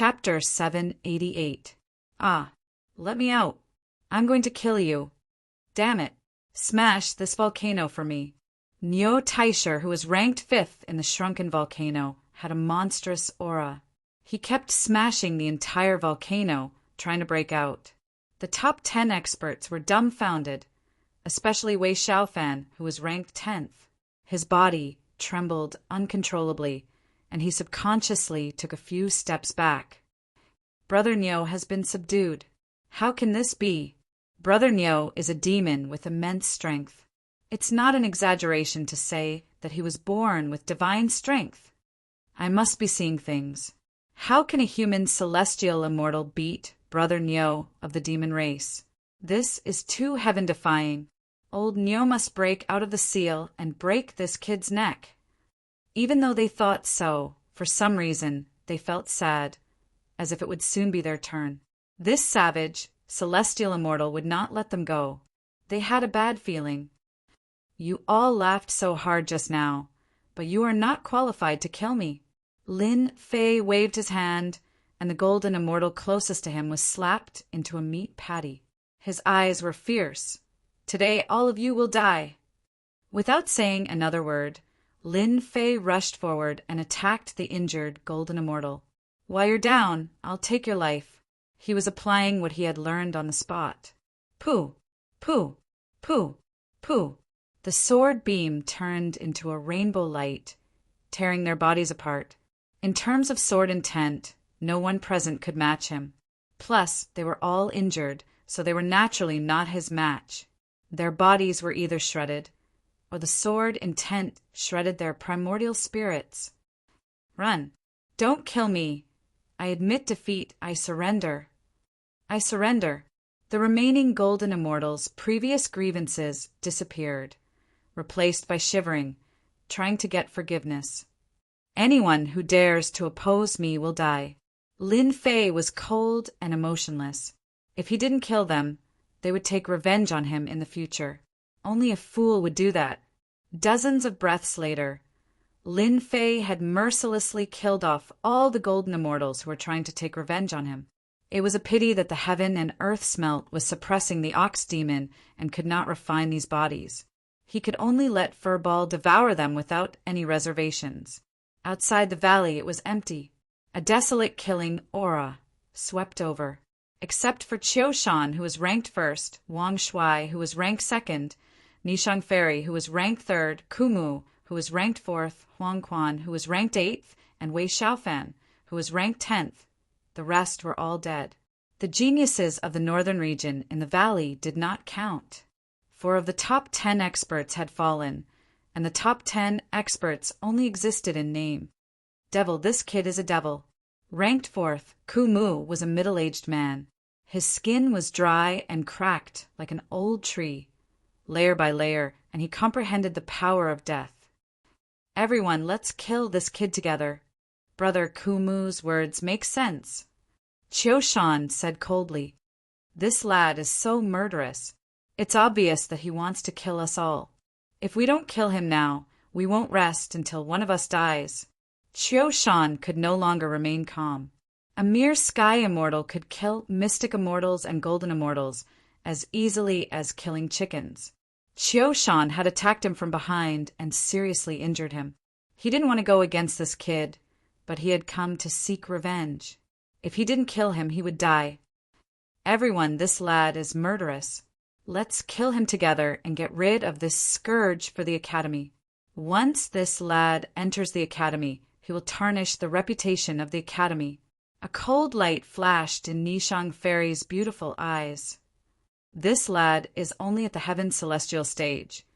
Chapter 788. Ah, let me out. I'm going to kill you. Damn it. Smash this volcano for me. Nyo Taisher, who was ranked 5th in the shrunken volcano, had a monstrous aura. He kept smashing the entire volcano, trying to break out. The top 10 experts were dumbfounded, especially Wei Xiaofan, who was ranked 10th. His body trembled uncontrollably, and he subconsciously took a few steps back. Brother Nyo has been subdued. How can this be? Brother Nyo is a demon with immense strength. It's not an exaggeration to say that he was born with divine strength. I must be seeing things. How can a human celestial immortal beat Brother Nyo of the demon race? This is too heaven-defying. Old Nyo must break out of the seal and break this kid's neck. Even though they thought so, for some reason, they felt sad, as if it would soon be their turn. This savage, celestial immortal would not let them go. They had a bad feeling. You all laughed so hard just now, but you are not qualified to kill me. Lin Fei waved his hand, and the golden immortal closest to him was slapped into a meat patty. His eyes were fierce. Today all of you will die. Without saying another word, Lin Fei rushed forward and attacked the injured golden immortal. While you're down, I'll take your life. He was applying what he had learned on the spot. Pooh, pooh, pooh, pooh. The sword beam turned into a rainbow light, tearing their bodies apart. In terms of sword intent, no one present could match him. Plus, they were all injured, so they were naturally not his match. Their bodies were either shredded, or the sword intent shredded their primordial spirits. Run. Don't kill me. I admit defeat. I surrender. I surrender. The remaining golden immortals' previous grievances disappeared, replaced by shivering, trying to get forgiveness. Anyone who dares to oppose me will die. Lin Fei was cold and emotionless. If he didn't kill them, they would take revenge on him in the future. Only a fool would do that. Dozens of breaths later, Lin Fei had mercilessly killed off all the golden immortals who were trying to take revenge on him. It was a pity that the heaven and earth smelt was suppressing the ox demon and could not refine these bodies. He could only let Furball devour them without any reservations. Outside the valley it was empty. A desolate killing aura swept over. Except for Qiushan, who was ranked 1st, Wang Shuai, who was ranked 2nd, Nishang Fairy, who was ranked 3rd, Kumu, who was ranked 4th, Huang Quan, who was ranked 8th, and Wei Xiaofan, who was ranked 10th. The rest were all dead. The geniuses of the northern region in the valley did not count. 4 of the top 10 experts had fallen, and the top 10 experts only existed in name. Devil, this kid is a devil. Ranked 4th, Kumu was a middle-aged man. His skin was dry and cracked like an old tree, layer by layer, and he comprehended the power of death. Everyone, let's kill this kid together. Brother Kumu's words make sense. Qiushan said coldly, This lad is so murderous. It's obvious that he wants to kill us all. If we don't kill him now, we won't rest until one of us dies. Qiushan could no longer remain calm. A mere sky immortal could kill mystic immortals and golden immortals as easily as killing chickens. Qiushan had attacked him from behind and seriously injured him. He didn't want to go against this kid, but he had come to seek revenge. If he didn't kill him, he would die. Everyone, this lad is murderous. Let's kill him together and get rid of this scourge for the academy. Once this lad enters the academy, he will tarnish the reputation of the academy. A cold light flashed in Nishang Fairy's beautiful eyes. This lad is only at the heaven celestial stage,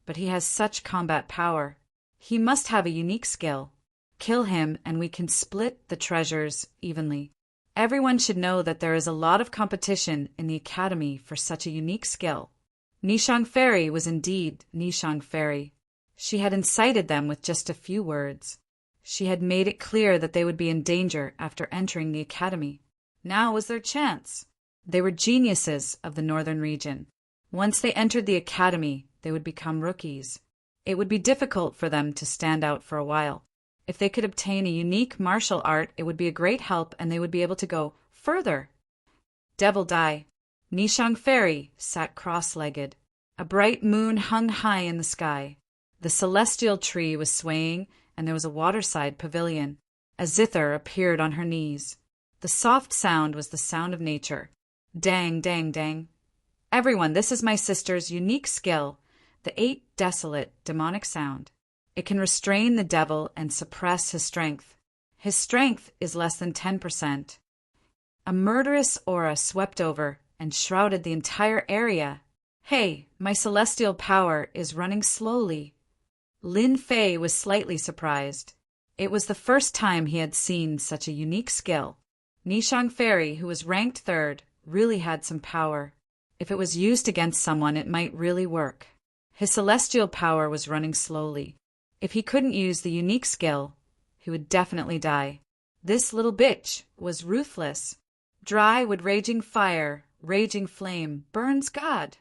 but he has such combat power. He must have a unique skill. Kill him and we can split the treasures evenly. Everyone should know that there is a lot of competition in the academy for such a unique skill. Nishang Fairy was indeed Nishang Fairy. She had incited them with just a few words. She had made it clear that they would be in danger after entering the academy. Now was their chance. They were geniuses of the northern region. Once they entered the academy, they would become rookies. It would be difficult for them to stand out for a while. If they could obtain a unique martial art, it would be a great help and they would be able to go further. Devil Die. Nishang Fairy sat cross-legged. A bright moon hung high in the sky. The celestial tree was swaying, and there was a waterside pavilion. A zither appeared on her knees. The soft sound was the sound of nature. Dang, dang, dang. Everyone, this is my sister's unique skill, the 8 desolate demonic sound. It can restrain the devil and suppress his strength. His strength is less than 10%. A murderous aura swept over and shrouded the entire area. Hey, my celestial power is running slowly. Lin Fei was slightly surprised. It was the first time he had seen such a unique skill. Nishang Fairy, who was ranked 3rd, really had some power. If it was used against someone, it might really work. His celestial power was running slowly. If he couldn't use the unique skill, he would definitely die. This little bitch was ruthless. Dry with raging fire, raging flame, burns God.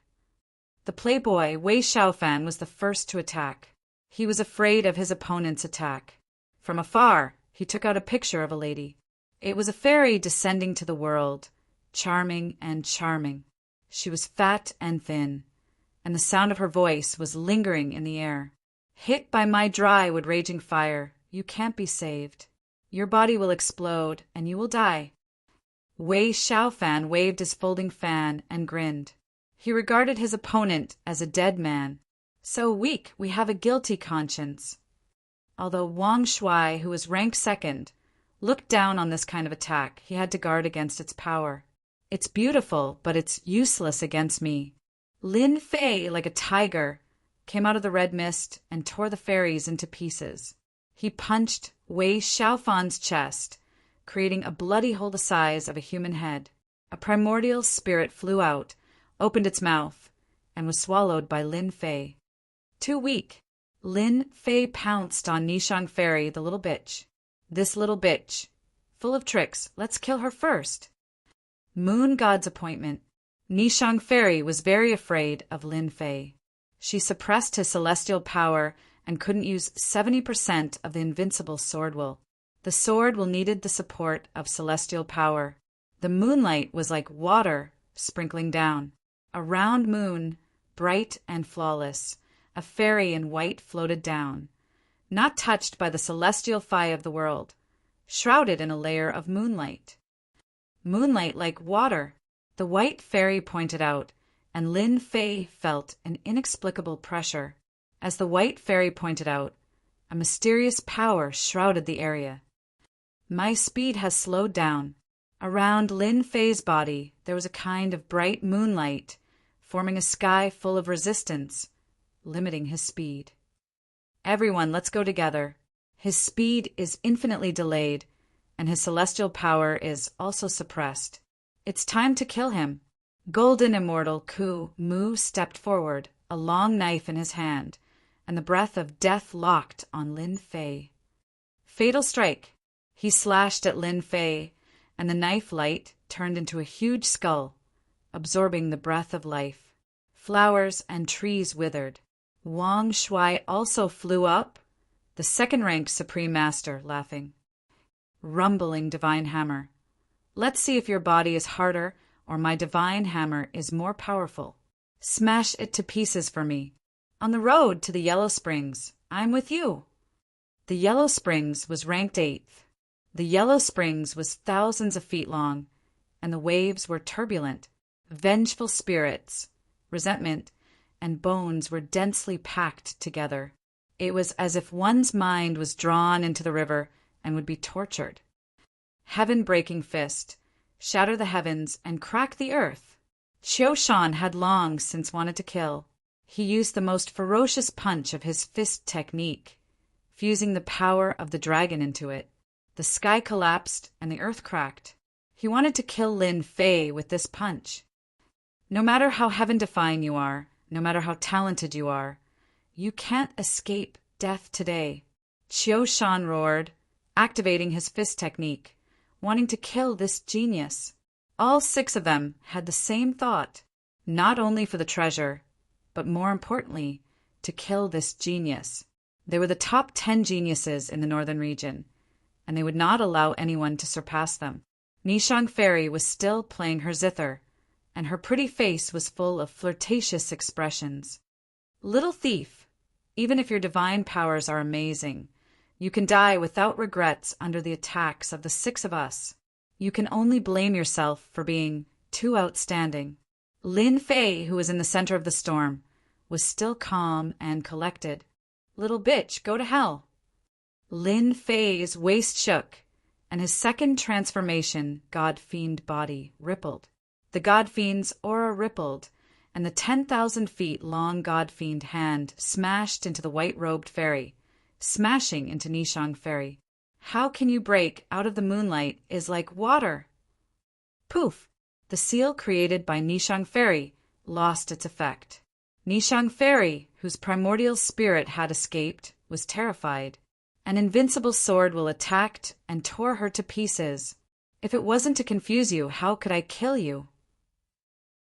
The playboy Wei Xiaofan was the first to attack. He was afraid of his opponent's attack. From afar, he took out a picture of a lady. It was a fairy descending to the world, charming and charming. She was fat and thin, and the sound of her voice was lingering in the air. Hit by my dry wood raging fire, you can't be saved. Your body will explode, and you will die. Wei Xiaofan waved his folding fan and grinned. He regarded his opponent as a dead man. So weak, we have a guilty conscience. Although Wang Shui, who was ranked 2nd, looked down on this kind of attack, he had to guard against its power. It's beautiful, but it's useless against me. Lin Fei, like a tiger, came out of the red mist and tore the fairies into pieces. He punched Wei Xiaofan's chest, creating a bloody hole the size of a human head. A primordial spirit flew out, opened its mouth, and was swallowed by Lin Fei. Too weak, Lin Fei pounced on Nishang Fairy, the little bitch. This little bitch. Full of tricks, let's kill her first. Moon God's appointment. Nishang Fairy was very afraid of Lin Fei. She suppressed his celestial power and couldn't use 70% of the invincible sword will. The sword will needed the support of celestial power. The moonlight was like water sprinkling down. A round moon, bright and flawless, a fairy in white floated down, not touched by the celestial fire of the world, shrouded in a layer of moonlight. Moonlight like water, the white fairy pointed out, and Lin Fei felt an inexplicable pressure. As the white fairy pointed out, a mysterious power shrouded the area. My speed has slowed down. Around Lin Fei's body there was a kind of bright moonlight, forming a sky full of resistance, limiting his speed. Everyone, let's go together. His speed is infinitely delayed, and his celestial power is also suppressed. It's time to kill him. Golden Immortal Ku Mu stepped forward, a long knife in his hand, and the breath of death locked on Lin Fei. Fatal strike. He slashed at Lin Fei, and the knife light turned into a huge skull, absorbing the breath of life. Flowers and trees withered. Wang Shui also flew up, the 2nd-ranked Supreme Master, laughing. Rumbling Divine Hammer. Let's see if your body is harder or my Divine Hammer is more powerful. Smash it to pieces for me. On the road to the Yellow Springs, I'm with you. The Yellow Springs was ranked 8th. The Yellow Springs was thousands of feet long, and the waves were turbulent. Vengeful spirits, resentment, and bones were densely packed together. It was as if one's mind was drawn into the river and would be tortured. Heaven-breaking fist, shatter the heavens and crack the earth. Qiu Shan had long since wanted to kill. He used the most ferocious punch of his fist technique, fusing the power of the dragon into it. The sky collapsed and the earth cracked. He wanted to kill Lin Fei with this punch. No matter how heaven-defying you are, no matter how talented you are, you can't escape death today. Qiu Shan roared, activating his fist technique, wanting to kill this genius. All 6 of them had the same thought, not only for the treasure, but more importantly, to kill this genius. They were the top 10 geniuses in the northern region, and they would not allow anyone to surpass them. Nishang Fairy was still playing her zither, and her pretty face was full of flirtatious expressions. Little thief, even if your divine powers are amazing, you can die without regrets under the attacks of the 6 of us. You can only blame yourself for being too outstanding. Lin Fei, who was in the center of the storm, was still calm and collected. Little bitch, go to hell. Lin Fei's waist shook, and his second transformation, God Fiend body, rippled. The God Fiend's aura rippled, and the 10,000 feet long God Fiend hand smashed into the white-robed fairy, smashing into Nishang Fairy. How can you break out of the moonlight is like water. Poof! The seal created by Nishang Fairy lost its effect. Nishang Fairy, whose primordial spirit had escaped, was terrified. An invincible sword will attacked and tore her to pieces. If it wasn't to confuse you, how could I kill you?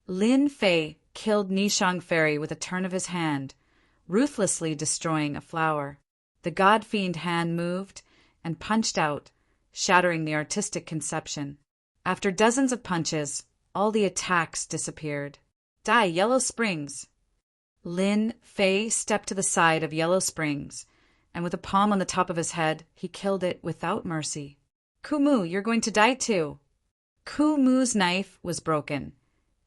Lin Fei killed Nishang Fairy with a turn of his hand, ruthlessly destroying a flower. The God Fiend hand moved and punched out, shattering the artistic conception. After dozens of punches, all the attacks disappeared. Die, Yellow Springs! Lin Fei stepped to the side of Yellow Springs, and with a palm on the top of his head, he killed it without mercy. Kumu, you're going to die too. Kumu's knife was broken,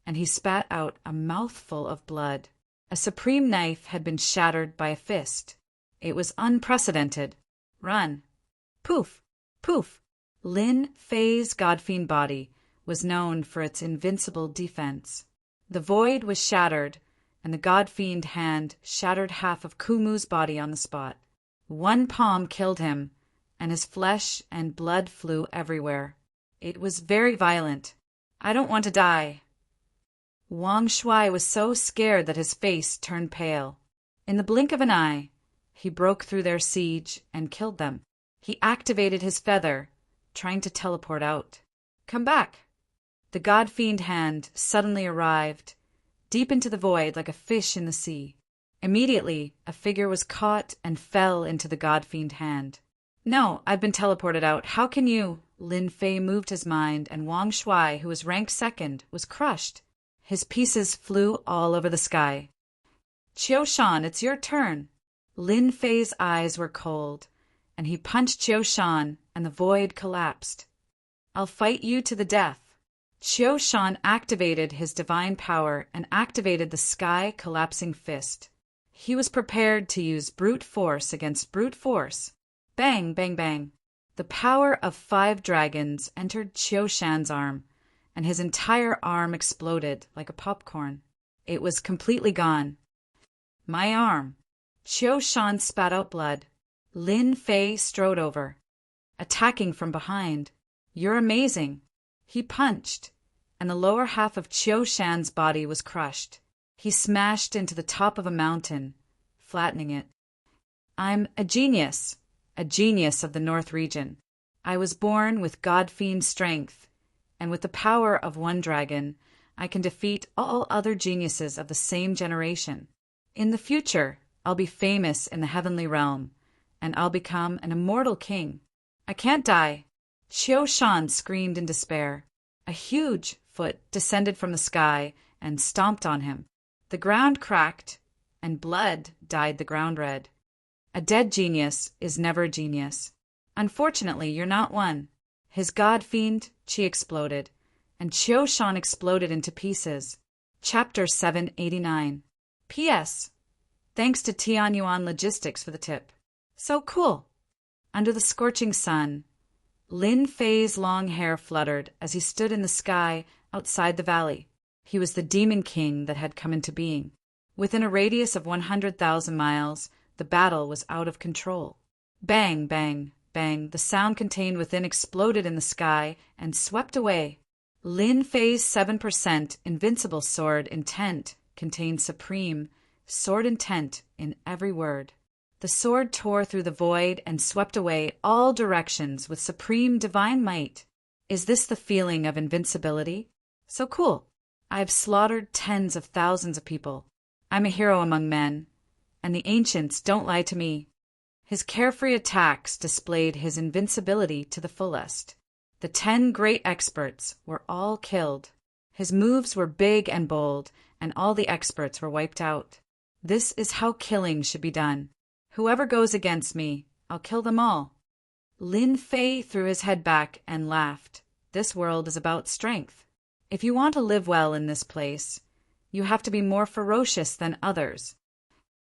and he spat out a mouthful of blood. A supreme knife had been shattered by a fist. It was unprecedented. Run. Poof! Poof! Lin Fei's Godfiend body was known for its invincible defense. The void was shattered, and the Godfiend hand shattered half of Kumu's body on the spot. One palm killed him, and his flesh and blood flew everywhere. It was very violent. I don't want to die. Wang Shuai was so scared that his face turned pale. In the blink of an eye, he broke through their siege and killed them. He activated his feather, trying to teleport out. Come back! The God-fiend hand suddenly arrived, deep into the void like a fish in the sea. Immediately, a figure was caught and fell into the God-fiend hand. No, I've been teleported out. How can you? Lin Fei moved his mind, and Wang Shuai, who was ranked second, was crushed. His pieces flew all over the sky. Qiu Shan, it's your turn. Lin Fei's eyes were cold, and he punched Qiu Shan, and the void collapsed. I'll fight you to the death. Qiu Shan activated his divine power and activated the sky-collapsing fist. He was prepared to use brute force against brute force. Bang, bang, bang. The power of 5 dragons entered Qiu Shan's arm, and his entire arm exploded like a popcorn. It was completely gone. My arm. Qiu Shan spat out blood. Lin Fei strode over, attacking from behind. You're amazing. He punched, and the lower half of Qiu Shan's body was crushed. He smashed into the top of a mountain, flattening it. I'm a genius of the North region. I was born with God-fiend strength, and with the power of one dragon, I can defeat all other geniuses of the same generation. In the future, I'll be famous in the heavenly realm, and I'll become an immortal king. I can't die. Qiu Shan screamed in despair. A huge foot descended from the sky and stomped on him. The ground cracked, and blood dyed the ground red. A dead genius is never a genius. Unfortunately, you're not one. His God-fiend, Qi, exploded, and Qiu Shan exploded into pieces. Chapter 789. P.S. Thanks to Tianyuan Logistics for the tip. So cool. Under the scorching sun, Lin Fei's long hair fluttered as he stood in the sky outside the valley. He was the demon king that had come into being. Within a radius of 100,000 miles, the battle was out of control. Bang, bang, bang, the sound contained within exploded in the sky and swept away. Lin Fei's 7% invincible sword intent contained supreme sword intent in every word. The sword tore through the void and swept away all directions with supreme divine might. Is this the feeling of invincibility? So cool. I've slaughtered tens of thousands of people. I'm a hero among men, and the ancients don't lie to me. His carefree attacks displayed his invincibility to the fullest. The 10 great experts were all killed. His moves were big and bold, and all the experts were wiped out. This is how killing should be done. Whoever goes against me, I'll kill them all. Lin Fei threw his head back and laughed. This world is about strength. If you want to live well in this place, you have to be more ferocious than others.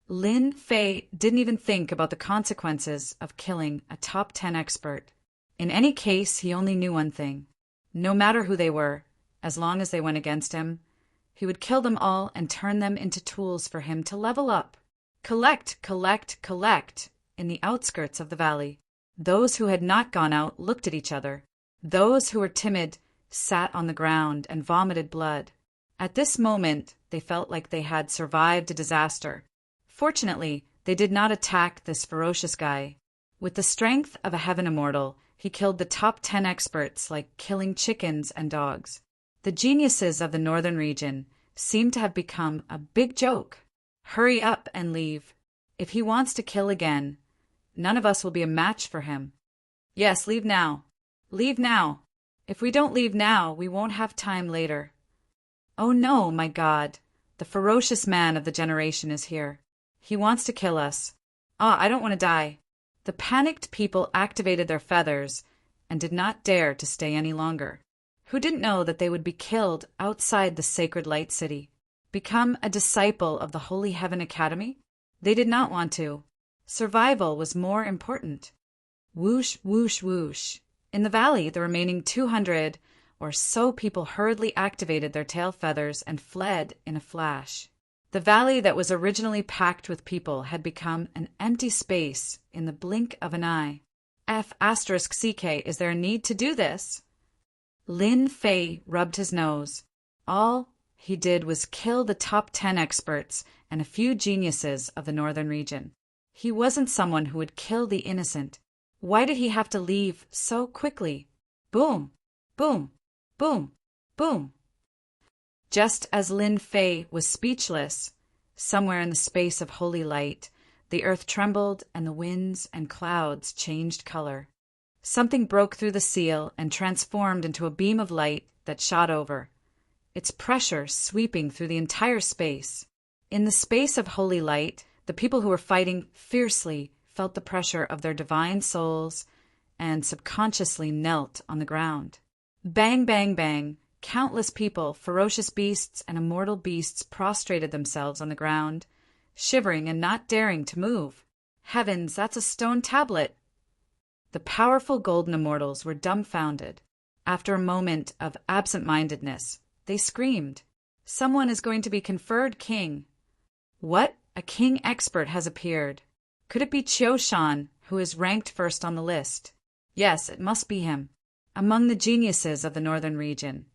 Lin Fei didn't even think about the consequences of killing a top 10 expert. In any case, he only knew one thing. No matter who they were, as long as they went against him, he would kill them all and turn them into tools for him to level up. Collect, collect, collect, in the outskirts of the valley. Those who had not gone out looked at each other. Those who were timid sat on the ground and vomited blood. At this moment, they felt like they had survived a disaster. Fortunately, they did not attack this ferocious guy. With the strength of a heaven immortal, he killed the top 10 experts like killing chickens and dogs. The geniuses of the northern region seem to have become a big joke. Hurry up and leave. If he wants to kill again, none of us will be a match for him. Yes, leave now. Leave now. If we don't leave now, we won't have time later. Oh no, my God. The ferocious man of the generation is here. He wants to kill us. I don't want to die. The panicked people activated their feathers and did not dare to stay any longer. Who didn't know that they would be killed outside the sacred light city? Become a disciple of the Holy Heaven Academy? They did not want to. Survival was more important. Whoosh, whoosh, whoosh. In the valley, the remaining 200 or so people hurriedly activated their tail feathers and fled in a flash. The valley that was originally packed with people had become an empty space in the blink of an eye. F***CK, is there a need to do this? Lin Fei rubbed his nose. All he did was kill the top 10 experts and a few geniuses of the northern region. He wasn't someone who would kill the innocent. Why did he have to leave so quickly? Boom, boom, boom, boom. Just as Lin Fei was speechless, somewhere in the space of holy light, the earth trembled and the winds and clouds changed color. Something broke through the seal and transformed into a beam of light that shot over, its pressure sweeping through the entire space. In the space of holy light, the people who were fighting fiercely felt the pressure of their divine souls and subconsciously knelt on the ground. Bang, bang, bang. Countless people, ferocious beasts and immortal beasts prostrated themselves on the ground, shivering and not daring to move. Heavens, that's a stone tablet! The powerful golden immortals were dumbfounded. After a moment of absent-mindedness, they screamed, "Someone is going to be conferred king." What? A king expert has appeared. Could it be Qiu Shan, who is ranked first on the list? Yes, it must be him. Among the geniuses of the northern region,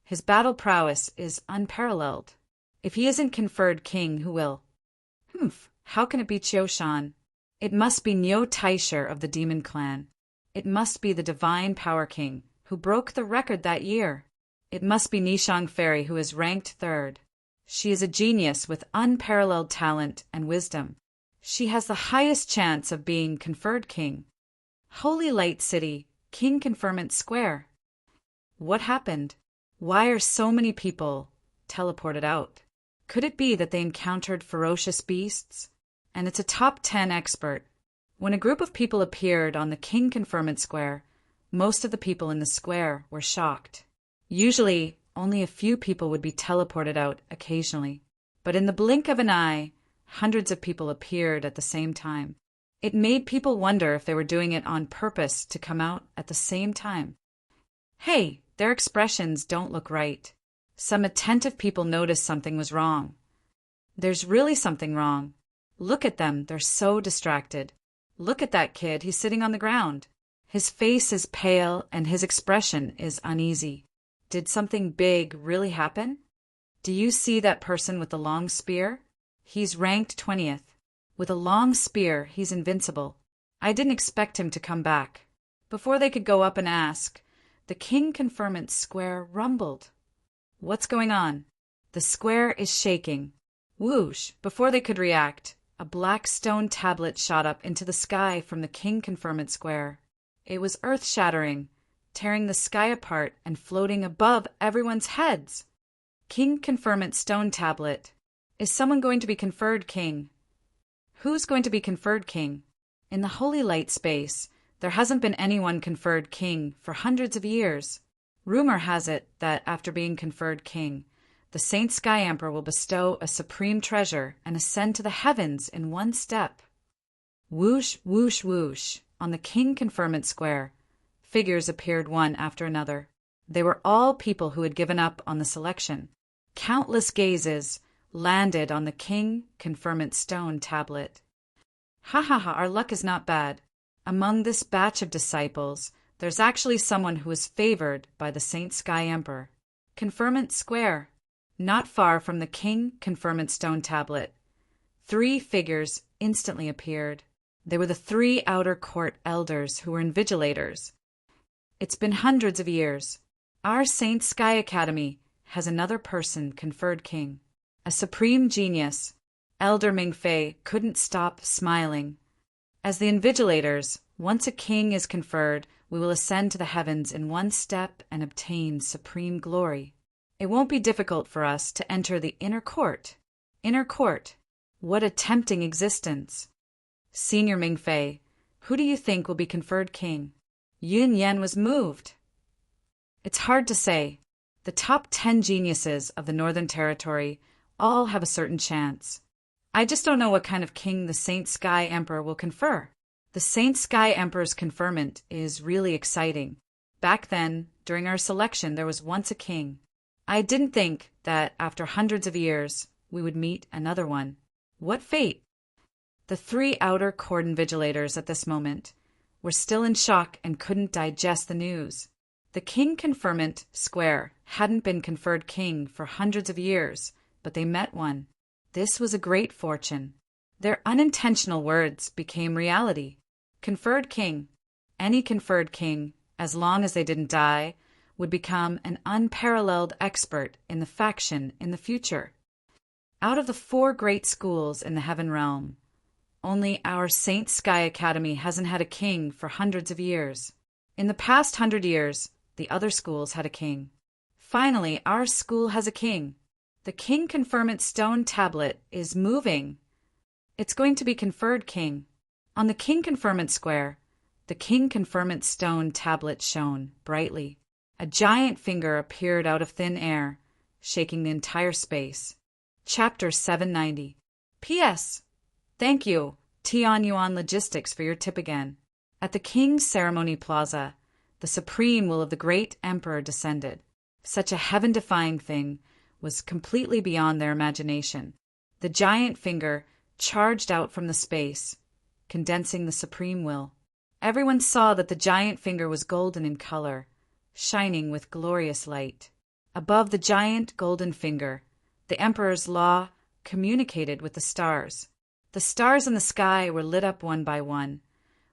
his battle prowess is unparalleled. If he isn't conferred king, who will? How can it be Qiu Shan? It must be Niu Taisher of the Demon Clan. It must be the Divine Power King, who broke the record that year. It must be Nishang Fairy, who is ranked third. She is a genius with unparalleled talent and wisdom. She has the highest chance of being conferred king. Holy Light City, King Conferment Square. What happened? Why are so many people teleported out? Could it be that they encountered ferocious beasts? And it's a top 10 expert. When a group of people appeared on the King Conferment Square, most of the people in the square were shocked. Usually, only a few people would be teleported out occasionally. But in the blink of an eye, hundreds of people appeared at the same time. It made people wonder if they were doing it on purpose to come out at the same time. Hey, their expressions don't look right. Some attentive people noticed something was wrong. There's really something wrong. Look at them, they're so distracted. Look at that kid, he's sitting on the ground. His face is pale and his expression is uneasy. Did something big really happen? Do you see that person with the long spear? He's ranked 20th. With a long spear, he's invincible. I didn't expect him to come back. Before they could go up and ask, the King Conferment Square rumbled. What's going on? The square is shaking. Whoosh! Before they could react, a black stone tablet shot up into the sky from the king conferment square. It was earth-shattering, tearing the sky apart and floating above everyone's heads. King conferment stone tablet. Is someone going to be conferred king? Who's going to be conferred king? In the holy light space, there hasn't been anyone conferred king for hundreds of years. Rumor has it that after being conferred king, the Saint Sky Emperor will bestow a supreme treasure and ascend to the heavens in one step. Whoosh, whoosh, whoosh. On the king conferment square, figures appeared one after another. They were all people who had given up on the selection. Countless gazes landed on the king conferment stone tablet. Ha ha ha, our luck is not bad. Among this batch of disciples, there's actually someone who is favored by the Saint Sky Emperor. Conferment square. Not far from the king conferment stone tablet, 3 figures instantly appeared. They were the 3 outer court elders who were invigilators. It's been hundreds of years. Our Saint Sky Academy has another person conferred king. A supreme genius. Elder Mingfei couldn't stop smiling. As the invigilators, once a king is conferred, we will ascend to the heavens in one step and obtain supreme glory. It won't be difficult for us to enter the inner court. Inner court. What a tempting existence. Senior Mingfei, who do you think will be conferred king? Yun Yan was moved. It's hard to say. The top 10 geniuses of the Northern Territory all have a certain chance. I just don't know what kind of king the Saint Sky Emperor will confer. The Saint Sky Emperor's conferment is really exciting. Back then, during our selection, there was once a king. I didn't think that after hundreds of years, we would meet another one. What fate! The 3 outer court invigilators at this moment were still in shock and couldn't digest the news. The king conferment square hadn't been conferred king for hundreds of years, but they met one. This was a great fortune. Their unintentional words became reality. Conferred king. Any conferred king, as long as they didn't die, would become an unparalleled expert in the faction in the future. Out of the 4 great schools in the heaven realm, only our Saint Sky Academy hasn't had a king for hundreds of years. In the past 100 years, the other schools had a king. Finally, our school has a king. The king conferment stone tablet is moving. It's going to be conferred king. On the king conferment square, the king conferment stone tablet shone brightly. A giant finger appeared out of thin air, shaking the entire space. Chapter 790. P.S. Thank you, Tian Yuan Logistics, for your tip again. At the King's Ceremony Plaza, the supreme will of the great emperor descended. Such a heaven-defying thing was completely beyond their imagination. The giant finger charged out from the space, condensing the supreme will. Everyone saw that the giant finger was golden in color, shining with glorious light. Above the giant golden finger, the emperor's law communicated with the stars. The stars in the sky were lit up one by one,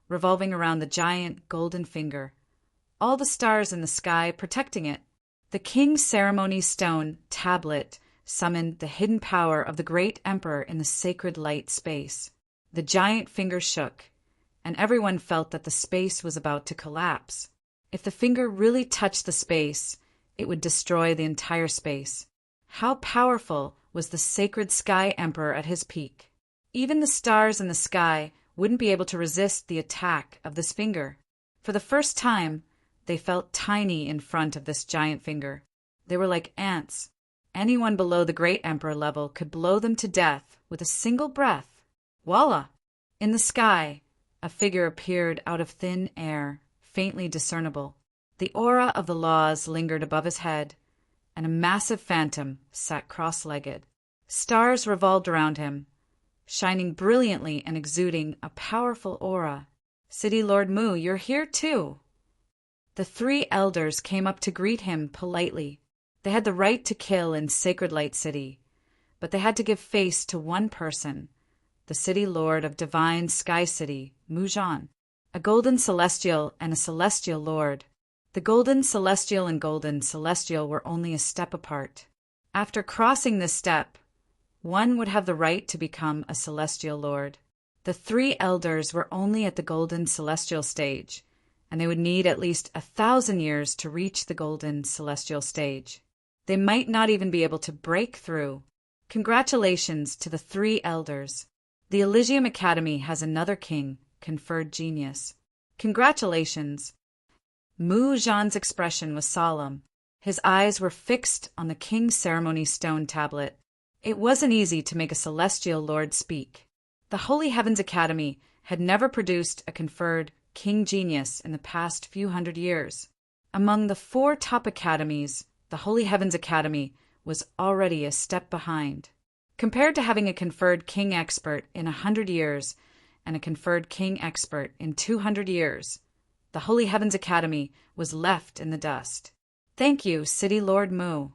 revolving around the giant golden finger, all the stars in the sky protecting it. The king's ceremony stone tablet summoned the hidden power of the great emperor in the sacred light space. The giant finger shook, and everyone felt that the space was about to collapse. If the finger really touched the space, it would destroy the entire space. How powerful was the sacred sky emperor at his peak! Even the stars in the sky wouldn't be able to resist the attack of this finger. For the first time, they felt tiny in front of this giant finger. They were like ants. Anyone below the great emperor level could blow them to death with a single breath. Voila! In the sky, a figure appeared out of thin air, faintly discernible. The aura of the laws lingered above his head, and a massive phantom sat cross-legged. Stars revolved around him, shining brilliantly and exuding a powerful aura. City Lord Mu, you're here too. The 3 elders came up to greet him politely. They had the right to kill in Sacred Light City, but they had to give face to one person, the City Lord of Divine Sky City, Mu Zhan, a golden celestial and a celestial lord. The golden celestial and golden celestial were only a step apart. After crossing this step, one would have the right to become a celestial lord. The 3 elders were only at the golden celestial stage, and they would need at least 1,000 years to reach the golden celestial stage. They might not even be able to break through. Congratulations to the 3 elders. The Elysium Academy has another king, conferred genius. Congratulations. Mu Zhan's expression was solemn. His eyes were fixed on the king's ceremony stone tablet. It wasn't easy to make a celestial lord speak. The Holy Heavens Academy had never produced a conferred king genius in the past few hundred years. Among the 4 top academies, the Holy Heavens Academy was already a step behind. Compared to having a conferred king expert in 100 years and a conferred king expert in 200 years, the Holy Heavens Academy was left in the dust. Thank you, City Lord Mu.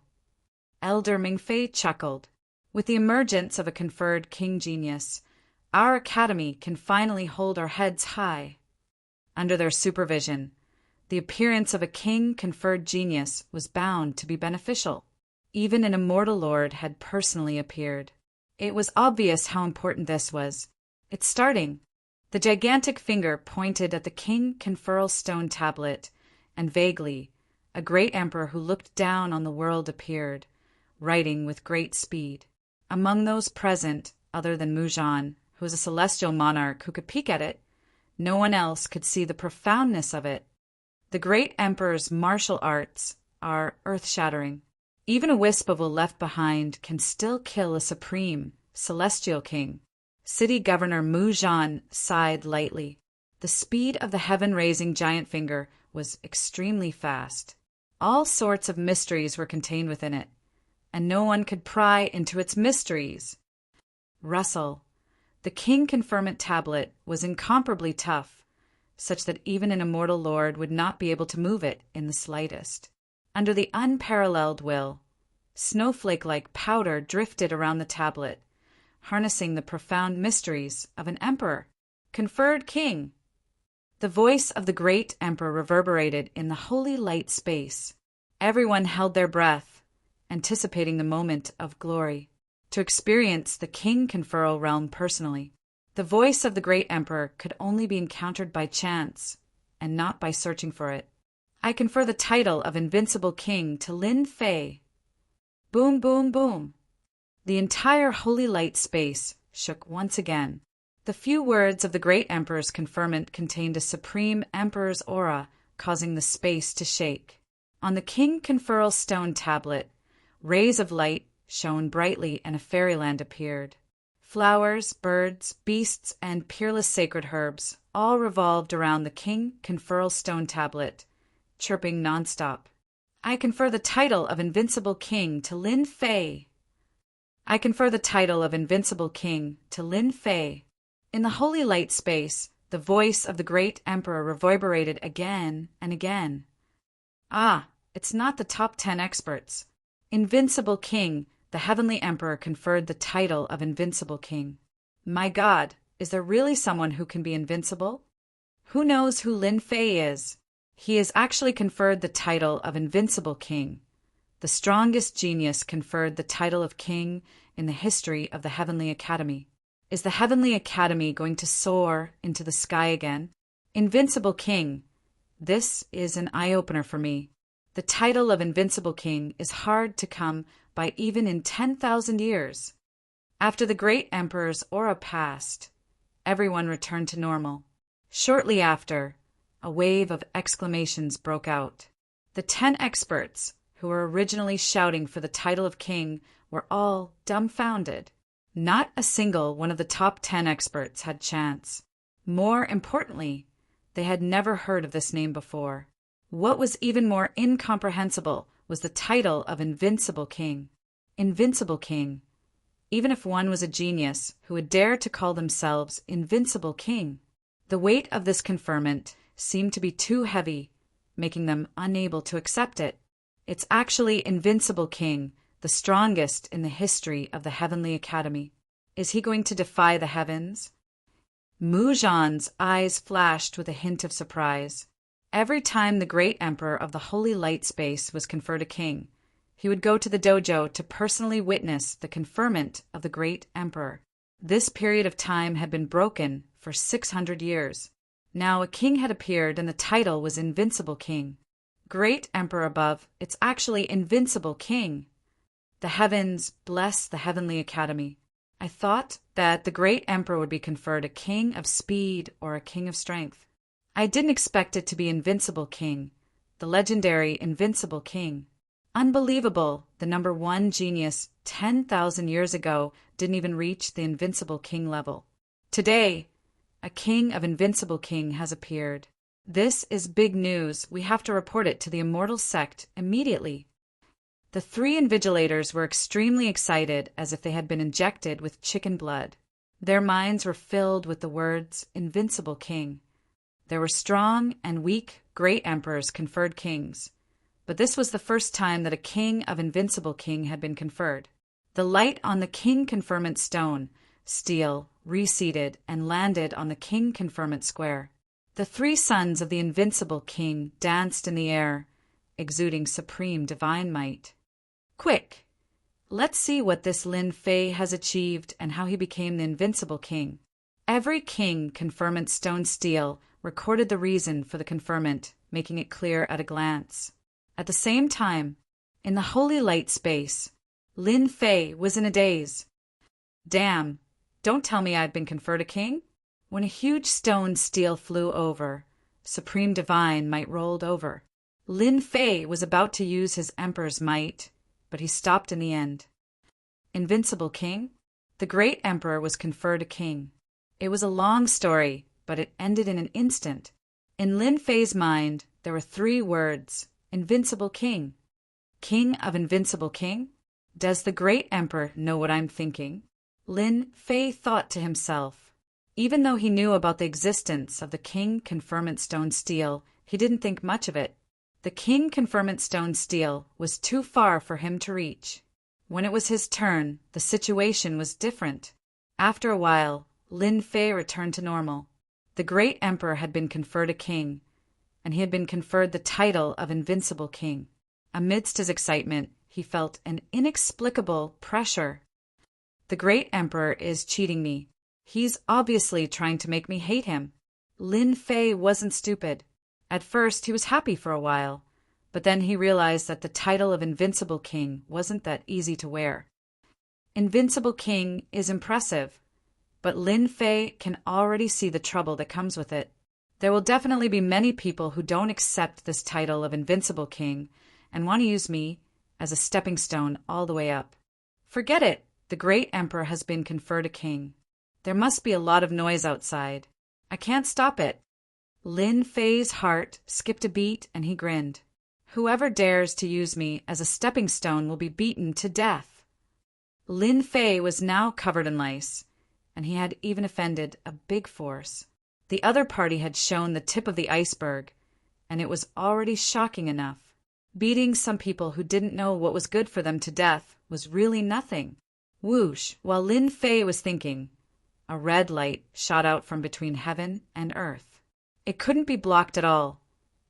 Elder Mingfei chuckled. With the emergence of a conferred king genius, our academy can finally hold our heads high. Under their supervision, the appearance of a king-conferred genius was bound to be beneficial. Even an immortal lord had personally appeared. It was obvious how important this was. It's starting. The gigantic finger pointed at the king-conferral stone tablet, and vaguely, a great emperor who looked down on the world appeared, writing with great speed. Among those present, other than Mu Zhan, who was a celestial monarch who could peek at it, no one else could see the profoundness of it. The great emperor's martial arts are earth-shattering. Even a wisp of wool left behind can still kill a supreme, celestial king. City Governor Mu Zhan sighed lightly. The speed of the heaven-raising giant finger was extremely fast. All sorts of mysteries were contained within it, and no one could pry into its mysteries. Rustle. The king conferment tablet was incomparably tough, such that even an immortal lord would not be able to move it in the slightest. Under the unparalleled will, snowflake-like powder drifted around the tablet, harnessing the profound mysteries of an emperor, conferred king. The voice of the great emperor reverberated in the holy light space. Everyone held their breath, anticipating the moment of glory, to experience the king-conferral realm personally. The voice of the great emperor could only be encountered by chance, and not by searching for it. I confer the title of Invincible King to Lin Fei. Boom, boom, boom. The entire holy light space shook once again. The few words of the great emperor's conferment contained a supreme emperor's aura, causing the space to shake. On the king-conferral stone tablet, rays of light shone brightly and a fairyland appeared. Flowers, birds, beasts, and peerless sacred herbs all revolved around the king-conferral stone tablet, chirping nonstop. I confer the title of Invincible King to Lin Fei. I confer the title of Invincible King to Lin Fei. In the holy light space, the voice of the great emperor reverberated again and again. Ah, it's not the top 10 experts. Invincible King, the heavenly emperor conferred the title of Invincible King. My God, is there really someone who can be invincible? Who knows who Lin Fei is? He has actually conferred the title of Invincible King. The strongest genius conferred the title of king in the history of the Heavenly Academy. Is the Heavenly Academy going to soar into the sky again? Invincible King. This is an eye-opener for me. The title of Invincible King is hard to come by even in 10,000 years. After the great emperor's aura passed, everyone returned to normal. Shortly after, a wave of exclamations broke out. The 10 experts who were originally shouting for the title of king were all dumbfounded. Not a single one of the top 10 experts had chance. More importantly, they had never heard of this name before. What was even more incomprehensible was the title of Invincible King. Invincible King. Even if one was a genius who would dare to call themselves Invincible King, the weight of this conferment seemed to be too heavy, making them unable to accept it. It's actually Invincible King, the strongest in the history of the Heavenly Academy. Is he going to defy the heavens? Mu Zhan's eyes flashed with a hint of surprise. Every time the great emperor of the holy light space was conferred a king, He would go to the dojo to personally witness the conferment of the great emperor. This period of time had been broken for 600 years. Now a king had appeared and the title was Invincible King. Great Emperor above, it's actually Invincible King. The heavens bless the Heavenly Academy. I thought that the great emperor would be conferred a king of speed or a king of strength. I didn't expect it to be Invincible King, the legendary Invincible King. Unbelievable, the number one genius 10,000 years ago didn't even reach the Invincible King level. Today, a king of Invincible King has appeared. This is big news. We have to report it to the Immortal Sect immediately. The three invigilators were extremely excited, as if they had been injected with chicken blood. Their minds were filled with the words, Invincible King. There were strong and weak great emperors conferred kings, but this was the first time that a king of Invincible King had been conferred. The light on the king conferment stone, steel, reseated and landed on the king conferment square. The three sons of the Invincible King danced in the air, exuding supreme divine might. Quick! Let's see what this Lin Fei has achieved and how he became the Invincible King. Every king conferment stone steel recorded the reason for the conferment, making it clear at a glance. At the same time, in the holy light space, Lin Fei was in a daze. Damn, don't tell me I've been conferred a king? When a huge stone steel flew over, supreme divine might rolled over. Lin Fei was about to use his emperor's might, but he stopped in the end. Invincible King? The great emperor was conferred a king. It was a long story, but it ended in an instant. In Lin Fei's mind, there were three words, Invincible King. King of Invincible King? Does the great emperor know what I'm thinking? Lin Fei thought to himself. Even though he knew about the existence of the king conferment stone steel, he didn't think much of it. The king conferment stone steel was too far for him to reach. When it was his turn, the situation was different. After a while, Lin Fei returned to normal. The great emperor had been conferred a king, and he had been conferred the title of Invincible King. Amidst his excitement, he felt an inexplicable pressure. The great emperor is cheating me. He's obviously trying to make me hate him. Lin Fei wasn't stupid. At first, he was happy for a while, but then he realized that the title of Invincible King wasn't that easy to wear. Invincible King is impressive, but Lin Fei can already see the trouble that comes with it. There will definitely be many people who don't accept this title of Invincible King and want to use me as a stepping stone all the way up. Forget it, the great emperor has been conferred a king. There must be a lot of noise outside. I can't stop it. Lin Fei's heart skipped a beat and he grinned. Whoever dares to use me as a stepping stone will be beaten to death. Lin Fei was now covered in lice, and he had even offended a big force. The other party had shown the tip of the iceberg, and it was already shocking enough. Beating some people who didn't know what was good for them to death was really nothing. Whoosh! While Lin Fei was thinking, a red light shot out from between heaven and earth. It couldn't be blocked at all,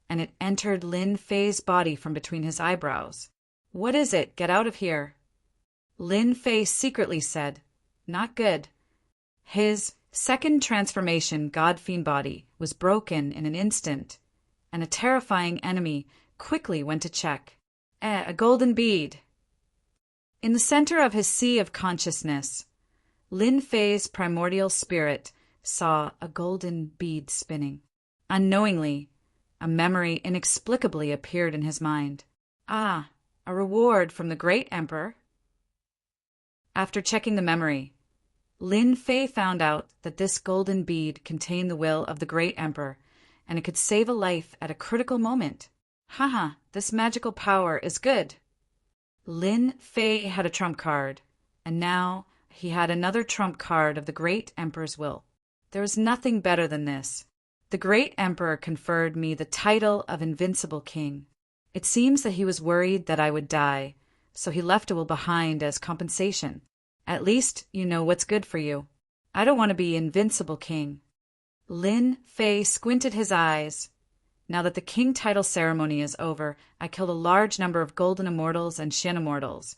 and it entered Lin Fei's body from between his eyebrows. What is it? Get out of here. Lin Fei secretly said, not good. His second transformation God-fiend body was broken in an instant, and a terrifying enemy quickly went to check. A golden bead. In the center of his sea of consciousness, Lin Fei's primordial spirit saw a golden bead spinning. Unknowingly, a memory inexplicably appeared in his mind. Ah, a reward from the great emperor. After checking the memory, Lin Fei found out that this golden bead contained the will of the great emperor, and it could save a life at a critical moment. Haha, this magical power is good. Lin Fei had a trump card, and now he had another trump card of the great emperor's will. There was nothing better than this. The great emperor conferred me the title of Invincible King. It seems that he was worried that I would die, so he left a will behind as compensation. At least you know what's good for you. I don't want to be Invincible King. Lin Fei squinted his eyes. Now that the king title ceremony is over, I killed a large number of golden immortals and Shin immortals,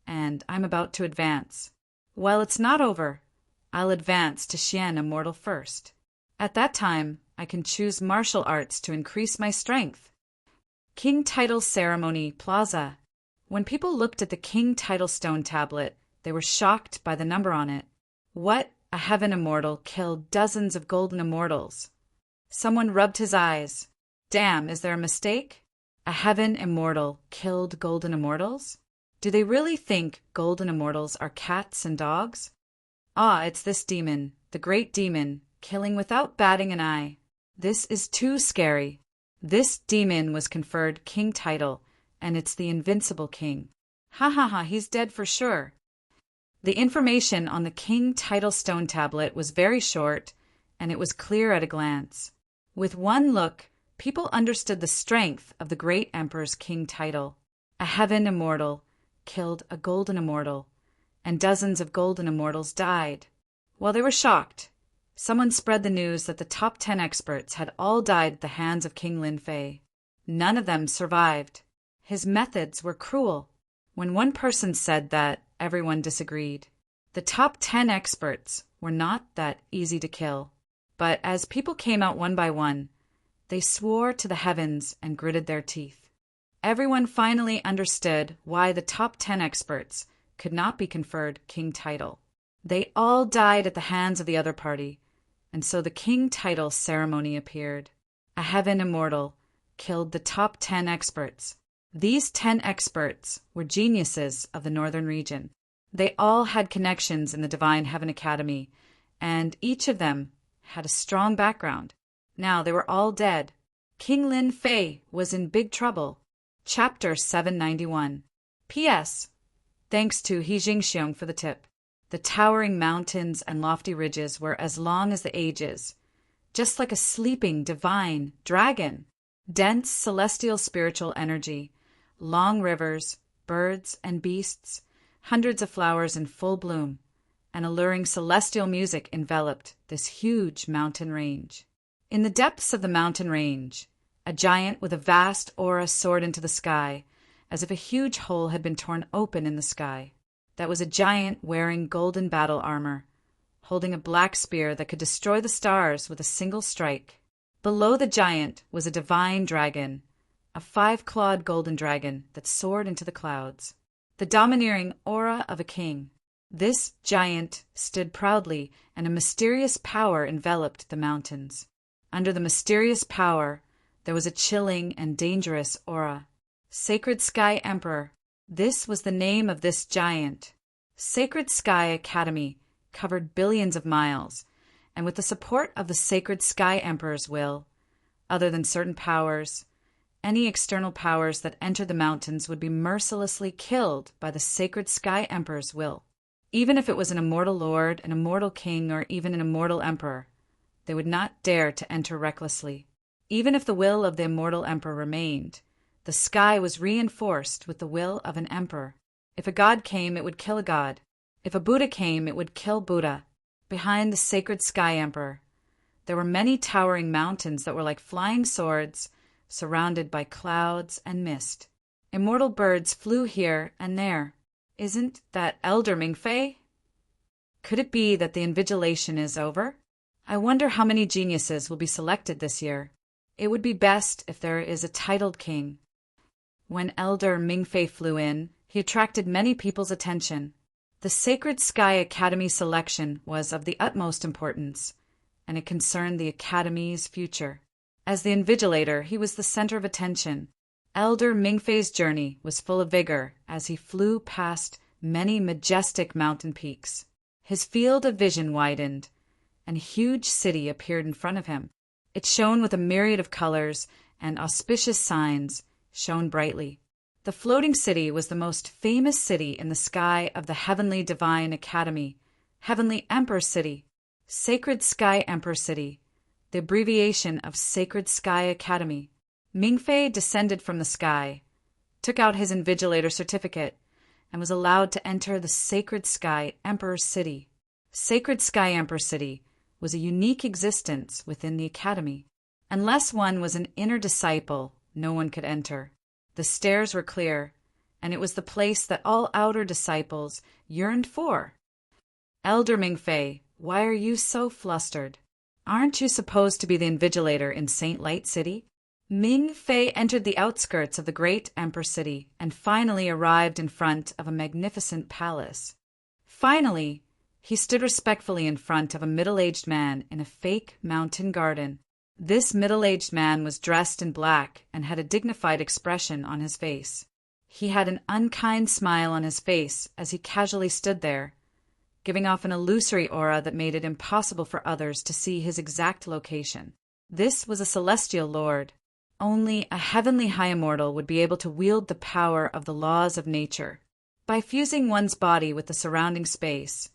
and I'm about to advance. While it's not over, I'll advance to Xian immortal first. At that time, I can choose martial arts to increase my strength. King Title Ceremony Plaza. When people looked at the King Title Stone tablet, they were shocked by the number on it. What? A heaven immortal killed dozens of golden immortals. Someone rubbed his eyes. Damn, is there a mistake? A heaven immortal killed golden immortals? Do they really think golden immortals are cats and dogs? Ah, it's this demon, the great demon, killing without batting an eye. This is too scary. This demon was conferred king title, and it's the invincible king. Ha ha ha, he's dead for sure. The information on the king title stone tablet was very short, and it was clear at a glance. With one look, people understood the strength of the great emperor's king title. A heaven immortal killed a golden immortal, and dozens of golden immortals died. While they were shocked, someone spread the news that the top 10 experts had all died at the hands of King Lin Fei. None of them survived. His methods were cruel. When one person said that, everyone disagreed. The top 10 experts were not that easy to kill, but as people came out one by one, they swore to the heavens and gritted their teeth. Everyone finally understood why the top 10 experts could not be conferred king title. They all died at the hands of the other party, and so the king title ceremony appeared. A heaven immortal killed the top 10 experts. These 10 experts were geniuses of the northern region. They all had connections in the Divine Heaven Academy, and each of them had a strong background. Now they were all dead. King Lin Fei was in big trouble. Chapter 791. P.S. Thanks to He Jingxiong for the tip. The towering mountains and lofty ridges were as long as the ages, just like a sleeping divine dragon. Dense celestial spiritual energy, long rivers, birds and beasts, hundreds of flowers in full bloom, and alluring celestial music enveloped this huge mountain range. In the depths of the mountain range, a giant with a vast aura soared into the sky, as if a huge hole had been torn open in the sky. That was a giant wearing golden battle armor, holding a black spear that could destroy the stars with a single strike. Below the giant was a divine dragon, a 5-clawed golden dragon that soared into the clouds. The domineering aura of a king. This giant stood proudly, and a mysterious power enveloped the mountains. Under the mysterious power, there was a chilling and dangerous aura. Sacred Sky Emperor. This was the name of this giant. Sacred Sky Academy covered billions of miles, and with the support of the Sacred Sky Emperor's will, other than certain powers, any external powers that entered the mountains would be mercilessly killed by the Sacred Sky Emperor's will. Even if it was an immortal lord, an immortal king, or even an immortal emperor, they would not dare to enter recklessly. Even if the will of the immortal emperor remained, the sky was reinforced with the will of an emperor. If a god came, it would kill a god. If a Buddha came, it would kill Buddha. Behind the Sacred Sky Emperor, there were many towering mountains that were like flying swords, surrounded by clouds and mist. Immortal birds flew here and there. Isn't that Elder Mingfei? Could it be that the invigilation is over? I wonder how many geniuses will be selected this year. It would be best if there is a titled king. When Elder Mingfei flew in, he attracted many people's attention. The Sacred Sky Academy selection was of the utmost importance, and it concerned the Academy's future. As the invigilator, he was the center of attention. Elder Mingfei's journey was full of vigor as he flew past many majestic mountain peaks. His field of vision widened, and a huge city appeared in front of him. It shone with a myriad of colors, and auspicious signs shone brightly. The floating city was the most famous city in the sky of the Heavenly Divine Academy, Heavenly Emperor City, Sacred Sky Emperor City, the abbreviation of Sacred Sky Academy. Mingfei descended from the sky, took out his invigilator certificate, and was allowed to enter the Sacred Sky Emperor City. Sacred Sky Emperor City was a unique existence within the Academy. Unless one was an inner disciple, no one could enter. The stairs were clear, and it was the place that all outer disciples yearned for. Elder Mingfei, why are you so flustered? Aren't you supposed to be the invigilator in Saint Light City? Ming Fei entered the outskirts of the great Emperor City and finally arrived in front of a magnificent palace. Finally, he stood respectfully in front of a middle-aged man in a fake mountain garden. This middle-aged man was dressed in black and had a dignified expression on his face. He had an unkind smile on his face as he casually stood there, giving off an illusory aura that made it impossible for others to see his exact location. This was a celestial lord. Only a heavenly high immortal would be able to wield the power of the laws of nature. By fusing one's body with the surrounding space,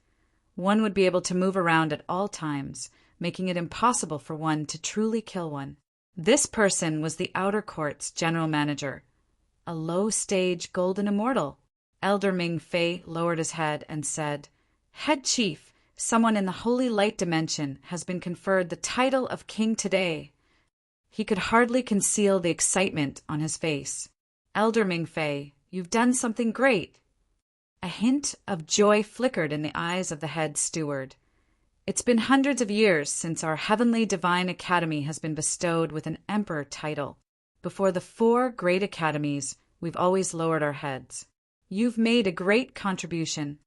one would be able to move around at all times, making it impossible for one to truly kill one. This person was the Outer Court's general manager, a low-stage golden immortal. Elder Ming Fei lowered his head and said, "Head Chief, someone in the Holy Light Dimension has been conferred the title of King today." He could hardly conceal the excitement on his face. "Elder Ming Fei, you've done something great." A hint of joy flickered in the eyes of the head steward. "It's been hundreds of years since our Heavenly Divine Academy has been bestowed with an Emperor title. Before the 4 great academies, we've always lowered our heads. You've made a great contribution."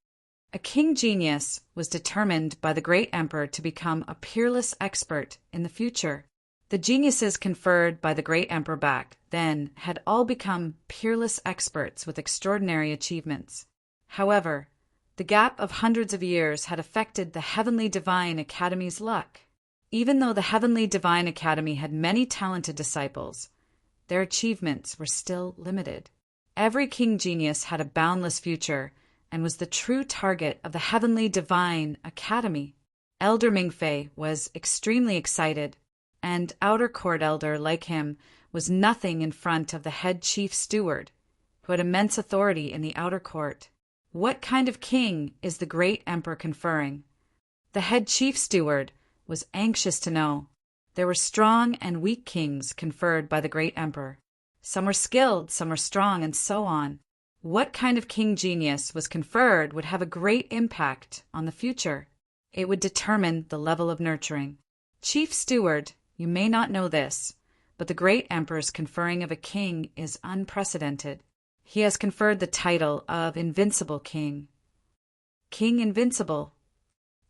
A king genius was determined by the great emperor to become a peerless expert in the future. The geniuses conferred by the great emperor back then had all become peerless experts with extraordinary achievements. However, the gap of hundreds of years had affected the Heavenly Divine Academy's luck. Even though the Heavenly Divine Academy had many talented disciples, their achievements were still limited. Every king genius had a boundless future and was the true target of the Heavenly Divine Academy. Elder Mingfei was extremely excited, and Outer Court elder like him was nothing in front of the head chief steward, who had immense authority in the Outer Court. What kind of king is the great emperor conferring? The head chief steward was anxious to know. There were strong and weak kings conferred by the great emperor. Some were skilled, some were strong, and so on. What kind of king genius was conferred would have a great impact on the future. It would determine the level of nurturing. Chief Steward, you may not know this, but the great emperor's conferring of a king is unprecedented. He has conferred the title of Invincible King. King Invincible.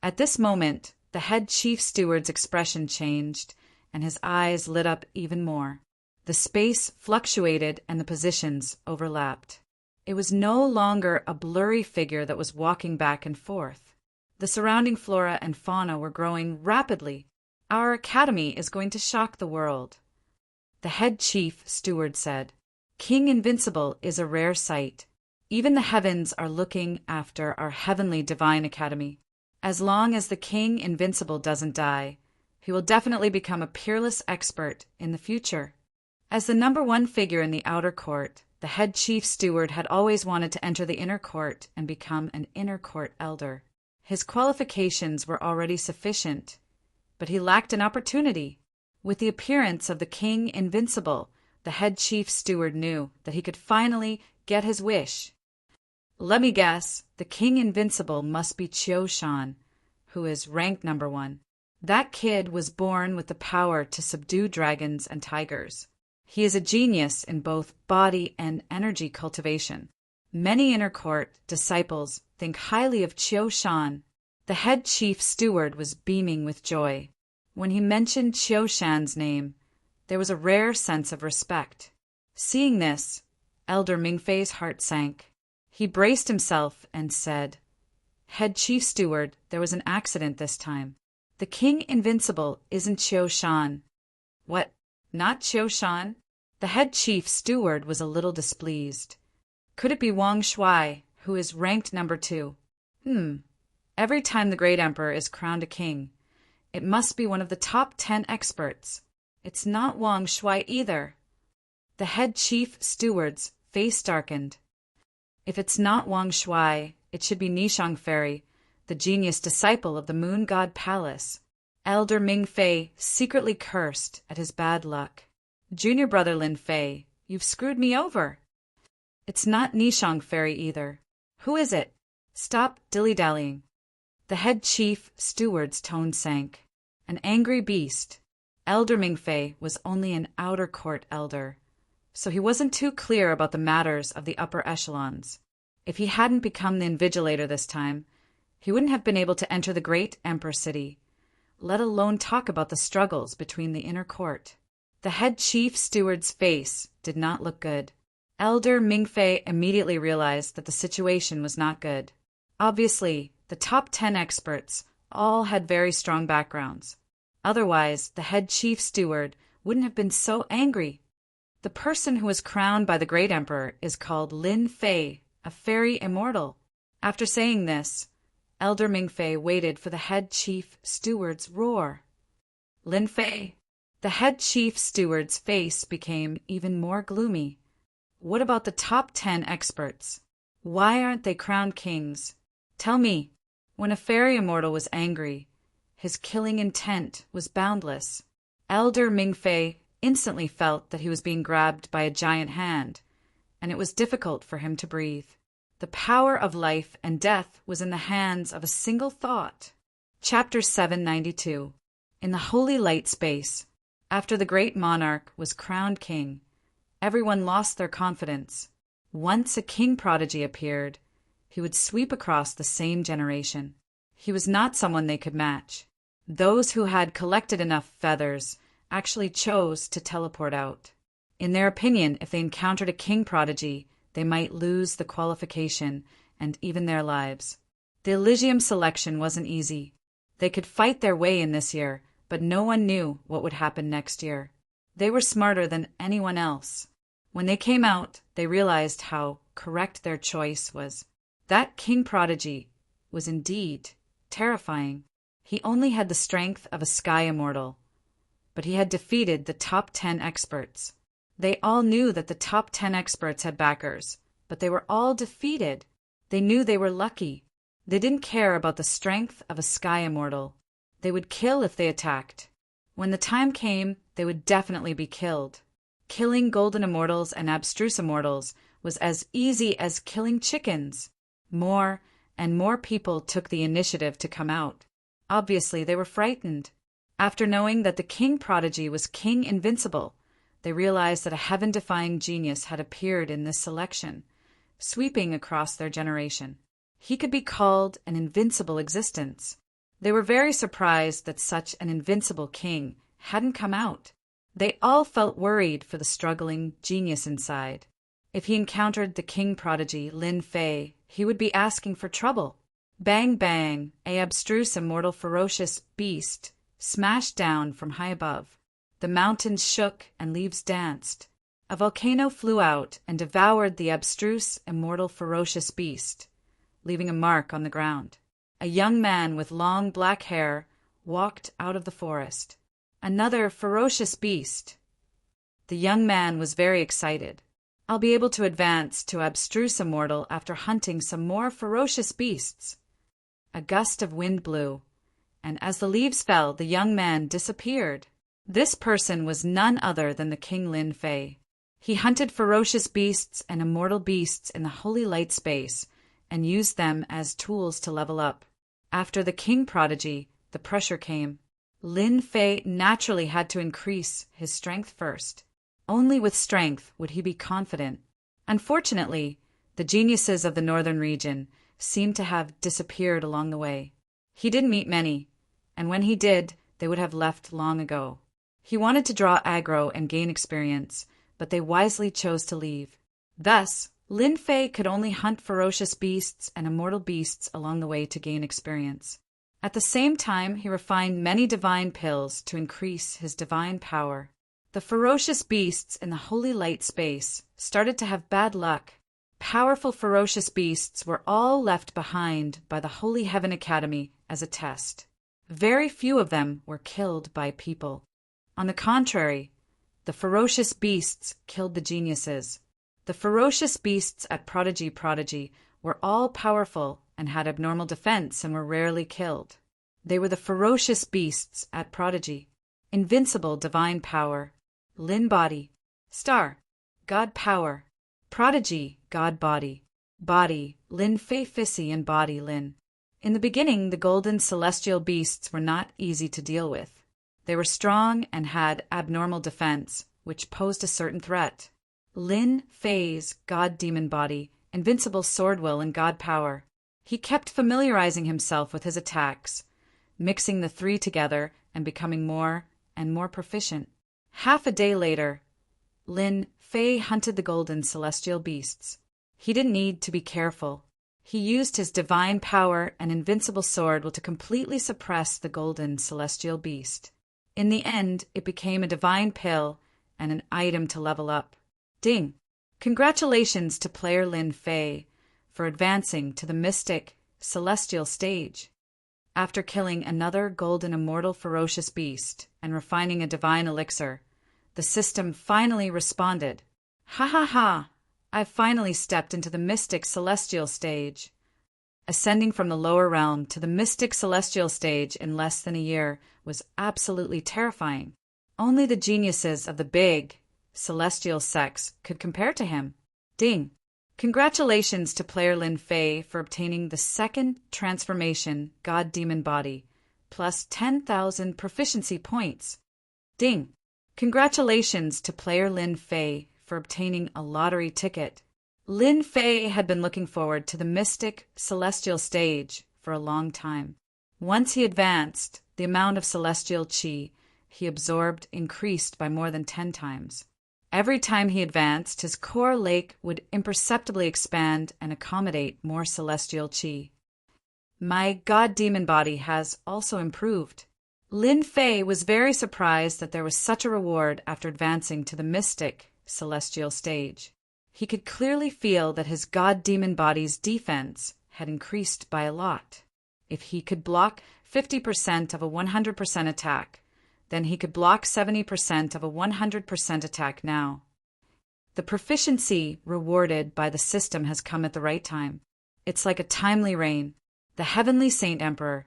At this moment, the head chief steward's expression changed, and his eyes lit up even more. The space fluctuated and the positions overlapped. It was no longer a blurry figure that was walking back and forth. The surrounding flora and fauna were growing rapidly. "Our academy is going to shock the world," the head chief steward said. "King Invincible is a rare sight. Even the heavens are looking after our Heavenly Divine Academy. As long as the King Invincible doesn't die, he will definitely become a peerless expert in the future." As the #1 figure in the Outer Court, the head chief steward had always wanted to enter the Inner Court and become an Inner Court elder. His qualifications were already sufficient, but he lacked an opportunity. With the appearance of the King Invincible, the head chief steward knew that he could finally get his wish. "Let me guess, the King Invincible must be Qiu Shan, who is ranked #1. That kid was born with the power to subdue dragons and tigers. He is a genius in both body and energy cultivation. Many Inner Court disciples think highly of Qiu Shan." The head chief steward was beaming with joy. When he mentioned Qiu Shan's name, there was a rare sense of respect. Seeing this, Elder Mingfei's heart sank. He braced himself and said, "Head chief steward, there was an accident this time. The King Invincible isn't Qiu Shan." "What? Not Qiu Shan?" The head chief steward was a little displeased. "Could it be Wang Shuai, who is ranked #2? Every time the great emperor is crowned a king, it must be one of the top 10 experts. It's not Wang Shuai either." The head chief steward's face darkened. "If it's not Wang Shuai, it should be Nishang Fairy, the genius disciple of the Moon God Palace." Elder Ming Fei secretly cursed at his bad luck. Junior brother Lin Fei, you've screwed me over. It's not Nishang Fairy either. Who is it? Stop dilly-dallying. The head chief steward's tone sank. An angry beast. Elder Ming Fei was only an outer court elder, so he wasn't too clear about the matters of the upper echelons. If he hadn't become the invigilator this time, he wouldn't have been able to enter the great Emperor city, let alone talk about the struggles between the inner court. The head chief steward's face did not look good. Elder Ming Fei immediately realized that the situation was not good. Obviously, the top 10 experts all had very strong backgrounds. Otherwise, the head chief steward wouldn't have been so angry. The person who was crowned by the great emperor is called Lin Fei, a fairy immortal. After saying this, Elder Ming Fei waited for the head chief steward's roar. Lin Fei. The head chief steward's face became even more gloomy. What about the top 10 experts? Why aren't they crowned kings? Tell me. When a fairy immortal was angry, his killing intent was boundless. Elder Ming Fei instantly felt that he was being grabbed by a giant hand, and it was difficult for him to breathe. The power of life and death was in the hands of a single thought. Chapter 792. In the holy light space, after the great monarch was crowned king, everyone lost their confidence. Once a king prodigy appeared, he would sweep across the same generation. He was not someone they could match. Those who had collected enough feathers actually chose to teleport out. In their opinion, if they encountered a king prodigy, they might lose the qualification and even their lives. The Elysium selection wasn't easy. They could fight their way in this year, but no one knew what would happen next year. They were smarter than anyone else. When they came out, they realized how correct their choice was. That king prodigy was indeed terrifying. He only had the strength of a sky immortal, but he had defeated the top 10 experts. They all knew that the top 10 experts had backers, but they were all defeated. They knew they were lucky. They didn't care about the strength of a sky immortal. They would kill if they attacked. When the time came, they would definitely be killed. Killing golden immortals and abstruse immortals was as easy as killing chickens. More and more people took the initiative to come out. Obviously, they were frightened. After knowing that the king prodigy was King Invincible, they realized that a heaven-defying genius had appeared in this selection, sweeping across their generation. He could be called an invincible existence. They were very surprised that such an invincible king hadn't come out. They all felt worried for the struggling genius inside. If he encountered the king prodigy Lin Fei, he would be asking for trouble. Bang bang, a abstruse immortal ferocious beast smashed down from high above. The mountains shook and leaves danced. A volcano flew out and devoured the abstruse immortal ferocious beast, leaving a mark on the ground. A young man with long black hair walked out of the forest. Another ferocious beast. The young man was very excited. I'll be able to advance to abstruse immortal after hunting some more ferocious beasts. A gust of wind blew, and as the leaves fell, the young man disappeared. This person was none other than the King Lin Fei. He hunted ferocious beasts and immortal beasts in the holy light space and used them as tools to level up. After the king prodigy, the pressure came. Lin Fei naturally had to increase his strength first. Only with strength would he be confident. Unfortunately, the geniuses of the northern region seemed to have disappeared along the way. He didn't meet many, and when he did, they would have left long ago. He wanted to draw aggro and gain experience, but they wisely chose to leave. Thus, Lin Fei could only hunt ferocious beasts and immortal beasts along the way to gain experience. At the same time, he refined many divine pills to increase his divine power. The ferocious beasts in the holy light space started to have bad luck. Powerful ferocious beasts were all left behind by the Holy Heaven Academy as a test. Very few of them were killed by people. On the contrary, the ferocious beasts killed the geniuses. The ferocious beasts at Prodigy were all powerful and had abnormal defense and were rarely killed. They were the ferocious beasts at Prodigy. Invincible divine power. Lin body. Star. God power. Prodigy, God body. Body, Lin Fei Fissy and body Lin. In the beginning, the golden celestial beasts were not easy to deal with. They were strong and had abnormal defense, which posed a certain threat. Lin Fei's God demon body, invincible sword will and God power. He kept familiarizing himself with his attacks, mixing the three together and becoming more and more proficient. Half a day later, Lin Fei hunted the golden celestial beasts. He didn't need to be careful. He used his divine power and invincible sword will to completely suppress the golden celestial beast. In the end, it became a divine pill and an item to level up. Ding! Congratulations to player Lin Fei for advancing to the mystic celestial stage. After killing another golden immortal ferocious beast and refining a divine elixir, the system finally responded. Ha ha ha! I've finally stepped into the mystic celestial stage. Ascending from the lower realm to the mystic celestial stage in less than a year was absolutely terrifying. Only the geniuses of the big celestial sects could compare to him. Ding! Congratulations to player Lin Fei for obtaining the second transformation God Demon Body, plus 10,000 proficiency points. Ding! Congratulations to player Lin Fei for obtaining a lottery ticket. Lin Fei had been looking forward to the mystic celestial stage for a long time. Once he advanced, the amount of celestial qi he absorbed increased by more than 10 times. Every time he advanced, his core lake would imperceptibly expand and accommodate more celestial qi. My god demon body has also improved. Lin Fei was very surprised that there was such a reward after advancing to the mystic celestial stage. He could clearly feel that his god demon body's defense had increased by a lot. If he could block 50% of a 100% attack, then he could block 70% of a 100% attack now. The proficiency rewarded by the system has come at the right time. It's like a timely rain. The heavenly Saint Emperor,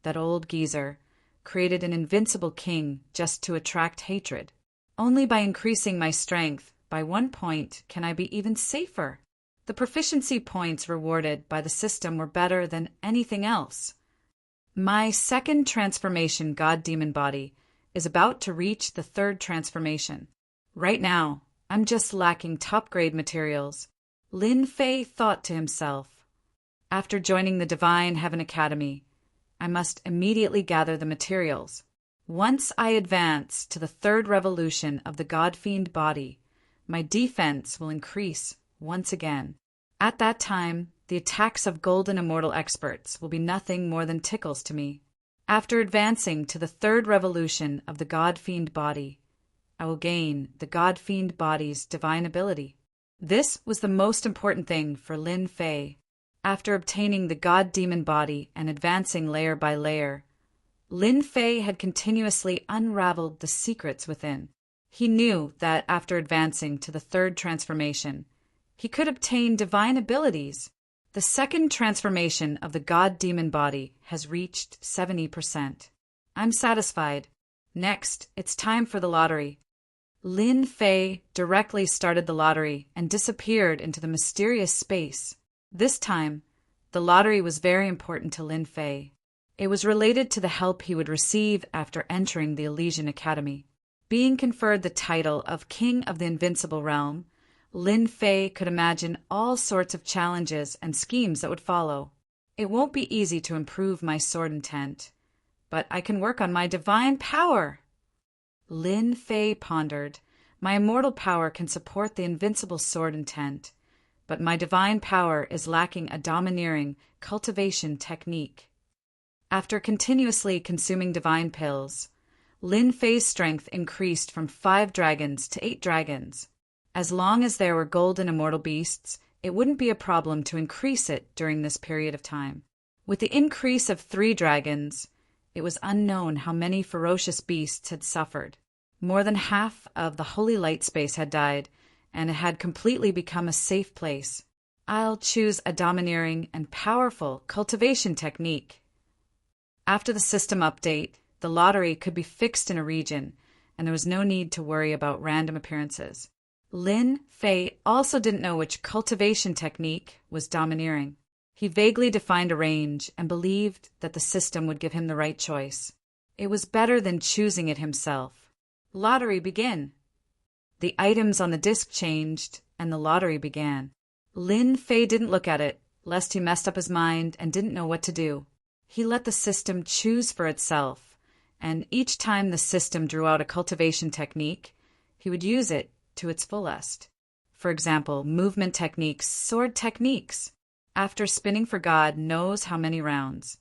that old geezer, created an invincible king just to attract hatred. Only by increasing my strength by 1 point can I be even safer. The proficiency points rewarded by the system were better than anything else. My second transformation god demon body is about to reach the third transformation. Right now, I'm just lacking top-grade materials. Lin Fei thought to himself. After joining the Divine Heaven Academy, I must immediately gather the materials. Once I advance to the third revolution of the God-fiend body, my defense will increase once again. At that time, the attacks of golden immortal experts will be nothing more than tickles to me. After advancing to the third revolution of the God-fiend body, I will gain the God-fiend body's divine ability. This was the most important thing for Lin Fei. After obtaining the god-demon body and advancing layer by layer, Lin Fei had continuously unraveled the secrets within. He knew that after advancing to the third transformation, he could obtain divine abilities. The second transformation of the god-demon body has reached 70%. I'm satisfied. Next, it's time for the lottery. Lin Fei directly started the lottery and disappeared into the mysterious space. This time, the lottery was very important to Lin Fei. It was related to the help he would receive after entering the Elysian Academy. Being conferred the title of King of the Invincible Realm, Lin Fei could imagine all sorts of challenges and schemes that would follow. It won't be easy to improve my sword intent, but I can work on my divine power. Lin Fei pondered. My immortal power can support the invincible sword intent, but my divine power is lacking a domineering cultivation technique. After continuously consuming divine pills, Lin Fei's strength increased from 5 dragons to 8 dragons. As long as there were golden immortal beasts, it wouldn't be a problem to increase it during this period of time. With the increase of 3 dragons, it was unknown how many ferocious beasts had suffered. More than half of the holy light space had died, and it had completely become a safe place. I'll choose a domineering and powerful cultivation technique. After the system update, the lottery could be fixed in a region, and there was no need to worry about random appearances. Lin Fei also didn't know which cultivation technique was domineering. He vaguely defined a range and believed that the system would give him the right choice. It was better than choosing it himself. Lottery begin. The items on the disc changed, and the lottery began. Lin Fei didn't look at it, lest he messed up his mind and didn't know what to do. He let the system choose for itself, and each time the system drew out a cultivation technique, he would use it to its fullest. For example, movement techniques, sword techniques. After spinning for God knows how many rounds,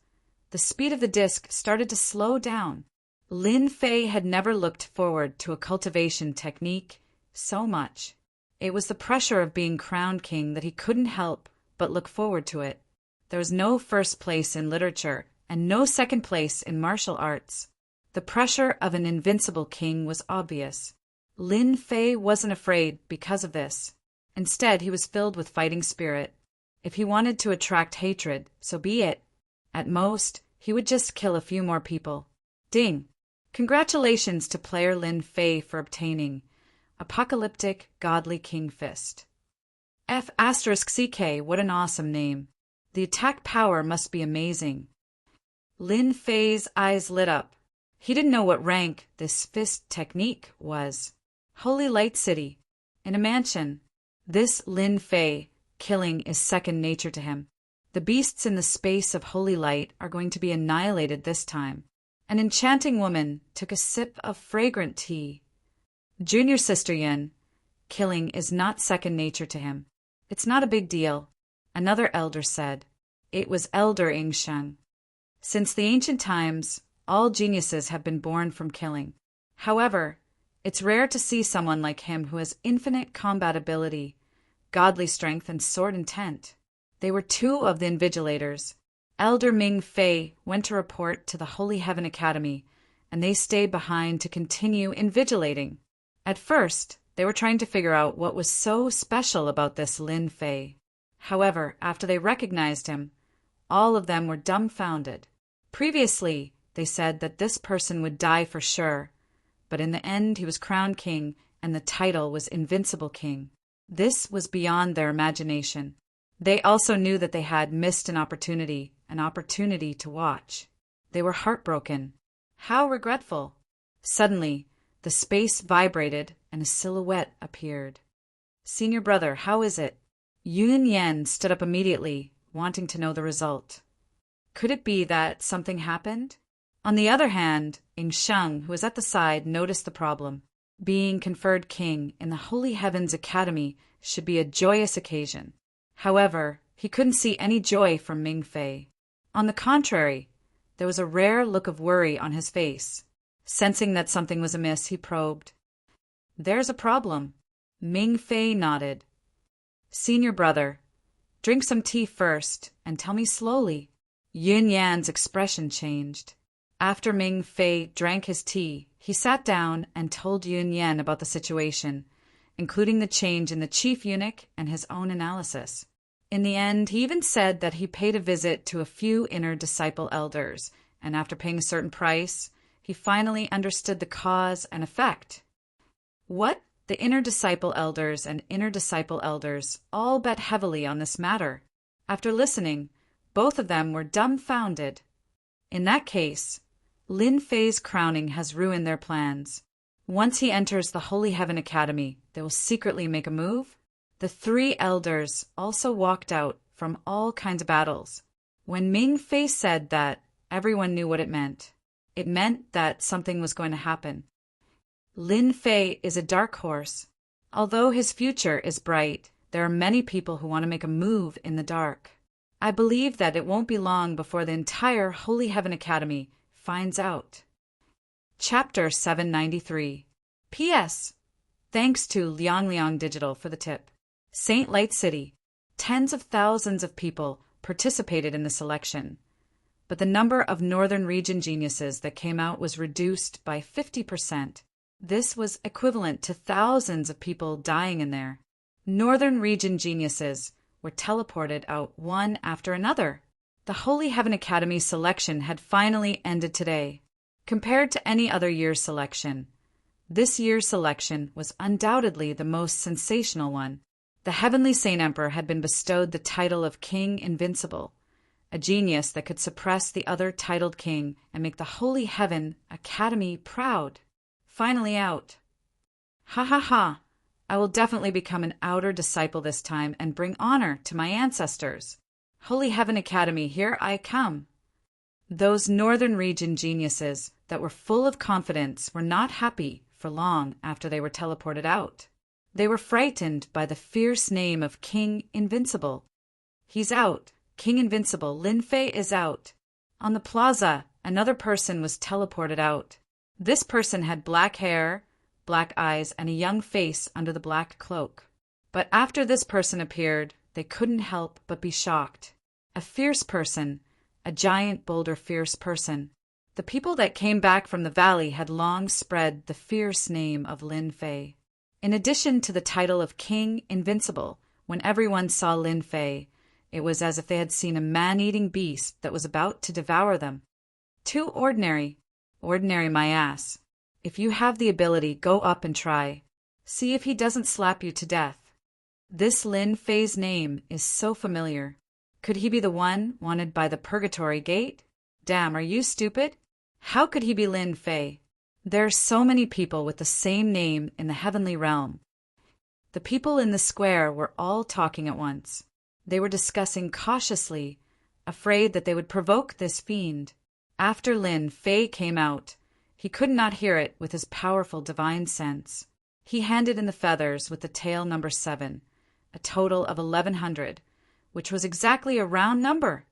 the speed of the disc started to slow down. Lin Fei had never looked forward to a cultivation technique so much. It was the pressure of being crowned king that he couldn't help but look forward to it. There was no first place in literature and no second place in martial arts. The pressure of an invincible king was obvious. Lin Fei wasn't afraid because of this. Instead, he was filled with fighting spirit. If he wanted to attract hatred, so be it. At most, he would just kill a few more people. Ding! Congratulations to player Lin Fei for obtaining Apocalyptic Godly King Fist. F*CK, what an awesome name. The attack power must be amazing. Lin Fei's eyes lit up. He didn't know what rank this fist technique was. Holy Light City. In a mansion. This Lin Fei, killing is second nature to him. The beasts in the space of holy light are going to be annihilated this time. An enchanting woman took a sip of fragrant tea. Junior Sister Yin, killing is not second nature to him. It's not a big deal. Another elder said. It was Elder Ing Sheng. Since the ancient times, all geniuses have been born from killing. However, it's rare to see someone like him who has infinite combat ability, godly strength, and sword intent. They were two of the invigilators. Elder Ming Fei went to report to the Holy Heaven Academy, and they stayed behind to continue invigilating. At first, they were trying to figure out what was so special about this Lin Fei. However, after they recognized him, all of them were dumbfounded. Previously, they said that this person would die for sure, but in the end he was crowned king and the title was Invincible King. This was beyond their imagination. They also knew that they had missed an opportunity to watch. They were heartbroken. How regretful. Suddenly, the space vibrated and a silhouette appeared. Senior brother, how is it? Yun Yan stood up immediately, wanting to know the result. Could it be that something happened? On the other hand, Ing Sheng, who was at the side, noticed the problem. Being conferred king in the Holy Heavens Academy should be a joyous occasion. However, he couldn't see any joy from Ming Fei. On the contrary, there was a rare look of worry on his face. Sensing that something was amiss, he probed. There's a problem. Ming Fei nodded. Senior brother, drink some tea first and tell me slowly. Yun Yan's expression changed. After Ming Fei drank his tea, he sat down and told Yun Yan about the situation, including the change in the chief eunuch and his own analysis. In the end, he even said that he paid a visit to a few inner disciple elders, and after paying a certain price, he finally understood the cause and effect. What? The inner disciple elders and inner disciple elders all bet heavily on this matter. After listening, both of them were dumbfounded. In that case, Lin Fei's crowning has ruined their plans. Once he enters the Holy Heaven Academy, they will secretly make a move. The three elders also walked out from all kinds of battles. When Ming Fei said that, everyone knew what it meant. It meant that something was going to happen. Lin Fei is a dark horse. Although his future is bright, there are many people who want to make a move in the dark. I believe that it won't be long before the entire Holy Heaven Academy finds out. Chapter 793. P.S. Thanks to Liang Digital for the tip. Saint Light City. Tens of thousands of people participated in the selection, but the number of Northern Region geniuses that came out was reduced by 50%. This was equivalent to thousands of people dying in there. Northern Region geniuses were teleported out one after another. The Holy Heaven Academy selection had finally ended today. Compared to any other year's selection, this year's selection was undoubtedly the most sensational one. The Heavenly Saint Emperor had been bestowed the title of King Invincible, a genius that could suppress the other titled king and make the Holy Heaven Academy proud. Finally out. Ha ha ha! I will definitely become an outer disciple this time and bring honor to my ancestors. Holy Heaven Academy, here I come. Those northern region geniuses that were full of confidence were not happy for long after they were teleported out. They were frightened by the fierce name of King Invincible. He's out. King Invincible, Lin Fei is out. On the plaza, another person was teleported out. This person had black hair, black eyes, and a young face under the black cloak. But after this person appeared, they couldn't help but be shocked. A fierce person, a giant, bolder, fierce person. The people that came back from the valley had long spread the fierce name of Lin Fei. In addition to the title of King Invincible, when everyone saw Lin Fei, it was as if they had seen a man-eating beast that was about to devour them. Too ordinary. Ordinary my ass. If you have the ability, go up and try. See if he doesn't slap you to death. This Lin Fei's name is so familiar. Could he be the one wanted by the Purgatory Gate? Damn, are you stupid? How could he be Lin Fei? There are so many people with the same name in the heavenly realm. The people in the square were all talking at once. They were discussing cautiously, afraid that they would provoke this fiend. After Lin Fei came out, he could not hear it with his powerful divine sense. He handed in the feathers with the tail number 7, a total of 1,100, which was exactly a round number.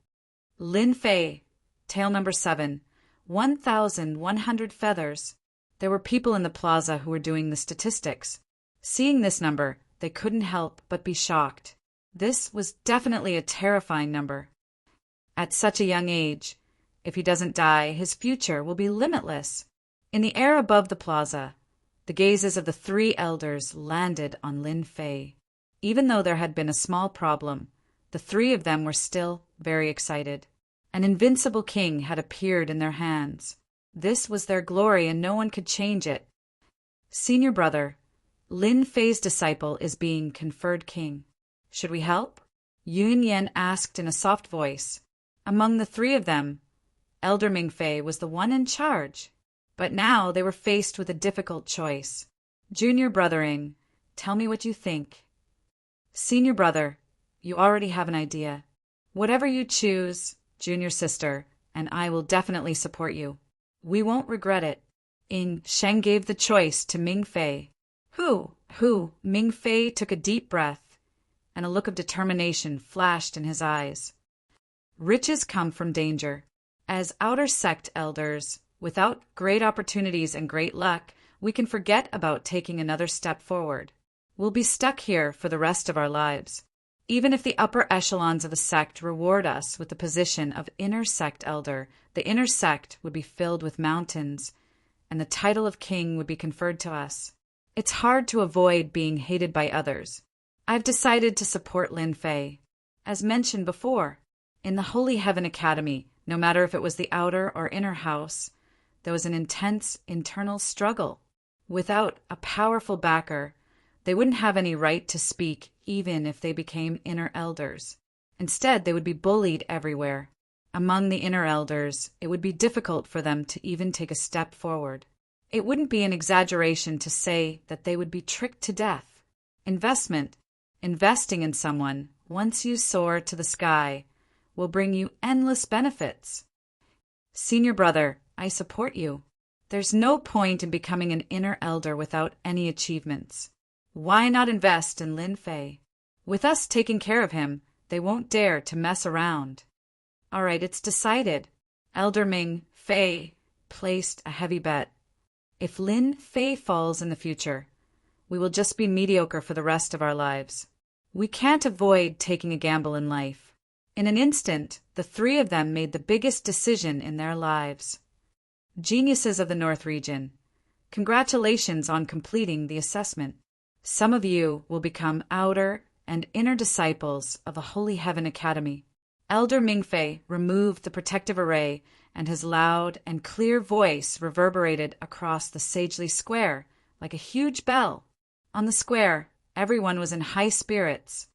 Lin Fei, tail number 7, 1,100 feathers. There were people in the plaza who were doing the statistics. Seeing this number, they couldn't help but be shocked. This was definitely a terrifying number. At such a young age, if he doesn't die, his future will be limitless. In the air above the plaza, the gazes of the 3 elders landed on Lin Fei. Even though there had been a small problem, the 3 of them were still very excited. An invincible king had appeared in their hands. This was their glory and no one could change it. Senior brother, Lin Fei's disciple is being conferred king. Should we help? Yun Yan asked in a soft voice. Among the 3 of them, Elder Ming Fei was the one in charge. But now they were faced with a difficult choice. Junior brothering, tell me what you think. Senior brother, you already have an idea. Whatever you choose, junior sister, and I will definitely support you. We won't regret it. Sheng gave the choice to Ming Fei. Who? Ming Fei took a deep breath, and a look of determination flashed in his eyes. Riches come from danger. As outer sect elders, without great opportunities and great luck, we can forget about taking another step forward. We'll be stuck here for the rest of our lives. Even if the upper echelons of the sect reward us with the position of inner sect elder, the inner sect would be filled with mountains, and the title of king would be conferred to us. It's hard to avoid being hated by others. I've decided to support Lin Fei. As mentioned before, in the Holy Heaven Academy, no matter if it was the outer or inner house, there was an intense internal struggle. Without a powerful backer, they wouldn't have any right to speak even if they became inner elders. Instead, they would be bullied everywhere. Among the inner elders, it would be difficult for them to even take a step forward. It wouldn't be an exaggeration to say that they would be tricked to death. Investing in someone, once you soar to the sky, will bring you endless benefits. Senior brother, I support you. There's no point in becoming an inner elder without any achievements. Why not invest in Lin Fei? With us taking care of him, they won't dare to mess around. All right, it's decided. Elder Ming Fei placed a heavy bet. If Lin Fei falls in the future, we will just be mediocre for the rest of our lives. We can't avoid taking a gamble in life. In an instant, the 3 of them made the biggest decision in their lives. Geniuses of the North region, congratulations on completing the assessment. Some of you will become outer and inner disciples of the Holy Heaven Academy. Elder Mingfei removed the protective array, and his loud and clear voice reverberated across the sagely square like a huge bell. On the square, everyone was in high spirits.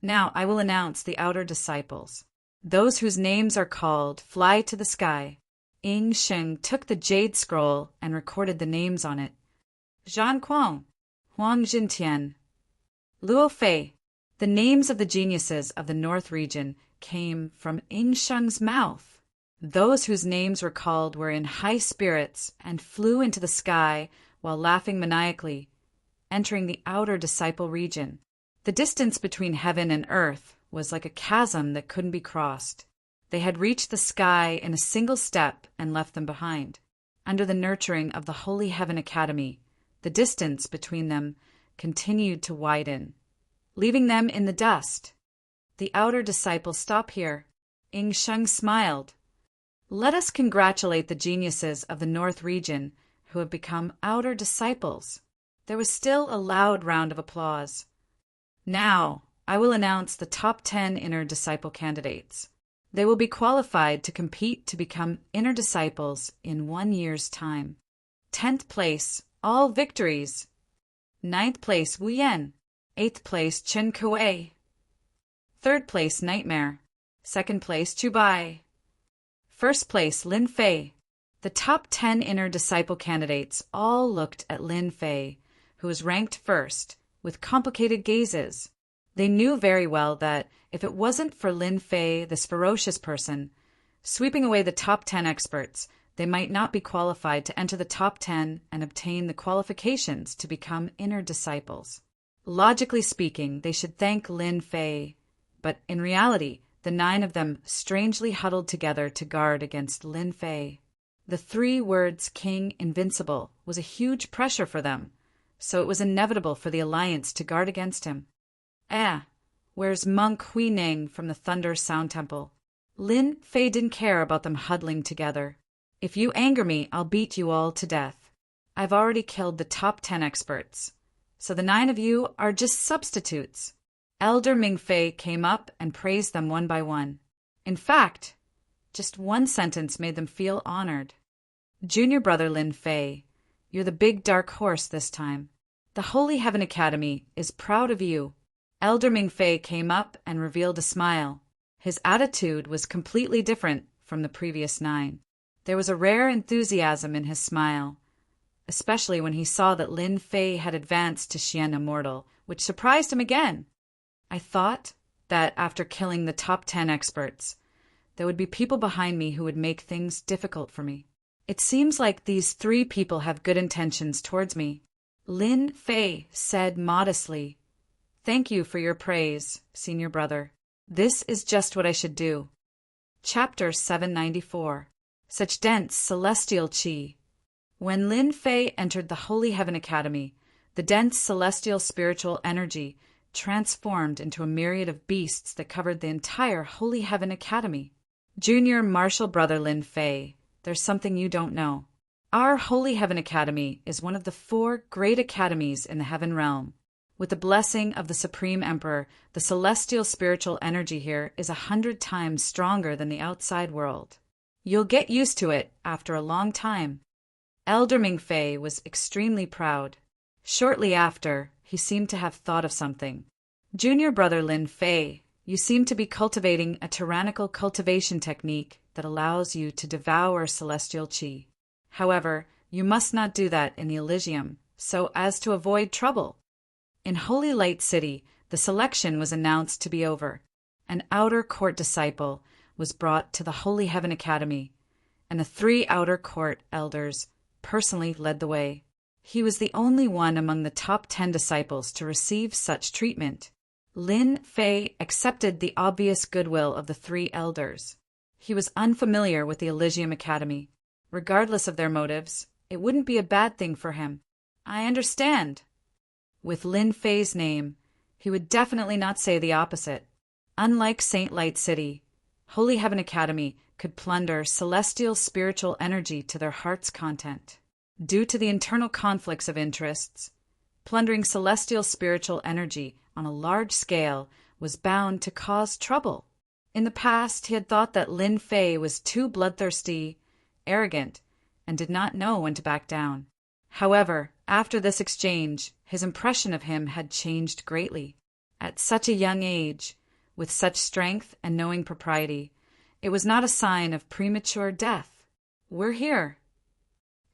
Now I will announce the outer disciples. Those whose names are called fly to the sky. Ying Sheng took the jade scroll and recorded the names on it. Zhan Kuang, Huang Jintian, Luo Fei. The names of the geniuses of the North region came from Ying Sheng's mouth. Those whose names were called were in high spirits and flew into the sky while laughing maniacally, entering the outer disciple region. The distance between heaven and earth was like a chasm that couldn't be crossed. They had reached the sky in a single step and left them behind. Under the nurturing of the Holy Heaven Academy, the distance between them continued to widen, leaving them in the dust. The outer disciples stop here. Ying Sheng smiled. Let us congratulate the geniuses of the North region who have become outer disciples. There was still a loud round of applause. Now, I will announce the top 10 inner disciple candidates. They will be qualified to compete to become inner disciples in 1 year's time. 10th place, all victories. 9th place, Wu Yan. 8th place, Chen Kuei. 3rd place, Nightmare. 2nd place, Chu Bai. 1st place, Lin Fei. The top 10 inner disciple candidates all looked at Lin Fei, who was ranked first, with complicated gazes. They knew very well that if it wasn't for Lin Fei, this ferocious person, sweeping away the top 10 experts, they might not be qualified to enter the top 10 and obtain the qualifications to become inner disciples. Logically speaking, they should thank Lin Fei, but in reality, the 9 of them strangely huddled together to guard against Lin Fei. The 3 words King Invincible was a huge pressure for them, so it was inevitable for the Alliance to guard against him. Where's Monk Huineng from the Thunder Sound Temple? Lin Fei didn't care about them huddling together. If you anger me, I'll beat you all to death. I've already killed the top 10 experts, so the 9 of you are just substitutes. Elder Mingfei came up and praised them one by one. In fact, just one sentence made them feel honored. Junior brother Lin Fei, you're the big dark horse this time. The Holy Heaven Academy is proud of you. Elder Mingfei came up and revealed a smile. His attitude was completely different from the previous 9. There was a rare enthusiasm in his smile, especially when he saw that Lin Fei had advanced to Xian Immortal, which surprised him again. I thought that after killing the top 10 experts, there would be people behind me who would make things difficult for me. It seems like these 3 people have good intentions towards me. Lin Fei said modestly, Thank you for your praise, senior brother. This is just what I should do. Chapter 794. Such dense celestial qi. When Lin Fei entered the Holy Heaven Academy, the dense celestial spiritual energy transformed into a myriad of beasts that covered the entire Holy Heaven Academy. Junior martial brother Lin Fei, there's something you don't know. Our Holy Heaven Academy is one of the 4 great academies in the Heaven Realm. With the blessing of the Supreme Emperor, the celestial spiritual energy here is 100 times stronger than the outside world. You'll get used to it after a long time. Elder Mingfei was extremely proud. Shortly after, he seemed to have thought of something. Junior brother Lin Fei, you seem to be cultivating a tyrannical cultivation technique that allows you to devour celestial qi. However, you must not do that in the Elysium, so as to avoid trouble. In Holy Light City, the selection was announced to be over. An outer court disciple was brought to the Holy Heaven Academy, and the 3 outer court elders personally led the way. He was the only one among the top 10 disciples to receive such treatment. Lin Fei accepted the obvious goodwill of the 3 elders. He was unfamiliar with the Elysium Academy. Regardless of their motives, it wouldn't be a bad thing for him. I understand. With Lin Fei's name, he would definitely not say the opposite. Unlike Saint Light City, Holy Heaven Academy could plunder celestial spiritual energy to their heart's content. Due to the internal conflicts of interests, plundering celestial spiritual energy on a large scale was bound to cause trouble. In the past, he had thought that Lin Fei was too bloodthirsty, arrogant, and did not know when to back down. However, after this exchange, his impression of him had changed greatly. At such a young age, with such strength and knowing propriety, it was not a sign of premature death. "We're here."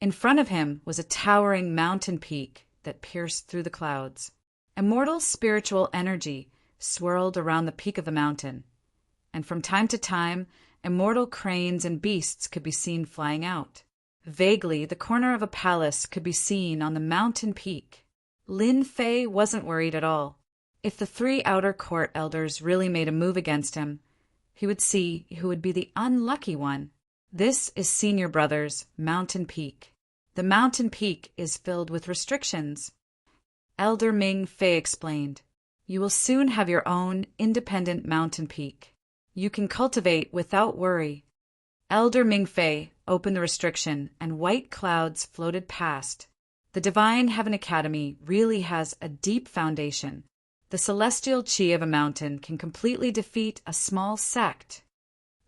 In front of him was a towering mountain peak that pierced through the clouds. Immortal spiritual energy swirled around the peak of the mountain, and from time to time, immortal cranes and beasts could be seen flying out. Vaguely, the corner of a palace could be seen on the mountain peak. Lin Fei wasn't worried at all. If the 3 outer court elders really made a move against him, he would see who would be the unlucky one. This is Senior Brother's Mountain Peak. The mountain peak is filled with restrictions. Elder Ming Fei explained, "You will soon have your own independent mountain peak. You can cultivate without worry." Elder Ming Fei opened the restriction, and white clouds floated past. The Divine Heaven Academy really has a deep foundation. The celestial chi of a mountain can completely defeat a small sect.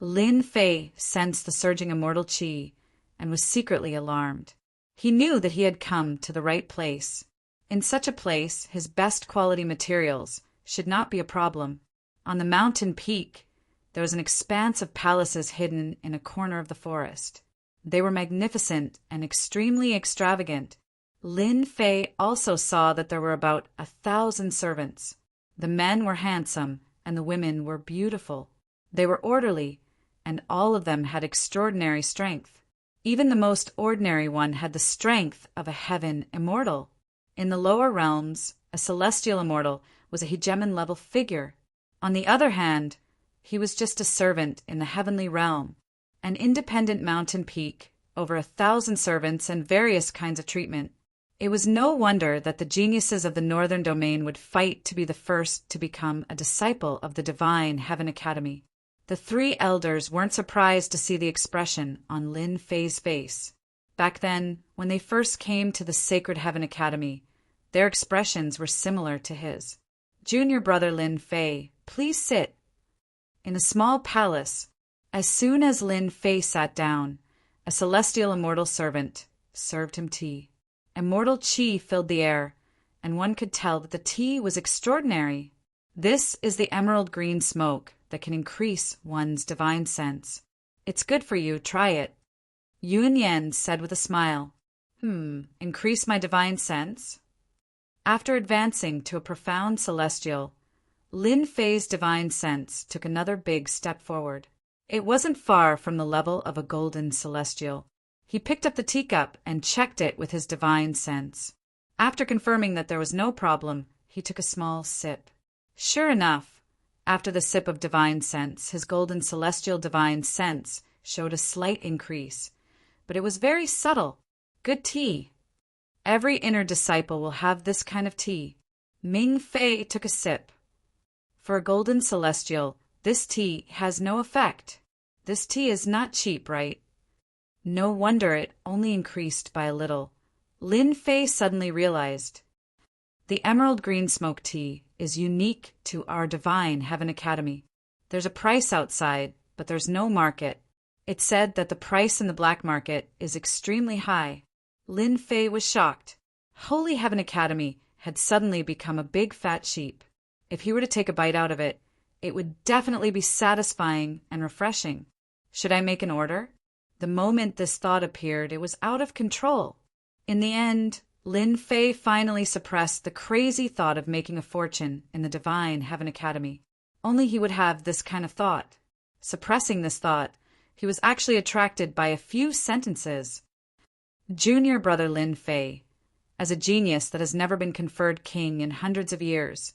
Lin Fei sensed the surging immortal chi and was secretly alarmed. He knew that he had come to the right place. In such a place, his best quality materials should not be a problem. On the mountain peak, there was an expanse of palaces hidden in a corner of the forest. They were magnificent and extremely extravagant. Lin Fei also saw that there were about 1,000 servants. The men were handsome, and the women were beautiful. They were orderly, and all of them had extraordinary strength. Even the most ordinary one had the strength of a heaven immortal. In the lower realms, a celestial immortal was a hegemon-level figure. On the other hand, he was just a servant in the heavenly realm. An independent mountain peak, over 1,000 servants, and various kinds of treatment. It was no wonder that the geniuses of the Northern Domain would fight to be the first to become a disciple of the Divine Heaven Academy. The 3 elders weren't surprised to see the expression on Lin Fei's face. Back then, when they first came to the Sacred Heaven Academy, their expressions were similar to his. "Junior brother Lin Fei, please sit." In a small palace, as soon as Lin Fei sat down, a celestial immortal servant served him tea. Immortal chi filled the air, and one could tell that the tea was extraordinary. This is the emerald green smoke that can increase one's divine sense. It's good for you, try it. Yun Yan said with a smile. Increase my divine sense? After advancing to a profound celestial, Lin Fei's divine sense took another big step forward. It wasn't far from the level of a golden celestial. He picked up the teacup and checked it with his divine sense. After confirming that there was no problem, he took a small sip. Sure enough, after the sip of divine sense, his golden celestial divine sense showed a slight increase, but it was very subtle. Good tea. Every inner disciple will have this kind of tea. Ming Fei took a sip. For a golden celestial, this tea has no effect. This tea is not cheap, right? No wonder it only increased by a little. Lin Fei suddenly realized. The emerald green smoke tea is unique to our Divine Heaven Academy. There's a price outside, but there's no market. It's said that the price in the black market is extremely high. Lin Fei was shocked. Holy Heaven Academy had suddenly become a big fat sheep. If he were to take a bite out of it, it would definitely be satisfying and refreshing. Should I make an order? The moment this thought appeared, it was out of control. In the end, Lin Fei finally suppressed the crazy thought of making a fortune in the Divine Heaven Academy. Only he would have this kind of thought. Suppressing this thought, he was actually attracted by a few sentences. Junior brother Lin Fei, as a genius that has never been conferred king in hundreds of years,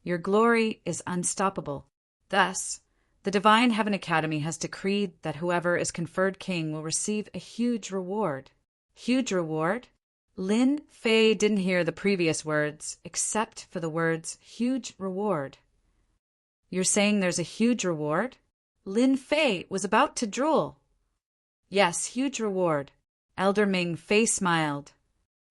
your glory is unstoppable. Thus, the Divine Heaven Academy has decreed that whoever is conferred king will receive a huge reward. Huge reward? Lin Fei didn't hear the previous words, except for the words huge reward. You're saying there's a huge reward? Lin Fei was about to drool. Yes, huge reward. Elder Ming Fei smiled.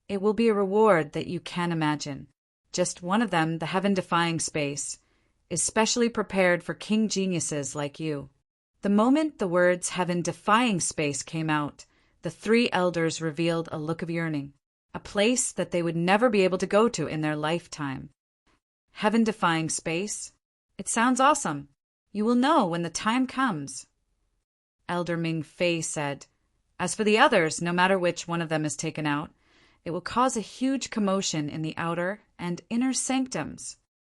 It will be a reward that you can't imagine. Just one of them, the heaven-defying space, is specially prepared for king geniuses like you." The moment the words heaven-defying space came out, the three elders revealed a look of yearning, a place that they would never be able to go to in their lifetime. Heaven-defying space? It sounds awesome. You will know when the time comes. Elder Ming Fei said, "As for the others, no matter which one of them is taken out, it will cause a huge commotion in the outer and inner sanctums."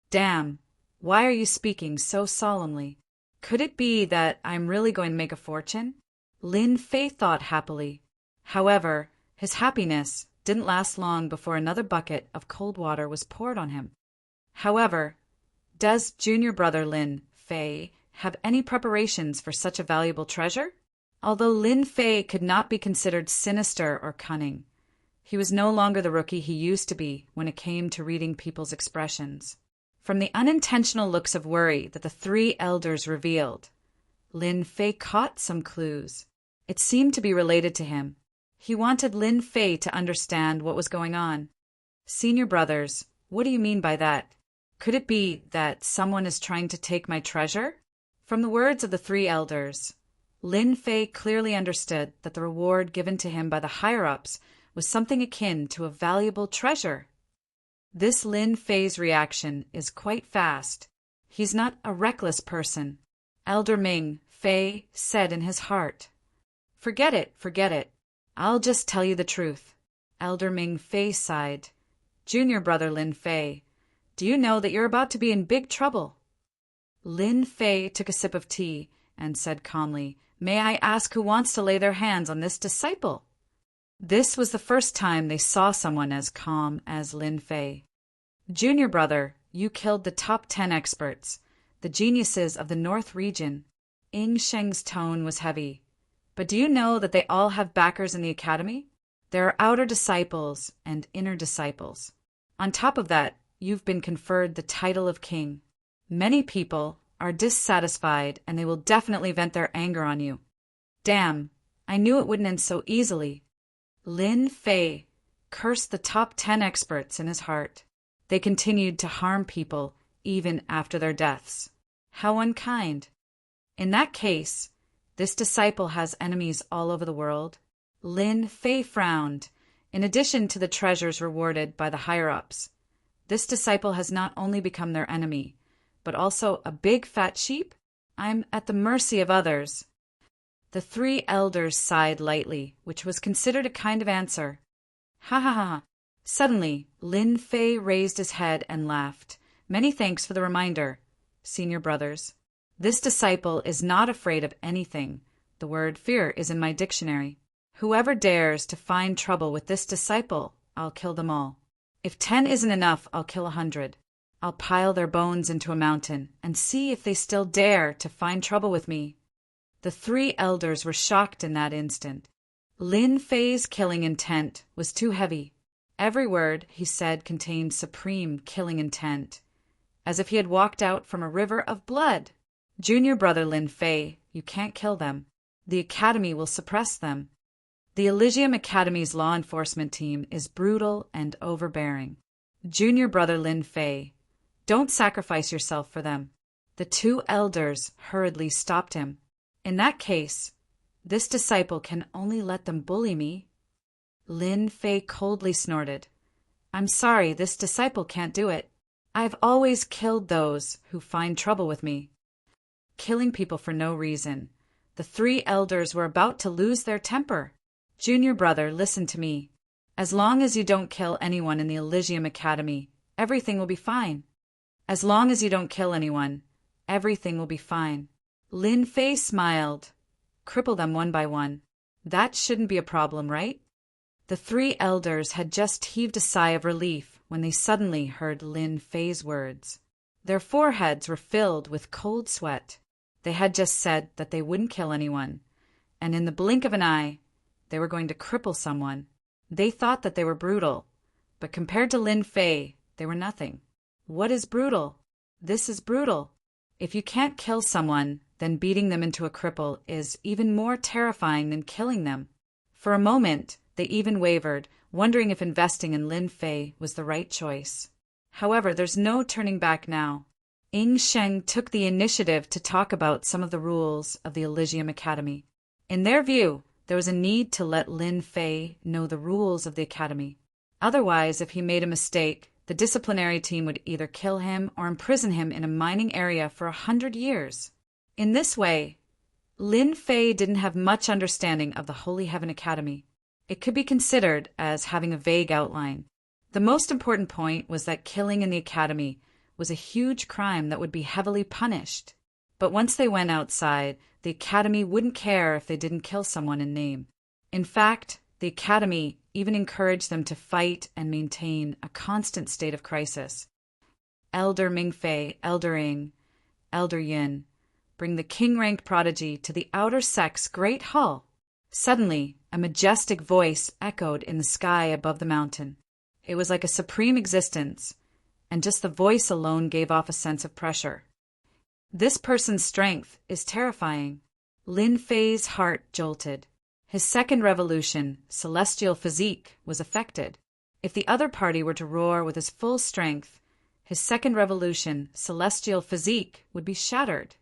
Damn, why are you speaking so solemnly? Could it be that I'm really going to make a fortune? Lin Fei thought happily. However, his happiness didn't last long before another bucket of cold water was poured on him. However, does junior brother Lin Fei have any preparations for such a valuable treasure? Although Lin Fei could not be considered sinister or cunning, he was no longer the rookie he used to be when it came to reading people's expressions. From the unintentional looks of worry that the three elders revealed, Lin Fei caught some clues. It seemed to be related to him. He wanted Lin Fei to understand what was going on. "Senior brothers, what do you mean by that? Could it be that someone is trying to take my treasure?" From the words of the three elders, Lin Fei clearly understood that the reward given to him by the higher-ups was something akin to a valuable treasure. This Lin Fei's reaction is quite fast. He's not a reckless person. Elder Ming Fei said in his heart, Forget it. I'll just tell you the truth." Elder Ming Fei sighed. "Junior brother Lin Fei, do you know that you're about to be in big trouble?" Lin Fei took a sip of tea and said calmly, "May I ask who wants to lay their hands on this disciple?" This was the first time they saw someone as calm as Lin Fei. "Junior brother, you killed the top 10 experts, the geniuses of the North region." Ing Sheng's tone was heavy. "But do you know that they all have backers in the academy? There are outer disciples and inner disciples. On top of that, you've been conferred the title of king. Many people are dissatisfied and they will definitely vent their anger on you." Damn, I knew it wouldn't end so easily. Lin Fei cursed the top 10 experts in his heart. They continued to harm people even after their deaths. How unkind. In that case, this disciple has enemies all over the world. Lin Fei frowned. In addition to the treasures rewarded by the higher-ups, this disciple has not only become their enemy, but also a big fat sheep? I'm at the mercy of others. The three elders sighed lightly, which was considered a kind of answer. Ha ha ha. Suddenly, Lin Fei raised his head and laughed. "Many thanks for the reminder, senior brothers. This disciple is not afraid of anything. The word fear is in my dictionary. Whoever dares to find trouble with this disciple, I'll kill them all. If 10 isn't enough, I'll kill 100. I'll pile their bones into a mountain and see if they still dare to find trouble with me." The three elders were shocked in that instant. Lin Fei's killing intent was too heavy. Every word he said contained supreme killing intent, as if he had walked out from a river of blood. "Junior brother Lin Fei, you can't kill them. The Academy will suppress them. The Elysium Academy's law enforcement team is brutal and overbearing. Junior brother Lin Fei, don't sacrifice yourself for them." The two elders hurriedly stopped him. "In that case, this disciple can only let them bully me." Lin Fei coldly snorted. "I'm sorry, this disciple can't do it. I've always killed those who find trouble with me." Killing people for no reason. The three elders were about to lose their temper. "Junior brother, listen to me. As long as you don't kill anyone in the Elysium Academy, everything will be fine. As long as you don't kill anyone, everything will be fine." Lin Fei smiled. "Cripple them one by one. That shouldn't be a problem, right?" The three elders had just heaved a sigh of relief when they suddenly heard Lin Fei's words. Their foreheads were filled with cold sweat. They had just said that they wouldn't kill anyone, and in the blink of an eye, they were going to cripple someone. They thought that they were brutal, but compared to Lin Fei, they were nothing. What is brutal? This is brutal. If you can't kill someone, then beating them into a cripple is even more terrifying than killing them. For a moment, they even wavered, wondering if investing in Lin Fei was the right choice. However, there's no turning back now. Ying Sheng took the initiative to talk about some of the rules of the Elysium Academy. In their view, there was a need to let Lin Fei know the rules of the academy. Otherwise, if he made a mistake, the disciplinary team would either kill him or imprison him in a mining area for 100 years. In this way, Lin Fei didn't have much understanding of the Holy Heaven Academy. It could be considered as having a vague outline. The most important point was that killing in the academy was a huge crime that would be heavily punished. But once they went outside, the academy wouldn't care if they didn't kill someone in name. In fact, the academy even encouraged them to fight and maintain a constant state of crisis. Elder Mingfei, Elder Ying, Elder Yin, bring the king-ranked prodigy to the outer sect's great hall. Suddenly, a majestic voice echoed in the sky above the mountain. It was like a supreme existence, and just the voice alone gave off a sense of pressure. This person's strength is terrifying. Lin Fei's heart jolted. His second revolution, celestial physique, was affected. If the other party were to roar with his full strength, his second revolution, celestial physique, would be shattered.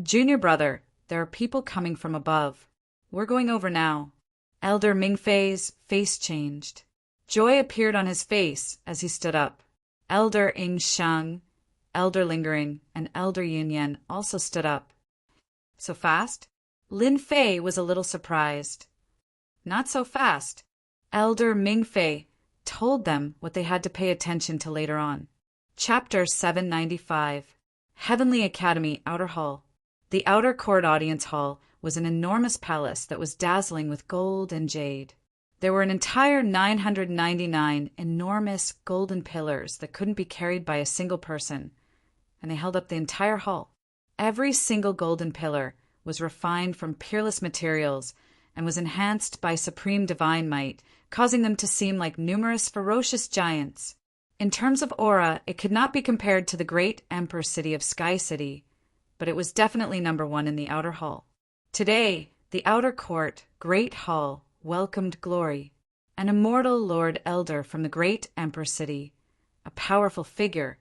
Junior brother, there are people coming from above. We're going over now. Elder Mingfei's face changed. Joy appeared on his face as he stood up. Elder Ying Sheng, Elder Lingering, and Elder Yin Yan also stood up. So fast? Lin Fei was a little surprised. Not so fast. Elder Mingfei told them what they had to pay attention to later on. Chapter 795. Heavenly Academy Outer Hall. The outer court audience hall was an enormous palace that was dazzling with gold and jade. There were an entire 999 enormous golden pillars that couldn't be carried by a single person, and they held up the entire hall. Every single golden pillar was refined from peerless materials and was enhanced by supreme divine might, causing them to seem like numerous ferocious giants. In terms of aura, it could not be compared to the great emperor city of Sky City, but it was definitely number one in the outer hall. Today, the outer court, great hall, welcomed glory. An immortal Lord Elder from the great emperor city, a powerful figure,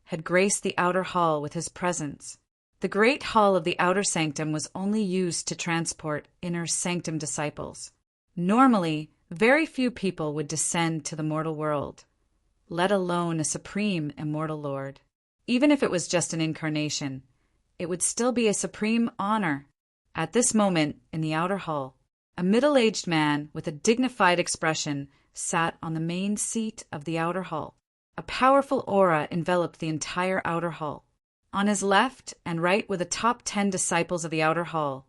had graced the outer hall with his presence. The great hall of the outer sanctum was only used to transport inner sanctum disciples. Normally, very few people would descend to the mortal world, let alone a supreme immortal lord. Even if it was just an incarnation, it would still be a supreme honor. At this moment, in the outer hall, a middle-aged man with a dignified expression sat on the main seat of the outer hall. A powerful aura enveloped the entire outer hall. On his left and right were the top 10 disciples of the outer hall,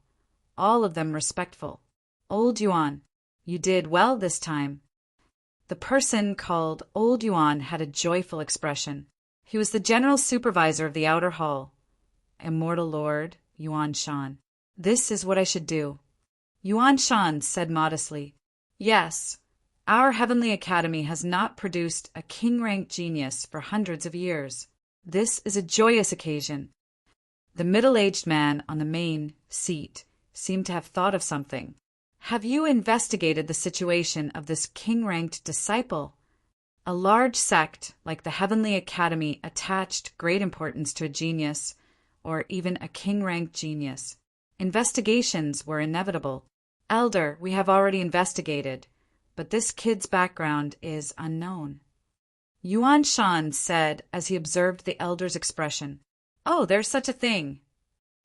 all of them respectful. Old Yuan, you did well this time. The person called Old Yuan had a joyful expression. He was the general supervisor of the outer hall. Immortal Lord, Yuan Shan. This is what I should do. Yuan Shan said modestly, Yes, our Heavenly Academy has not produced a king-ranked genius for hundreds of years. This is a joyous occasion. The middle-aged man on the main seat seemed to have thought of something. Have you investigated the situation of this king-ranked disciple? A large sect like the Heavenly Academy attached great importance to a genius, or even a king-ranked genius. Investigations were inevitable. Elder, we have already investigated, but this kid's background is unknown. Yuan Shan said as he observed the elder's expression. Oh, there's such a thing.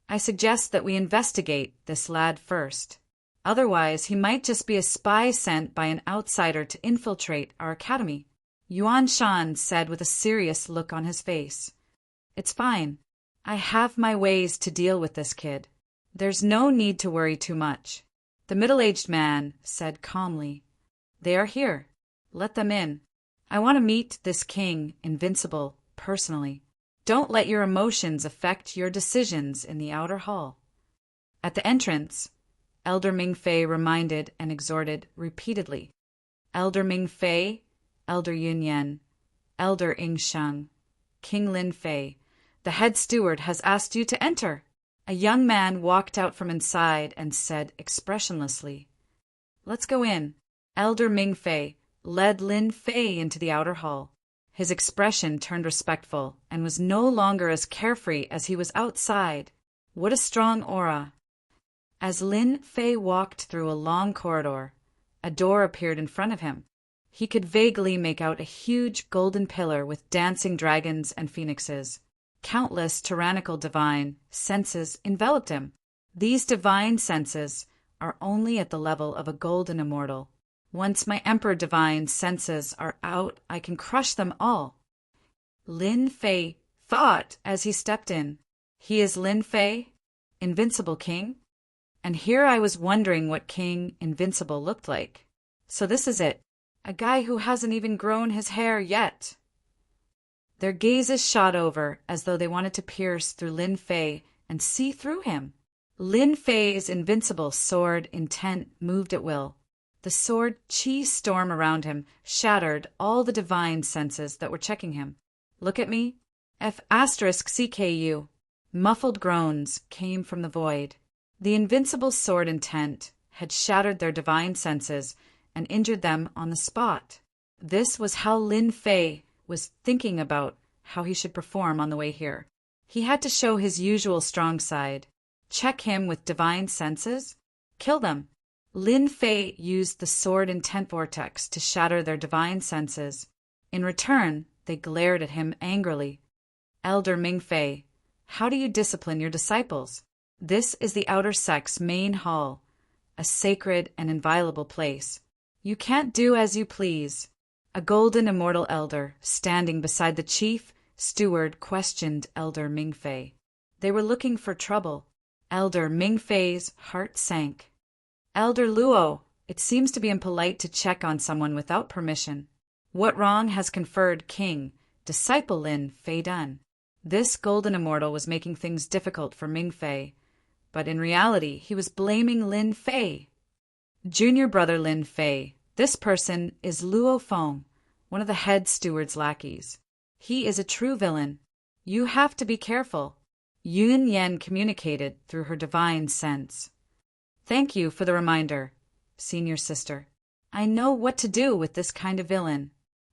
I suggest that we investigate this lad first. Otherwise, he might just be a spy sent by an outsider to infiltrate our academy. Yuan Shan said with a serious look on his face. It's fine. I have my ways to deal with this kid. There's no need to worry too much. The middle-aged man said calmly. They are here. Let them in. I want to meet this king, Invincible, personally. Don't let your emotions affect your decisions in the outer hall. At the entrance, Elder Mingfei reminded and exhorted repeatedly. Elder Mingfei, Elder Yunyan, Elder Ying Sheng, King Lin Fei, the head steward has asked you to enter. A young man walked out from inside and said expressionlessly, Let's go in. Elder Mingfei led Lin Fei into the outer hall. His expression turned respectful and was no longer as carefree as he was outside. What a strong aura! As Lin Fei walked through a long corridor, a door appeared in front of him. He could vaguely make out a huge golden pillar with dancing dragons and phoenixes. Countless tyrannical divine senses enveloped him. These divine senses are only at the level of a golden immortal. Once my Emperor divine senses are out, I can crush them all. Lin Fei thought as he stepped in. He is Lin Fei, Invincible King? And here I was wondering what King Invincible looked like. So this is it. A guy who hasn't even grown his hair yet. Their gazes shot over as though they wanted to pierce through Lin Fei and see through him. Lin Fei's invincible sword intent moved at will. The sword chi storm around him shattered all the divine senses that were checking him. Look at me. F*CKU. Muffled groans came from the void. The invincible sword intent had shattered their divine senses and injured them on the spot. This was how Lin Fei was thinking about how he should perform on the way here. He had to show his usual strong side. Check him with divine senses? Kill them. Lin Fei used the sword intent vortex to shatter their divine senses. In return, they glared at him angrily. Elder Mingfei, how do you discipline your disciples? This is the outer sect's main hall, a sacred and inviolable place. You can't do as you please. A golden immortal elder, standing beside the chief steward, questioned Elder Mingfei. They were looking for trouble. Elder Mingfei's heart sank. Elder Luo, it seems to be impolite to check on someone without permission. What wrong has conferred King, disciple Lin Fei done? This golden immortal was making things difficult for Mingfei, but in reality he was blaming Lin Fei. Junior brother Lin Fei, this person is Luo Feng, one of the head steward's lackeys. He is a true villain. You have to be careful. Yun Yen communicated through her divine sense. Thank you for the reminder, senior sister. I know what to do with this kind of villain.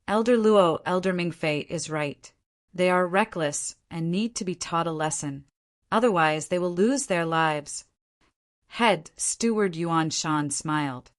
Elder Luo, Elder Mingfei is right. They are reckless and need to be taught a lesson. Otherwise, they will lose their lives. Head Steward Yuan Shan smiled.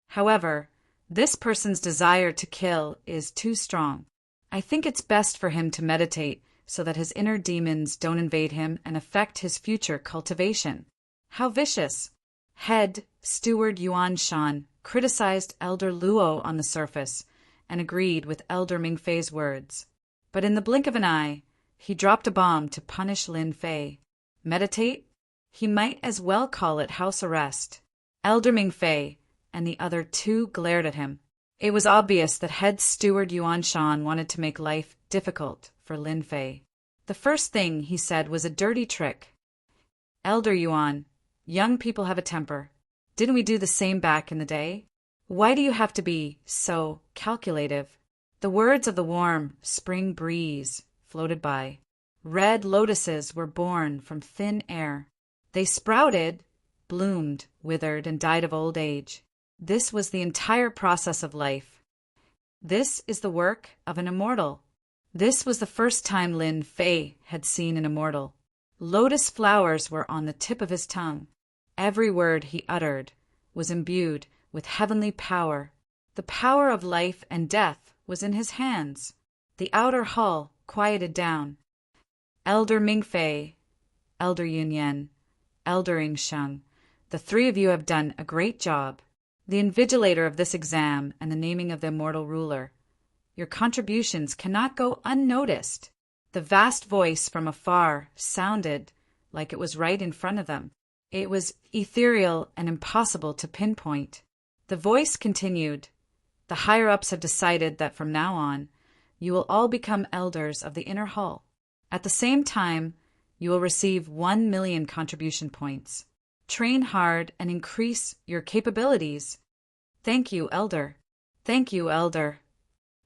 However, this person's desire to kill is too strong. I think it's best for him to meditate so that his inner demons don't invade him and affect his future cultivation. How vicious! Head Steward Yuan Shan criticized Elder Luo on the surface and agreed with Elder Mingfei's words. But in the blink of an eye, he dropped a bomb to punish Lin Fei. Meditate? He might as well call it house arrest. Elder Mingfei and the other two glared at him. It was obvious that Head Steward Yuan Shan wanted to make life difficult for Lin Fei. The first thing he said was a dirty trick. Elder Yuan, young people have a temper. Didn't we do the same back in the day? Why do you have to be so calculative? The words of the warm spring breeze floated by. Red lotuses were born from thin air. They sprouted, bloomed, withered, and died of old age. This was the entire process of life. This is the work of an immortal. This was the first time Lin Fei had seen an immortal. Lotus flowers were on the tip of his tongue. Every word he uttered was imbued with heavenly power. The power of life and death was in his hands. The outer hall quieted down. Elder Mingfei, Elder Yunyan, Elder Yingsheng, the three of you have done a great job. The invigilator of this exam and the naming of the immortal ruler. Your contributions cannot go unnoticed. The vast voice from afar sounded like it was right in front of them. It was ethereal and impossible to pinpoint. The voice continued, the higher-ups have decided that from now on, you will all become elders of the inner hall. At the same time, you will receive 1 million contribution points. Train hard and increase your capabilities. Thank you, Elder. Thank you, Elder.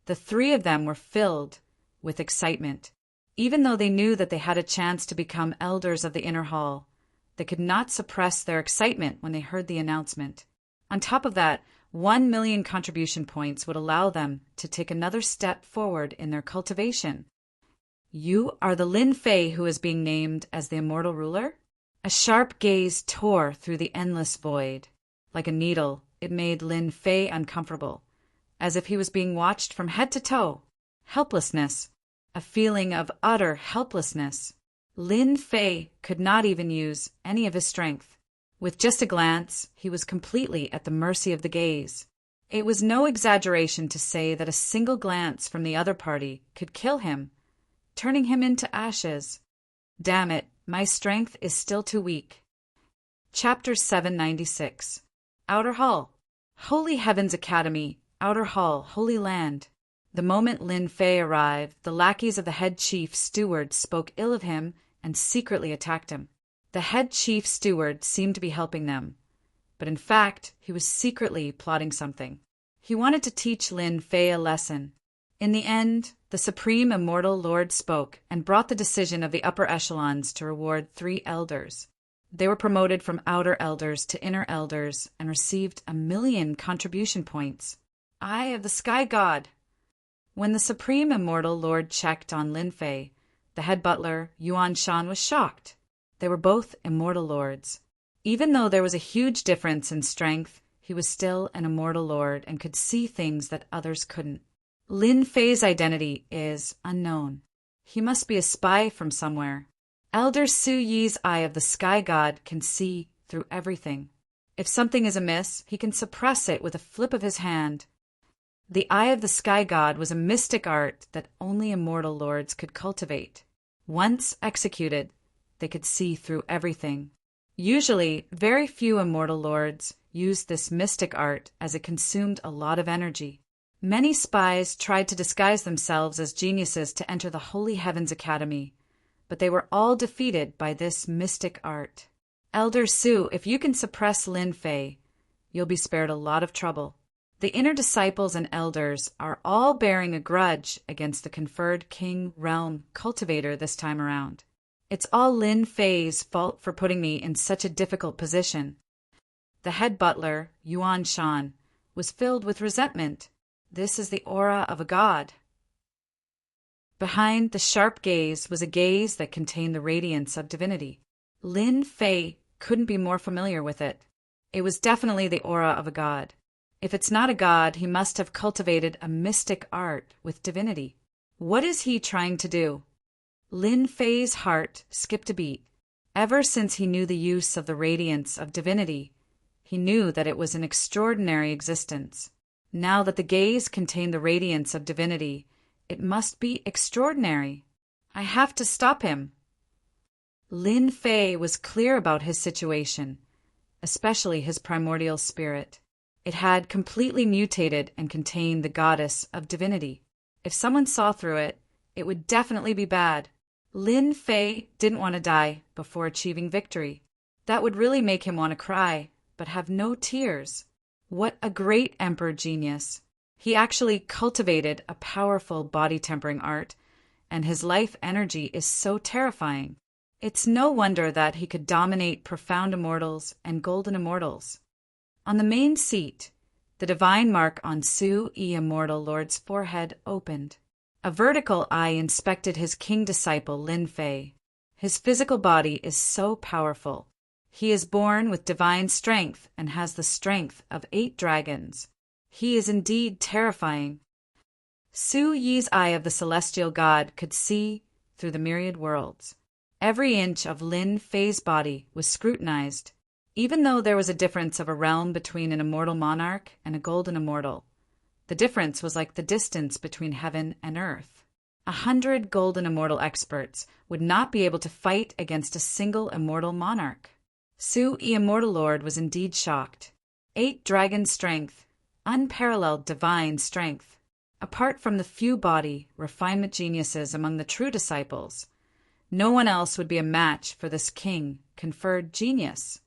The three of them were filled with excitement. Even though they knew that they had a chance to become elders of the inner hall, they could not suppress their excitement when they heard the announcement. On top of that, 1 million contribution points would allow them to take another step forward in their cultivation. You are the Lin Fei who is being named as the immortal ruler? A sharp gaze tore through the endless void. Like a needle, it made Lin Fei uncomfortable, as if he was being watched from head to toe. Helplessness. A feeling of utter helplessness. Lin Fei could not even use any of his strength. With just a glance, he was completely at the mercy of the gaze. It was no exaggeration to say that a single glance from the other party could kill him, turning him into ashes. Damn it, my strength is still too weak. Chapter 796. Outer Hall. Holy Heavens Academy, Outer Hall, Holy Land. The moment Lin Fei arrived, the lackeys of the head chief steward spoke ill of him and secretly attacked him. The head chief steward seemed to be helping them, but in fact, he was secretly plotting something. He wanted to teach Lin Fei a lesson. In the end, the Supreme Immortal Lord spoke and brought the decision of the upper echelons to reward 3 elders. They were promoted from outer elders to inner elders and received 1 million contribution points. Eye of the Sky God! When the Supreme Immortal Lord checked on Lin Fei, the head butler, Yuan Shan, was shocked. They were both immortal lords. Even though there was a huge difference in strength, he was still an immortal lord and could see things that others couldn't. Lin Fei's identity is unknown. He must be a spy from somewhere. Elder Su Yi's Eye of the Sky God can see through everything. If something is amiss, he can suppress it with a flip of his hand. The Eye of the Sky God was a mystic art that only immortal lords could cultivate. Once executed, they could see through everything. Usually, very few immortal lords used this mystic art as it consumed a lot of energy. Many spies tried to disguise themselves as geniuses to enter the Holy Heavens Academy, but they were all defeated by this mystic art. Elder Su, if you can suppress Lin Fei, you'll be spared a lot of trouble. The inner disciples and elders are all bearing a grudge against the conferred King Realm Cultivator this time around. It's all Lin Fei's fault for putting me in such a difficult position. The head butler, Yuan Shan, was filled with resentment. This is the aura of a god. Behind the sharp gaze was a gaze that contained the radiance of divinity. Lin Fei couldn't be more familiar with it. It was definitely the aura of a god. If it's not a god, he must have cultivated a mystic art with divinity. What is he trying to do? Lin Fei's heart skipped a beat. Ever since he knew the use of the radiance of divinity, he knew that it was an extraordinary existence. Now that the gaze contained the radiance of divinity, it must be extraordinary. I have to stop him. Lin Fei was clear about his situation, especially his primordial spirit. It had completely mutated and contained the goddess of divinity. If someone saw through it, it would definitely be bad. Lin Fei didn't want to die before achieving victory. That would really make him want to cry, but have no tears. What a great emperor genius. He actually cultivated a powerful body-tempering art, and his life energy is so terrifying. It's no wonder that he could dominate profound immortals and golden immortals. On the main seat, the divine mark on Su Yi Immortal Lord's forehead opened. A vertical eye inspected his king disciple Lin Fei. His physical body is so powerful. He is born with divine strength and has the strength of 8 dragons. He is indeed terrifying. Su Yi's Eye of the Celestial God could see through the myriad worlds. Every inch of Lin Fei's body was scrutinized. Even though there was a difference of a realm between an immortal monarch and a golden immortal, the difference was like the distance between heaven and earth. 100 golden immortal experts would not be able to fight against a single immortal monarch. Su Yi Immortal Lord was indeed shocked. 8 dragon strength, unparalleled divine strength. Apart from the few body refinement geniuses among the true disciples, no one else would be a match for this king conferred genius.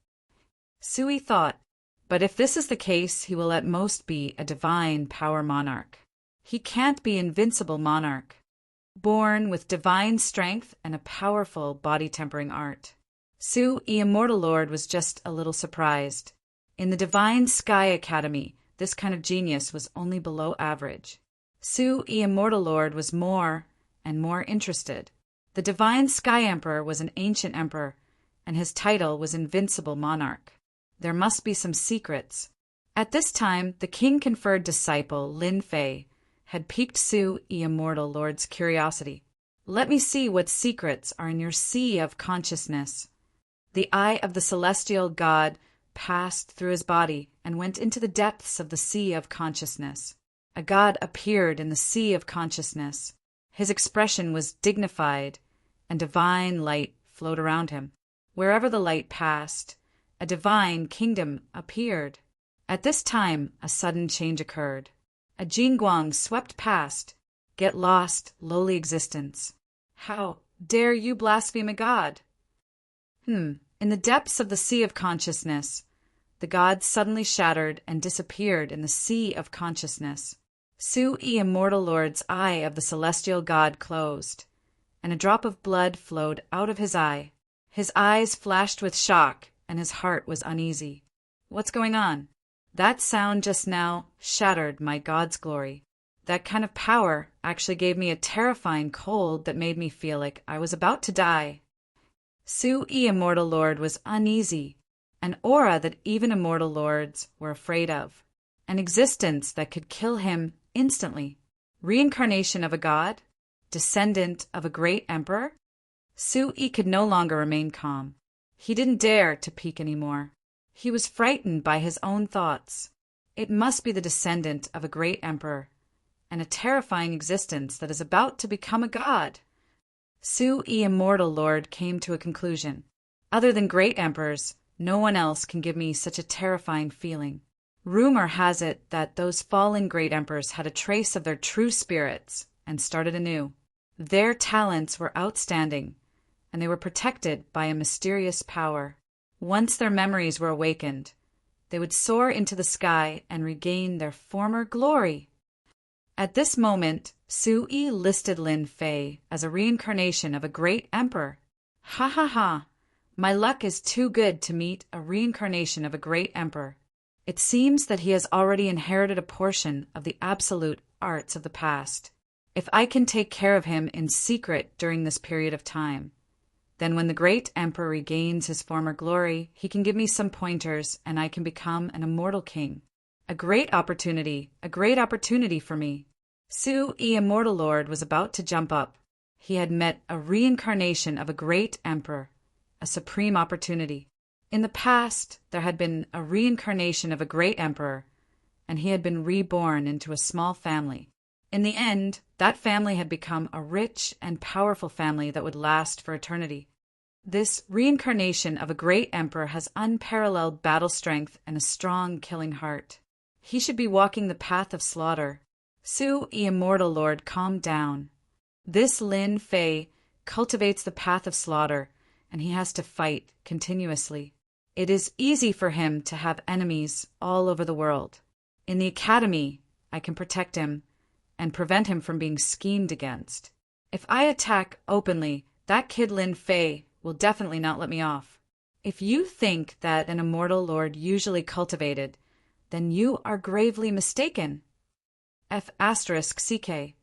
Sui thought, but if this is the case, he will at most be a divine power monarch. He can't be invincible monarch, born with divine strength and a powerful body-tempering art. Su Yi Immortal Lord was just a little surprised. In the Divine Sky Academy, this kind of genius was only below average. Su, Immortal Lord, was more and more interested. The divine Sky Emperor was an ancient emperor, and his title was Invincible Monarch. There must be some secrets. At this time, the king-conferred disciple, Lin Fei, had piqued Su, Immortal Lord's curiosity. Let me see what secrets are in your sea of consciousness. The eye of the celestial god passed through his body and went into the depths of the sea of consciousness. A god appeared in the sea of consciousness. His expression was dignified, and divine light flowed around him. Wherever the light passed, a divine kingdom appeared. At this time, a sudden change occurred. A Jingguang swept past. Get lost, lowly existence. How dare you blaspheme a god? In the depths of the sea of consciousness, the god suddenly shattered and disappeared in the sea of consciousness. Su, Immortal Lord's eye of the celestial god closed, and a drop of blood flowed out of his eye. His eyes flashed with shock, and his heart was uneasy. What's going on? That sound just now shattered my god's glory. That kind of power actually gave me a terrifying cold that made me feel like I was about to die. Su, Immortal Lord, was uneasy, an aura that even immortal lords were afraid of, an existence that could kill him instantly. Reincarnation of a god? Descendant of a great emperor? Su-yi could no longer remain calm. He didn't dare to peek anymore. He was frightened by his own thoughts. It must be the descendant of a great emperor, and a terrifying existence that is about to become a god. Su-yi, Immortal Lord, came to a conclusion. Other than great emperors, no one else can give me such a terrifying feeling. Rumor has it that those fallen great emperors had a trace of their true spirits and started anew. Their talents were outstanding, and they were protected by a mysterious power. Once their memories were awakened, they would soar into the sky and regain their former glory. At this moment, Su-yi listed Lin Fei as a reincarnation of a great emperor. Ha ha ha! My luck is too good to meet a reincarnation of a great emperor. It seems that he has already inherited a portion of the absolute arts of the past. If I can take care of him in secret during this period of time, then when the great emperor regains his former glory, he can give me some pointers and I can become an immortal king. A great opportunity for me. Su-yi, Immortal Lord, was about to jump up. He had met a reincarnation of a great emperor, a supreme opportunity. In the past, there had been a reincarnation of a great emperor, and he had been reborn into a small family. In the end, that family had become a rich and powerful family that would last for eternity. This reincarnation of a great emperor has unparalleled battle strength and a strong killing heart. He should be walking the path of slaughter. Su-yi, Immortal Lord, calmed down. This Lin Fei cultivates the path of slaughter, and he has to fight continuously. It is easy for him to have enemies all over the world. In the academy, I can protect him and prevent him from being schemed against. If I attack openly, that kid Lin Fei will definitely not let me off. If you think that an immortal lord usually cultivated, then you are gravely mistaken. F***CK.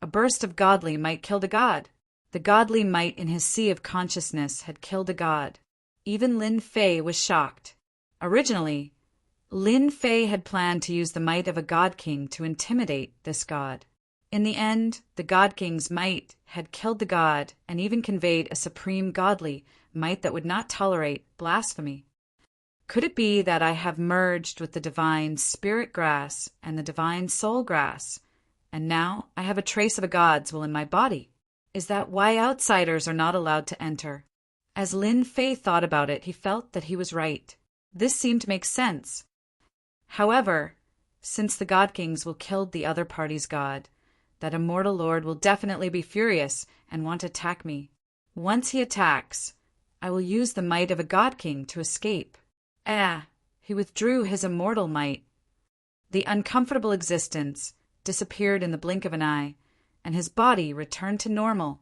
A burst of godly might killed a god. The godly might in his sea of consciousness had killed a god. Even Lin Fei was shocked. Originally, Lin Fei had planned to use the might of a god king to intimidate this god. In the end, the god king's might had killed the god and even conveyed a supreme godly might that would not tolerate blasphemy. Could it be that I have merged with the divine spirit grass and the divine soul grass, and now I have a trace of a god's will in my body? Is that why outsiders are not allowed to enter? As Lin Fei thought about it, he felt that he was right. This seemed to make sense. However, since the god kings will kill the other party's god, that immortal lord will definitely be furious and want to attack me. Once he attacks, I will use the might of a god king to escape. He withdrew his immortal might. The uncomfortable existence disappeared in the blink of an eye, and his body returned to normal.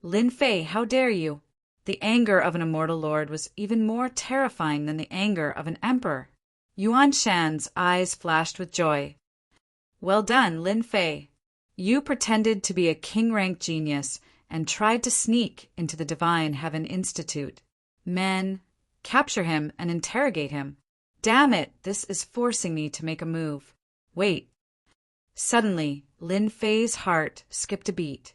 Lin Fei, how dare you? The anger of an immortal lord was even more terrifying than the anger of an emperor. Yuan Shan's eyes flashed with joy. Well done, Lin Fei. You pretended to be a king-rank genius and tried to sneak into the Divine Heaven Institute. Men, capture him and interrogate him. Damn it, this is forcing me to make a move. Wait. Suddenly, Lin Fei's heart skipped a beat.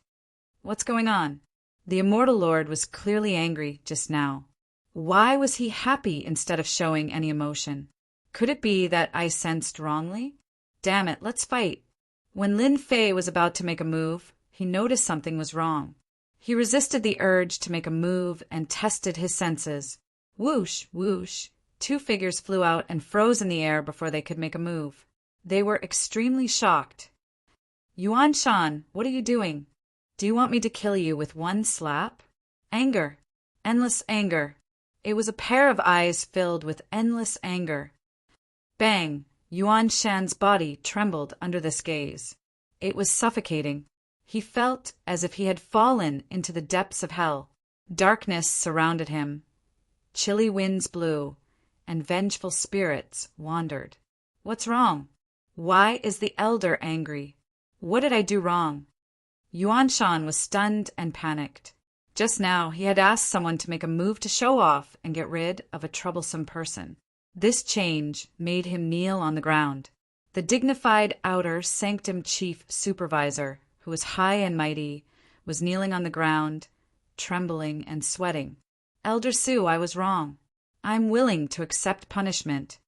What's going on? The Immortal Lord was clearly angry just now. Why was he happy instead of showing any emotion? Could it be that I sensed wrongly? Damn it, let's fight. When Lin Fei was about to make a move, he noticed something was wrong. He resisted the urge to make a move and tested his senses. Whoosh, whoosh. 2 figures flew out and froze in the air before they could make a move. They were extremely shocked. Yuan Shan, what are you doing? Do you want me to kill you with one slap? Anger. Endless anger. It was a pair of eyes filled with endless anger. Bang! Yuan Shan's body trembled under this gaze. It was suffocating. He felt as if he had fallen into the depths of hell. Darkness surrounded him. Chilly winds blew, and vengeful spirits wandered. What's wrong? Why is the elder angry? What did I do wrong? Yuan Shan was stunned and panicked. Just now he had asked someone to make a move to show off and get rid of a troublesome person. This change made him kneel on the ground. The dignified outer sanctum chief supervisor, who was high and mighty, was kneeling on the ground, trembling and sweating. Elder Su, I was wrong. I'm willing to accept punishment.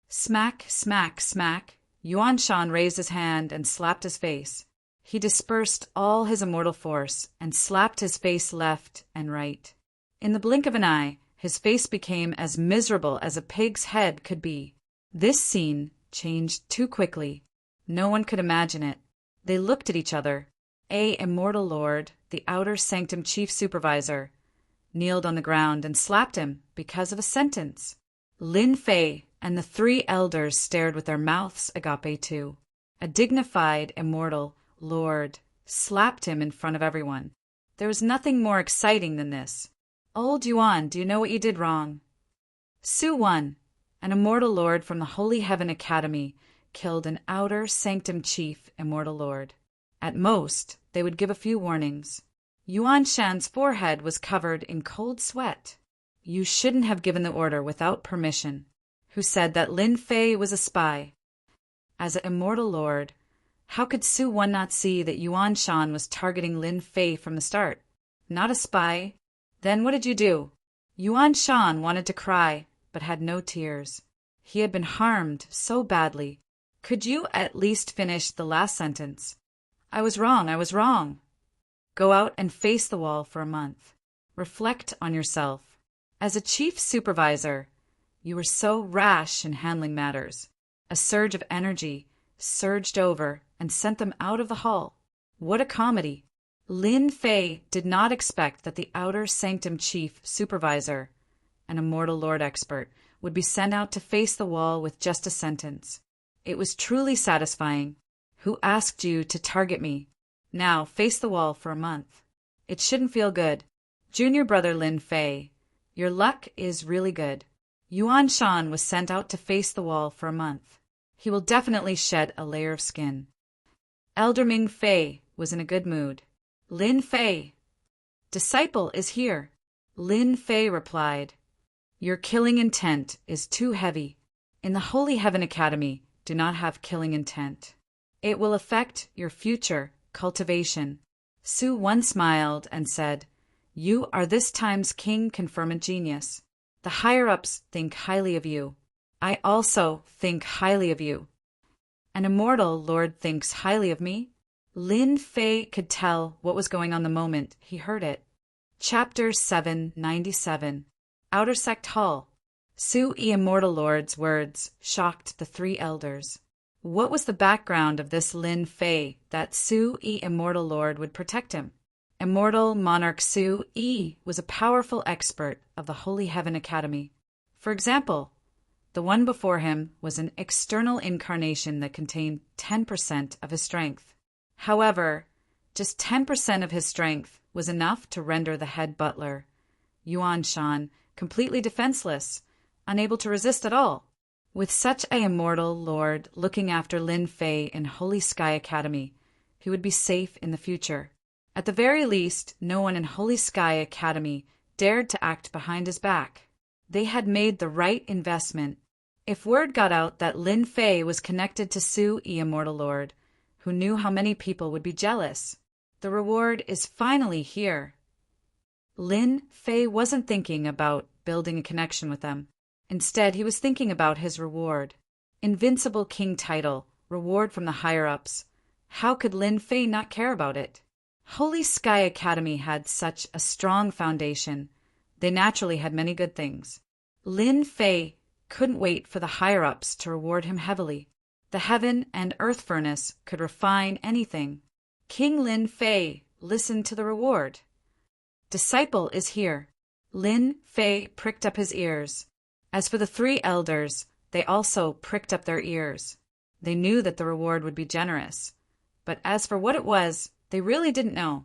Smack, smack, smack. Yuan Shan raised his hand and slapped his face. He dispersed all his immortal force and slapped his face left and right. In the blink of an eye, his face became as miserable as a pig's head could be. This scene changed too quickly. No one could imagine it. They looked at each other. Immortal Lord, the outer sanctum chief supervisor, kneeled on the ground and slapped him because of a sentence. Lin Fei and the 3 elders stared with their mouths agape too. A dignified immortal Lord slapped him in front of everyone. There was nothing more exciting than this. Old Yuan, do you know what you did wrong? Su Wan, an immortal lord from the Holy Heaven Academy, killed an outer sanctum chief immortal lord. At most, they would give a few warnings. Yuan Shan's forehead was covered in cold sweat. You shouldn't have given the order without permission. Who said that Lin Fei was a spy? As an immortal lord, how could Su Wan not see that Yuan Shan was targeting Lin Fei from the start? Not a spy. Then what did you do? Yuan Shan wanted to cry, but had no tears. He had been harmed so badly. Could you at least finish the last sentence? I was wrong, I was wrong. Go out and face the wall for a month. Reflect on yourself. As a chief supervisor, you were so rash in handling matters. A surge of energy surged over and sent them out of the hall. What a comedy! Lin Fei did not expect that the outer sanctum chief supervisor, an immortal lord expert, would be sent out to face the wall with just a sentence. It was truly satisfying. Who asked you to target me? Now face the wall for a month. It shouldn't feel good. Junior brother Lin Fei, your luck is really good. Yuan Shan was sent out to face the wall for a month. He will definitely shed a layer of skin. Elder Ming Fei was in a good mood. Lin Fei, disciple is here. Lin Fei replied, your killing intent is too heavy. In the Holy Heaven Academy, do not have killing intent. It will affect your future cultivation. Su Wan smiled and said, you are this time's king confirmant genius. The higher-ups think highly of you. I also think highly of you. An immortal lord thinks highly of me? Lin Fei could tell what was going on the moment he heard it. Chapter 797. Outer Sect Hall. Su Immortal Lord's words shocked the 3 elders. What was the background of this Lin Fei that Su Immortal Lord would protect him? Immortal Monarch Su Yi was a powerful expert of the Holy Heaven Academy. For example, the one before him was an external incarnation that contained 10% of his strength. However, just 10% of his strength was enough to render the head butler, Yuan Shan, completely defenseless, unable to resist at all. With such a immortal lord looking after Lin Fei in Holy Sky Academy, he would be safe in the future. At the very least, no one in Holy Sky Academy dared to act behind his back. They had made the right investment. If word got out that Lin Fei was connected to Su Yi Immortal Lord, who knew how many people would be jealous? The reward is finally here. Lin Fei wasn't thinking about building a connection with them. Instead, he was thinking about his reward. Invincible King title, reward from the higher-ups. How could Lin Fei not care about it? Holy Sky Academy had such a strong foundation. They naturally had many good things. Lin Fei couldn't wait for the higher-ups to reward him heavily. The heaven and earth furnace could refine anything. King Lin Fei listened to the reward. Disciple is here. Lin Fei pricked up his ears. As for the three elders, they also pricked up their ears. They knew that the reward would be generous. But as for what it was, they really didn't know.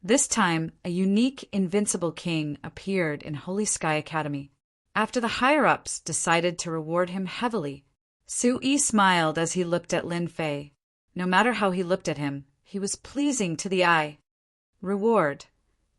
This time, a unique, invincible king appeared in Holy Sky Academy. After the higher-ups decided to reward him heavily, Su Yi smiled as he looked at Lin Fei. No matter how he looked at him, he was pleasing to the eye. Reward: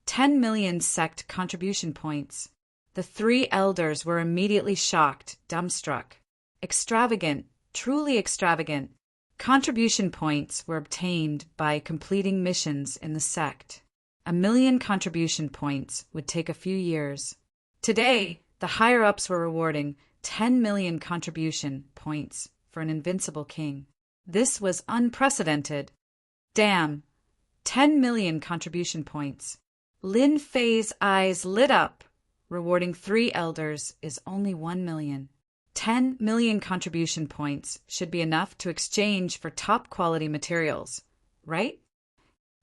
10 million sect contribution points. The three elders were immediately shocked, dumbstruck. Extravagant, truly extravagant. Contribution points were obtained by completing missions in the sect. 1 million contribution points would take a few years. Today, the higher-ups were rewarding 10 million contribution points for an invincible king. This was unprecedented. Damn! 10 million contribution points. Lin Fei's eyes lit up. Rewarding three elders is only 1 million. 10 million contribution points should be enough to exchange for top-quality materials, right?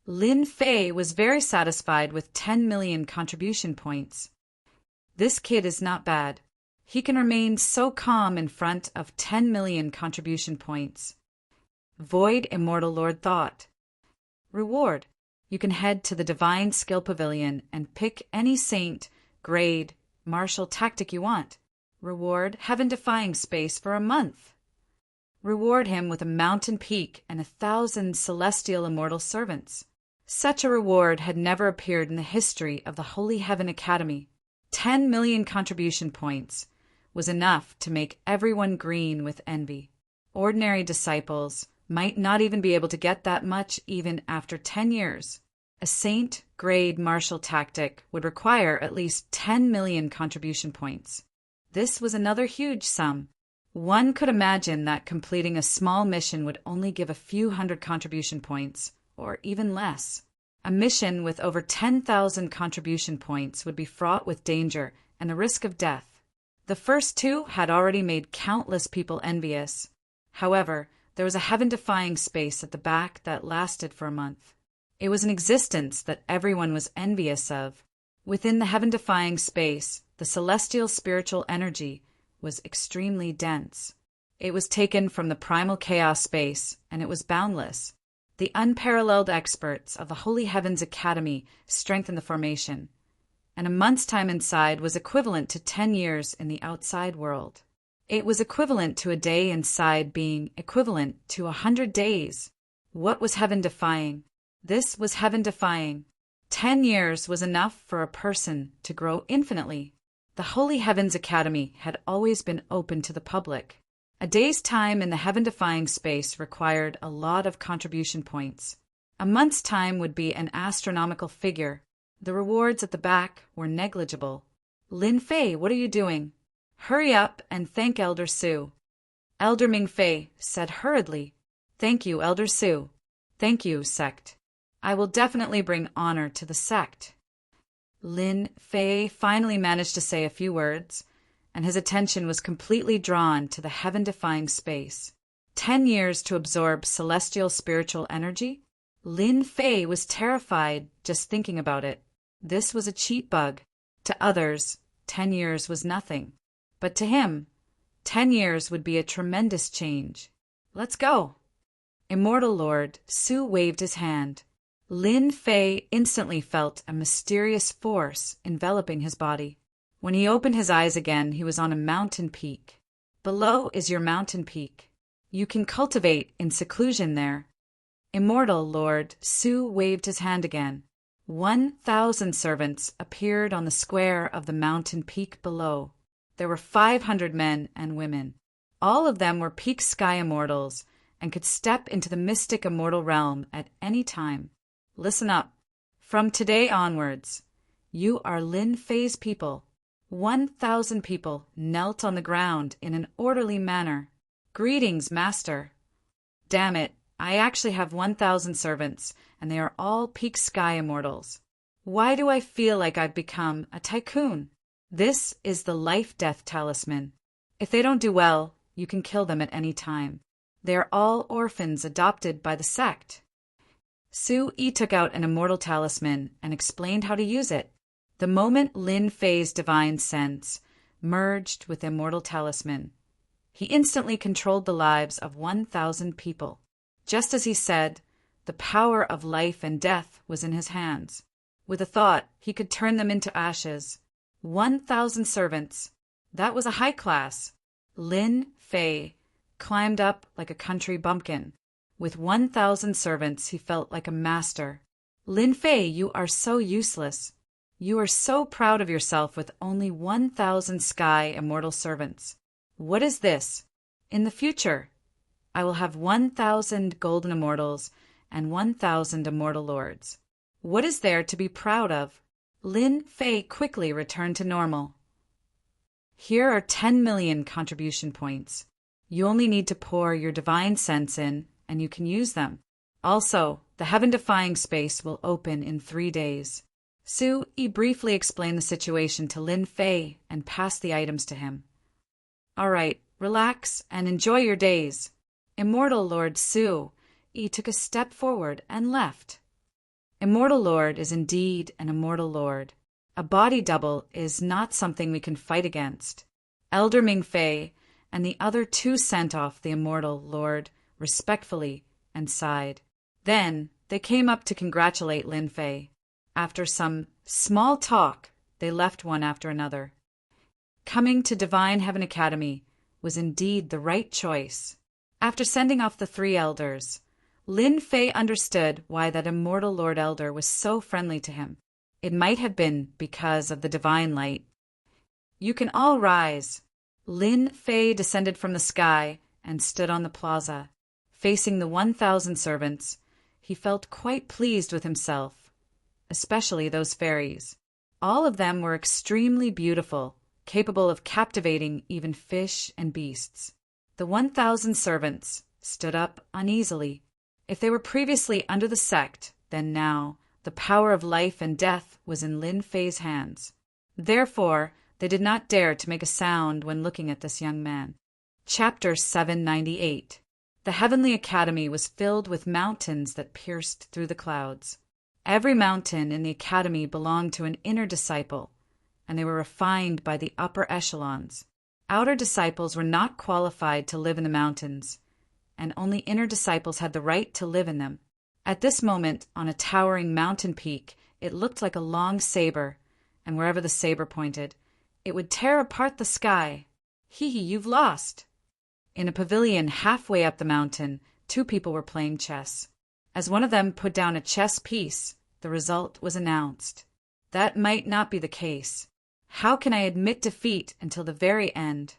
Lin Fei was very satisfied with 10 million contribution points. This kid is not bad. He can remain so calm in front of 10 million contribution points. Void Immortal Lord thought. Reward: you can head to the Divine Skill Pavilion and pick any saint, grade, martial tactic you want. Reward: heaven-defying space for a month. Reward him with a mountain peak and 1,000 celestial immortal servants. Such a reward had never appeared in the history of the Holy Heaven Academy. 10 million contribution points was enough to make everyone green with envy. Ordinary disciples might not even be able to get that much even after 10 years. A saint-grade martial tactic would require at least 10 million contribution points. This was another huge sum. One could imagine that completing a small mission would only give a few hundred contribution points, or even less. A mission with over 10,000 contribution points would be fraught with danger and the risk of death. The first two had already made countless people envious. However, there was a heaven-defying space at the back that lasted for a month. It was an existence that everyone was envious of. Within the heaven-defying space, the celestial spiritual energy was extremely dense. It was taken from the primal chaos space, and it was boundless. The unparalleled experts of the Holy Heavens Academy strengthened the formation, and a month's time inside was equivalent to 10 years in the outside world. It was equivalent to a day inside being equivalent to 100 days. What was heaven-defying? This was heaven-defying. 10 years was enough for a person to grow infinitely. The Holy Heavens Academy had always been open to the public. A day's time in the heaven-defying space required a lot of contribution points. A month's time would be an astronomical figure. The rewards at the back were negligible. Lin Fei, what are you doing? Hurry up and thank Elder Su. Elder Ming Fei said hurriedly. Thank you, Elder Su. Thank you, sect. I will definitely bring honor to the sect. Lin Fei finally managed to say a few words, and his attention was completely drawn to the heaven-defying space. 10 years to absorb celestial spiritual energy? Lin Fei was terrified just thinking about it. This was a cheat bug. To others, 10 years was nothing. But to him, 10 years would be a tremendous change. Let's go. Immortal Lord Su waved his hand. Lin Fei instantly felt a mysterious force enveloping his body. When he opened his eyes again, he was on a mountain peak. Below is your mountain peak. You can cultivate in seclusion there. Immortal Lord Su waved his hand again. 1,000 servants appeared on the square of the mountain peak below. There were 500 men and women. All of them were peak sky immortals and could step into the mystic immortal realm at any time. Listen up. From today onwards, you are Lin Fei's people. 1,000 people knelt on the ground in an orderly manner. Greetings, master. Damn it, I actually have 1,000 servants, and they are all peak sky immortals. Why do I feel like I've become a tycoon? This is the life-death talisman. If they don't do well, you can kill them at any time. They are all orphans adopted by the sect. Su Yi took out an immortal talisman and explained how to use it. The moment Lin Fei's divine sense merged with the immortal talisman, he instantly controlled the lives of 1,000 people. Just as he said, the power of life and death was in his hands. With a thought, he could turn them into ashes. 1,000 servants. That was a high class. Lin Fei climbed up like a country bumpkin. With 1,000 servants, he felt like a master. Lin Fei, you are so useless. You are so proud of yourself with only 1,000 sky immortal servants. What is this? In the future, I will have 1,000 golden immortals and 1,000 immortal lords. What is there to be proud of? Lin Fei quickly returned to normal. Here are 10 million contribution points. You only need to pour your divine sense in, and you can use them. Also, the heaven-defying space will open in 3 days. Su Yi briefly explained the situation to Lin Fei and passed the items to him. All right, relax and enjoy your days. Immortal Lord Su Yi took a step forward and left. Immortal Lord is indeed an immortal lord. A body double is not something we can fight against. Elder Ming Fei and the other two sent off the immortal lord respectfully and sighed. Then they came up to congratulate Lin Fei. After some small talk, they left one after another. Coming to Divine Heaven Academy was indeed the right choice. After sending off the 3 elders, Lin Fei understood why that immortal Lord Elder was so friendly to him. It might have been because of the divine light. You can all rise. Lin Fei descended from the sky and stood on the plaza. Facing the 1,000 servants, he felt quite pleased with himself, especially those fairies. All of them were extremely beautiful, capable of captivating even fish and beasts. The 1,000 servants stood up uneasily. If they were previously under the sect, then now the power of life and death was in Lin Fei's hands. Therefore, they did not dare to make a sound when looking at this young man. Chapter 798. The Heavenly Academy was filled with mountains that pierced through the clouds. Every mountain in the academy belonged to an inner disciple, and they were refined by the upper echelons. Outer disciples were not qualified to live in the mountains, and only inner disciples had the right to live in them. At this moment, on a towering mountain peak, it looked like a long saber, and wherever the saber pointed, it would tear apart the sky. Hee, you've lost. In a pavilion halfway up the mountain, 2 people were playing chess. As one of them put down a chess piece, the result was announced. That might not be the case. How can I admit defeat until the very end?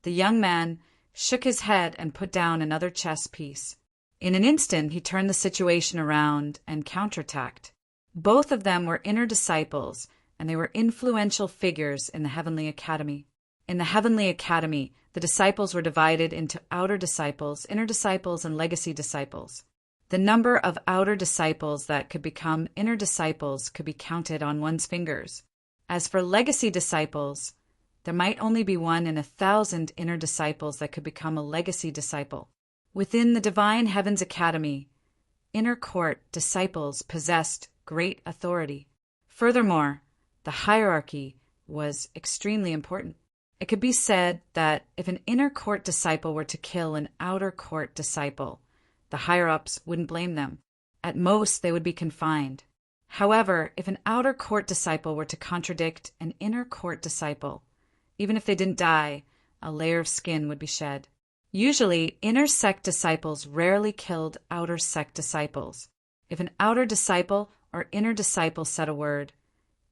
The young man shook his head and put down another chess piece. In an instant, he turned the situation around and counterattacked. Both of them were inner disciples, and they were influential figures in the Heavenly Academy. In the Heavenly Academy, the disciples were divided into outer disciples, inner disciples, and legacy disciples. The number of outer disciples that could become inner disciples could be counted on one's fingers. As for legacy disciples, there might only be 1 in 1,000 inner disciples that could become a legacy disciple. Within the Divine Heavens Academy, inner court disciples possessed great authority. Furthermore, the hierarchy was extremely important. It could be said that if an inner court disciple were to kill an outer court disciple, the higher-ups wouldn't blame them. At most, they would be confined. However, if an outer court disciple were to contradict an inner court disciple, even if they didn't die, a layer of skin would be shed. Usually, inner sect disciples rarely killed outer sect disciples. If an outer disciple or inner disciple said a word,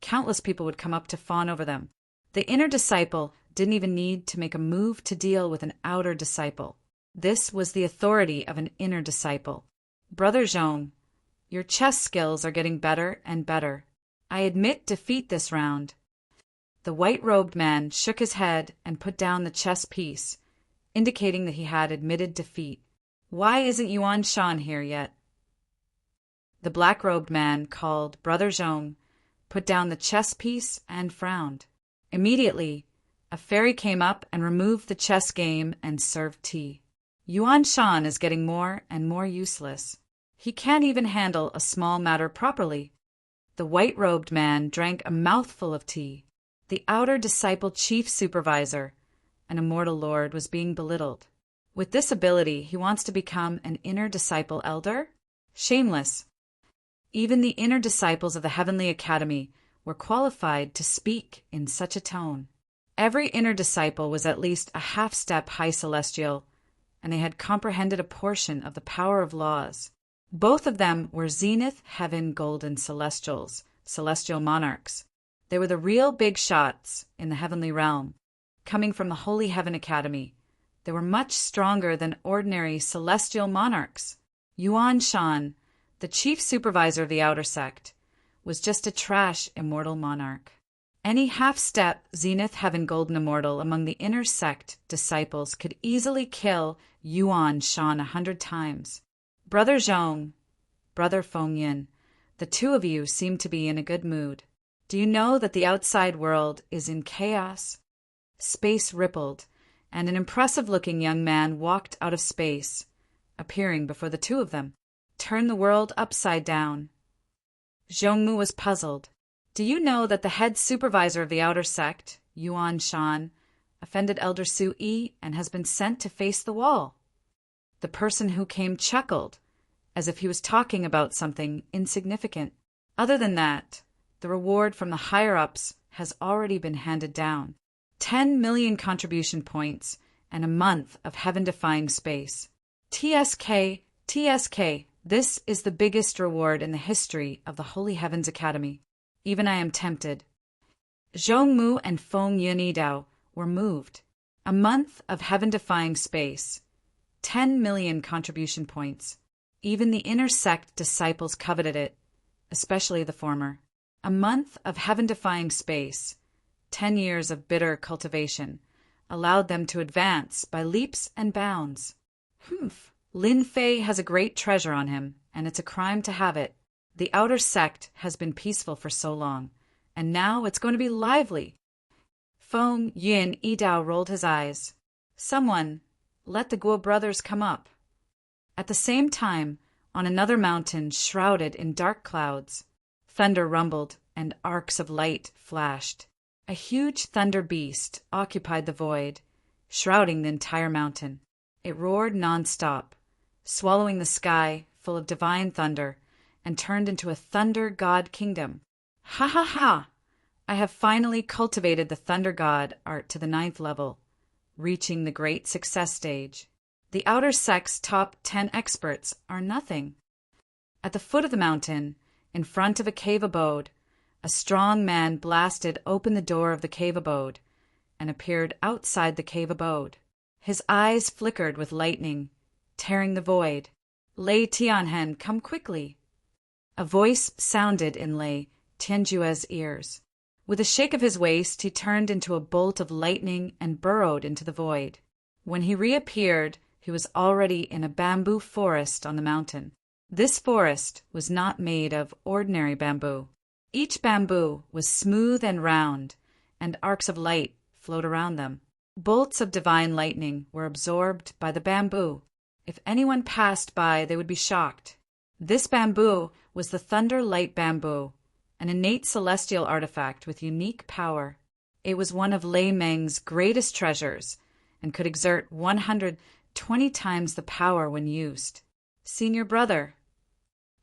countless people would come up to fawn over them. The inner disciple didn't even need to make a move to deal with an outer disciple. This was the authority of an inner disciple. Brother Zhong, your chess skills are getting better and better. I admit defeat this round. The white-robed man shook his head and put down the chess piece, indicating that he had admitted defeat. Why isn't Yuan Shan here yet? The black-robed man called Brother Zhong, put down the chess piece and frowned. Immediately, a fairy came up and removed the chess game and served tea. Yuan Shan is getting more and more useless. He can't even handle a small matter properly. The white-robed man drank a mouthful of tea. The outer disciple chief supervisor, an immortal lord, was being belittled. With this ability, he wants to become an inner disciple elder? Shameless. Even the inner disciples of the Heavenly Academy were qualified to speak in such a tone. Every inner disciple was at least a half-step high celestial, and they had comprehended a portion of the power of laws. Both of them were zenith heaven golden celestials, celestial monarchs. They were the real big shots in the heavenly realm. Coming from the Holy Heaven Academy, they were much stronger than ordinary celestial monarchs. Yuan Shan, the chief supervisor of the outer sect, was just a trash immortal monarch. Any half-step zenith heaven golden immortal among the inner sect disciples could easily kill Yuan Shan 100 times. Brother Zhong, Brother Fengyin, the two of you seem to be in a good mood. Do you know that the outside world is in chaos? Space rippled, and an impressive-looking young man walked out of space, appearing before the two of them. Turn the world upside down. Zhongmu was puzzled. Do you know that the head supervisor of the outer sect, Yuan Shan, offended Elder Su Yi and has been sent to face the wall? The person who came chuckled, as if he was talking about something insignificant. Other than that, the reward from the higher-ups has already been handed down. 10 million contribution points and a month of heaven-defying space. TSK, this is the biggest reward in the history of the Holy Heavens Academy. Even I am tempted. Zhongmu and Feng Yunidao were moved. A month of heaven-defying space. 10 million contribution points. Even the inner sect disciples coveted it, especially the former. A month of heaven-defying space, 10 years of bitter cultivation, allowed them to advance by leaps and bounds. Lin Fei has a great treasure on him, and it's a crime to have it. The outer sect has been peaceful for so long, and now it's going to be lively. Feng Yin Yidao rolled his eyes. Someone, let the Guo brothers come up. At the same time, on another mountain shrouded in dark clouds, thunder rumbled and arcs of light flashed. A huge thunder beast occupied the void, shrouding the entire mountain. It roared non-stop, swallowing the sky full of divine thunder, and turned into a thunder god kingdom. Ha ha ha! I have finally cultivated the thunder god art to the 9th level, reaching the great success stage. The outer sect's top 10 experts are nothing. At the foot of the mountain, in front of a cave abode, a strong man blasted open the door of the cave abode and appeared outside the cave abode. His eyes flickered with lightning, tearing the void. Lei Tianhen, come quickly. A voice sounded in Lei Tianjue's ears. With a shake of his waist, he turned into a bolt of lightning and burrowed into the void. When he reappeared, he was already in a bamboo forest on the mountain. This forest was not made of ordinary bamboo. Each bamboo was smooth and round, and arcs of light flowed around them. Bolts of divine lightning were absorbed by the bamboo. If anyone passed by, they would be shocked. This bamboo was the Thunder Light Bamboo, an innate celestial artifact with unique power. It was one of Lei Meng's greatest treasures and could exert 120 times the power when used. Senior brother,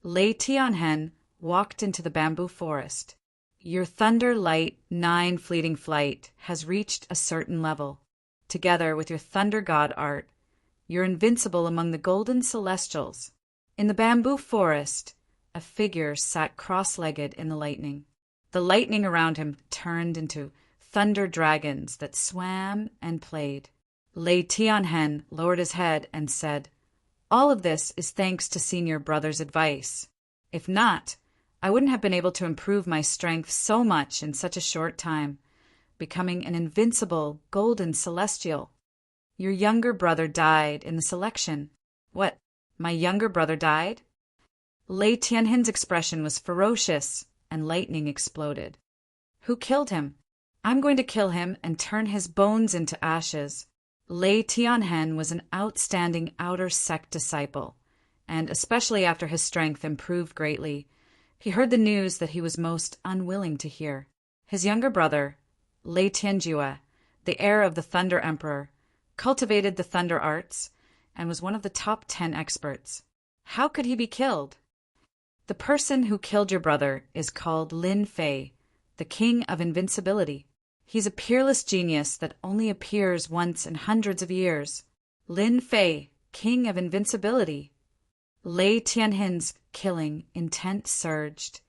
Lei Tianhen walked into the bamboo forest. Your Thunder Light 9 fleeting flight has reached a certain level. together with your thunder god art, you're invincible among the golden celestials. In the bamboo forest, a figure sat cross-legged in the lightning. The lightning around him turned into thunder dragons that swam and played. Lei Tianhen lowered his head and said, "All of this is thanks to senior brother's advice. If not, I wouldn't have been able to improve my strength so much in such a short time, becoming an invincible golden celestial. Your younger brother died in the selection." "What, my younger brother died?" Lei Tianhen's expression was ferocious, and lightning exploded. "Who killed him?" "I'm going to kill him and turn his bones into ashes." Lei Tianhen was an outstanding outer sect disciple, and especially after his strength improved greatly, he heard the news that he was most unwilling to hear. His younger brother, Lei Tianjue, the heir of the Thunder Emperor, cultivated the thunder arts and was one of the top 10 experts. How could he be killed? "The person who killed your brother is called Lin Fei, the king of invincibility. He's a peerless genius that only appears once in hundreds of years. Lin Fei, king of invincibility." Lei Tianhen's killing intent surged,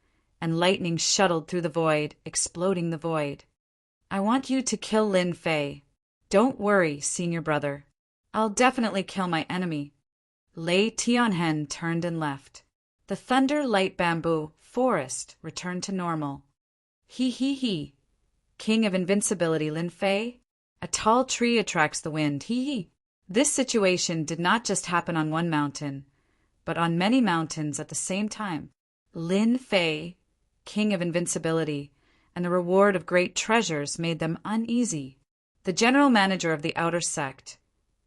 and lightning shuttled through the void, exploding the void. "I want you to kill Lin Fei. Don't worry, senior brother. I'll definitely kill my enemy." Lei Tianhen turned and left. The thunder light bamboo forest returned to normal. He. King of invincibility Lin Fei? A tall tree attracts the wind, he. This situation did not just happen on one mountain, but on many mountains at the same time. Lin Fei, king of invincibility, and the reward of great treasures made them uneasy. The general manager of the outer sect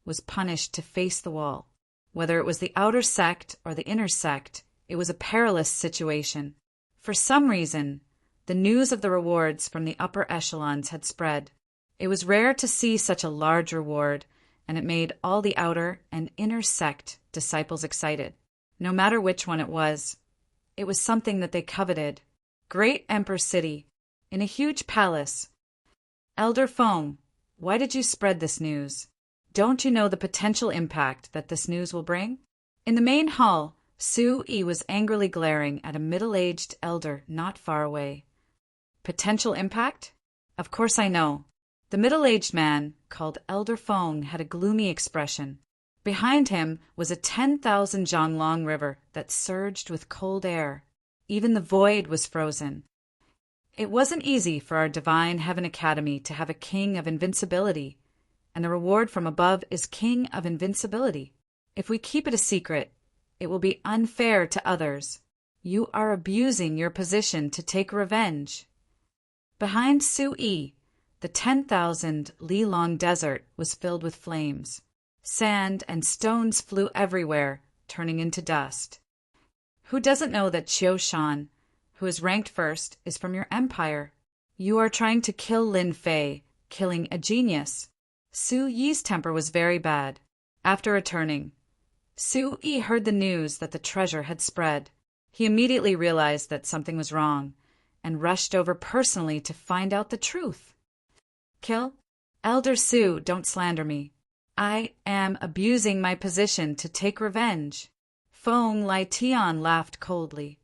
was punished to face the wall. Whether it was the outer sect or the inner sect, it was a perilous situation. For some reason, the news of the rewards from the upper echelons had spread. It was rare to see such a large reward, and it made all the outer and inner sect disciples excited. No matter which one it was something that they coveted. Great Emperor City, in a huge palace. "Elder Feng, why did you spread this news? Don't you know the potential impact that this news will bring?" In the main hall, Su Yi was angrily glaring at a middle-aged elder not far away. "Potential impact? Of course I know." The middle-aged man, called Elder Feng, had a gloomy expression. Behind him was a 10,000 zhang long river that surged with cold air. Even the void was frozen. It wasn't easy for our Divine Heaven Academy to have a king of invincibility, and the reward from above is king of invincibility. If we keep it a secret, it will be unfair to others. You are abusing your position to take revenge. Behind Su Yi, the 10,000 li-long desert was filled with flames. Sand and stones flew everywhere, turning into dust. Who doesn't know that Qiu Shan, who is ranked first, is from your empire? You are trying to kill Lin Fei, killing a genius. Su Yi's temper was very bad. After returning, Su Yi heard the news that the treasure had spread. He immediately realized that something was wrong, and rushed over personally to find out the truth. "Kill? Elder Su, don't slander me. I am abusing my position to take revenge." Feng Lai Tian laughed coldly.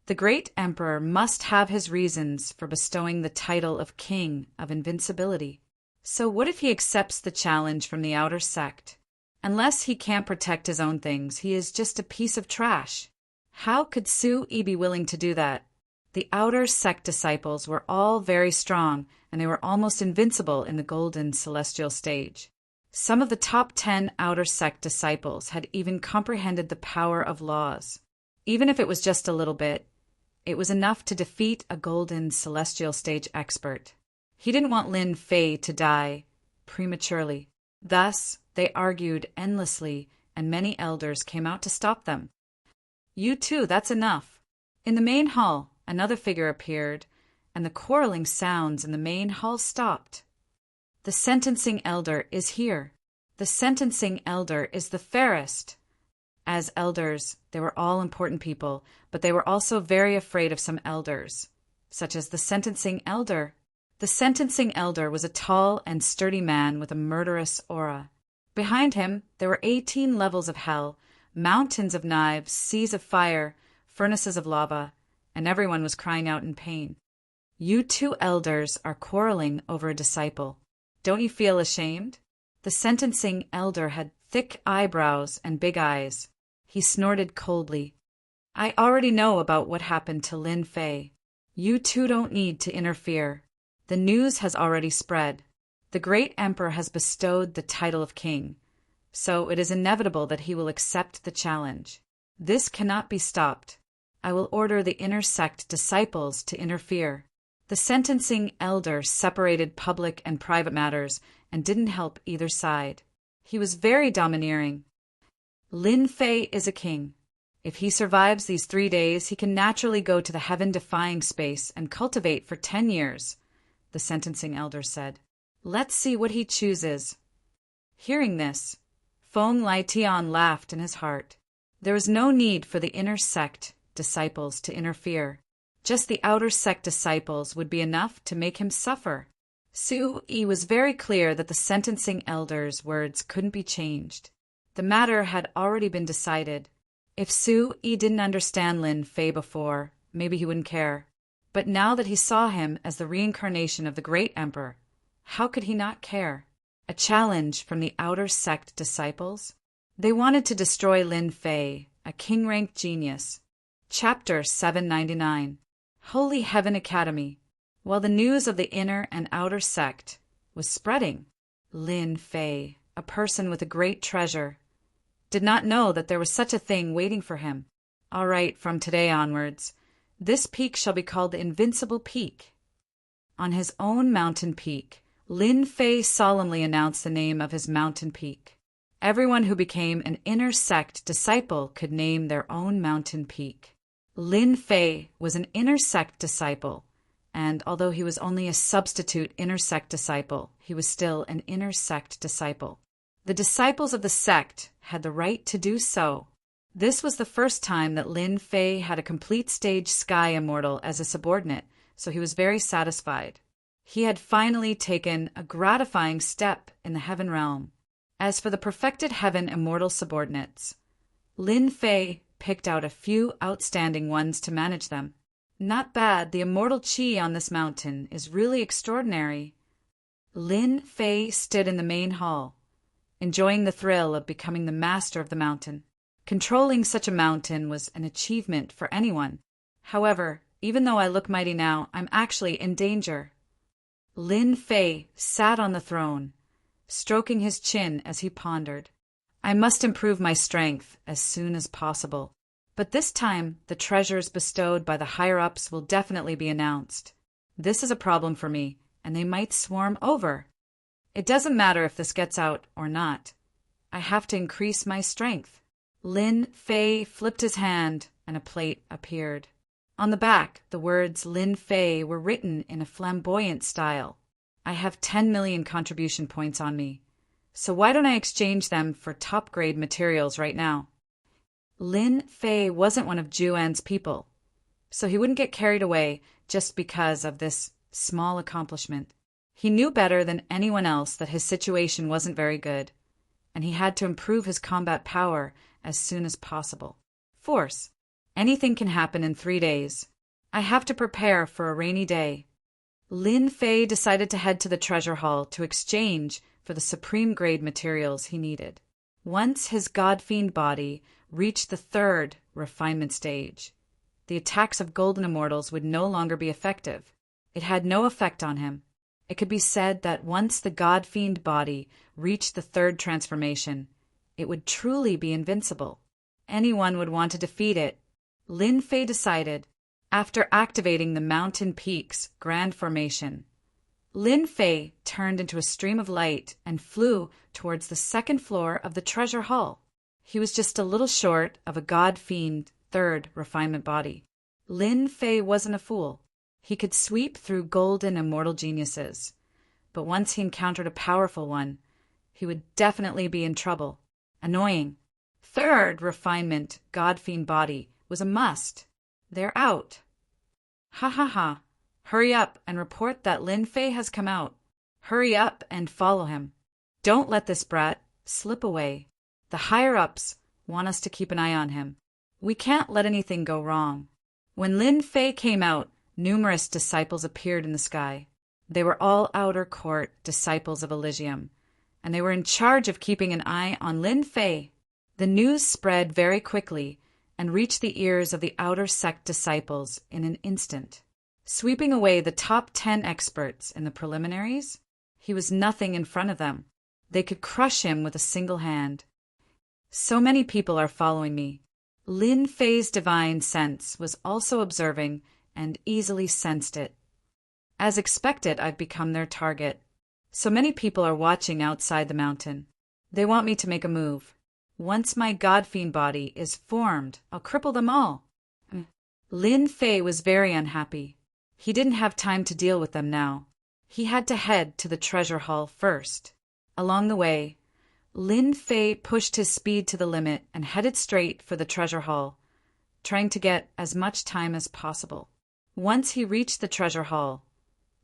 The great emperor must have his reasons for bestowing the title of king of invincibility. So what if he accepts the challenge from the outer sect? Unless he can't protect his own things, he is just a piece of trash. How could Su Yi be willing to do that? The outer sect disciples were all very strong, and they were almost invincible in the golden celestial stage. Some of the top 10 outer sect disciples had even comprehended the power of laws. Even if it was just a little bit, it was enough to defeat a golden celestial stage expert. He didn't want Lin Fei to die prematurely. Thus, they argued endlessly, and many elders came out to stop them. "You too, that's enough." In the main hall, another figure appeared, and the quarreling sounds in the main hall stopped. "The sentencing elder is here. The sentencing elder is the fairest." As elders, they were all important people, but they were also very afraid of some elders, such as the sentencing elder. The sentencing elder was a tall and sturdy man with a murderous aura. Behind him, there were 18 levels of hell, mountains of knives, seas of fire, furnaces of lava, and everyone was crying out in pain. You two elders are quarreling over a disciple. Don't you feel ashamed? The sentencing elder had thick eyebrows and big eyes. He snorted coldly. I already know about what happened to Lin Fei. You two don't need to interfere. The news has already spread. The great emperor has bestowed the title of king, so it is inevitable that he will accept the challenge. This cannot be stopped. I will order the inner sect disciples to interfere. The sentencing elder separated public and private matters and didn't help either side. He was very domineering. Lin Fei is a king. If he survives these 3 days, he can naturally go to the heaven-defying space and cultivate for 10 years, the sentencing elder said. Let's see what he chooses. Hearing this, Feng Lai Tian laughed in his heart. There was no need for the inner sect disciples to interfere. Just the outer sect disciples would be enough to make him suffer. Su Yi was very clear that the sentencing elder's words couldn't be changed. The matter had already been decided. If Su Yi didn't understand Lin Fei before, maybe he wouldn't care. But now that he saw him as the reincarnation of the great emperor, how could he not care? A challenge from the outer sect disciples? They wanted to destroy Lin Fei, a king-ranked genius. Chapter 799. Holy Heaven Academy. While the news of the inner and outer sect was spreading, Lin Fei, a person with a great treasure, did not know that there was such a thing waiting for him. All right, from today onwards, this peak shall be called the Invincible Peak. On his own mountain peak, Lin Fei solemnly announced the name of his mountain peak. Everyone who became an inner sect disciple could name their own mountain peak. Lin Fei was an inner sect disciple, and although he was only a substitute inner sect disciple, he was still an inner sect disciple. The disciples of the sect had the right to do so. This was the first time that Lin Fei had a complete stage sky immortal as a subordinate, so he was very satisfied. He had finally taken a gratifying step in the heaven realm. As for the perfected heaven immortal subordinates, Lin Fei picked out a few outstanding ones to manage them. Not bad, the immortal chi on this mountain is really extraordinary. Lin Fei stood in the main hall, enjoying the thrill of becoming the master of the mountain. Controlling such a mountain was an achievement for anyone. However, even though I look mighty now, I'm actually in danger. Lin Fei sat on the throne, stroking his chin as he pondered. I must improve my strength as soon as possible. But this time, the treasures bestowed by the higher-ups will definitely be announced. This is a problem for me, and they might swarm over. It doesn't matter if this gets out or not. I have to increase my strength. Lin Fei flipped his hand, and a plate appeared. On the back, the words Lin Fei were written in a flamboyant style. I have 10 million contribution points on me, so why don't I exchange them for top-grade materials right now? Lin Fei wasn't one of Juan's people, so he wouldn't get carried away just because of this small accomplishment. He knew better than anyone else that his situation wasn't very good, and he had to improve his combat power as soon as possible. Force. Anything can happen in 3 days. I have to prepare for a rainy day. Lin Fei decided to head to the treasure hall to exchange for the supreme grade materials he needed. Once his god-fiend body reached the 3rd refinement stage, the attacks of golden immortals would no longer be effective. It had no effect on him. It could be said that once the god-fiend body reached the 3rd transformation, it would truly be invincible. Anyone would want to defeat it. Lin Fei decided, after activating the mountain peak's grand formation. Lin Fei turned into a stream of light and flew towards the 2nd floor of the treasure hall. He was just a little short of a god-fiend 3rd refinement body. Lin Fei wasn't a fool. He could sweep through golden immortal geniuses, but once he encountered a powerful one, he would definitely be in trouble. Annoying. 3rd refinement god-fiend body was a must. They're out. Ha ha ha. Hurry up and report that Lin Fei has come out. Hurry up and follow him. Don't let this brat slip away. The higher-ups want us to keep an eye on him. We can't let anything go wrong." When Lin Fei came out, numerous disciples appeared in the sky. They were all outer court disciples of Elysium, and they were in charge of keeping an eye on Lin Fei. The news spread very quickly and reached the ears of the outer sect disciples in an instant. Sweeping away the top 10 experts in the preliminaries, he was nothing in front of them. They could crush him with a single hand. So many people are following me. Lin Fei's divine sense was also observing and easily sensed it. As expected, I've become their target. So many people are watching outside the mountain. They want me to make a move. Once my god-fiend body is formed, I'll cripple them all. Lin Fei was very unhappy. He didn't have time to deal with them now. He had to head to the treasure hall first. Along the way, Lin Fei pushed his speed to the limit and headed straight for the treasure hall, trying to get as much time as possible. Once he reached the treasure hall,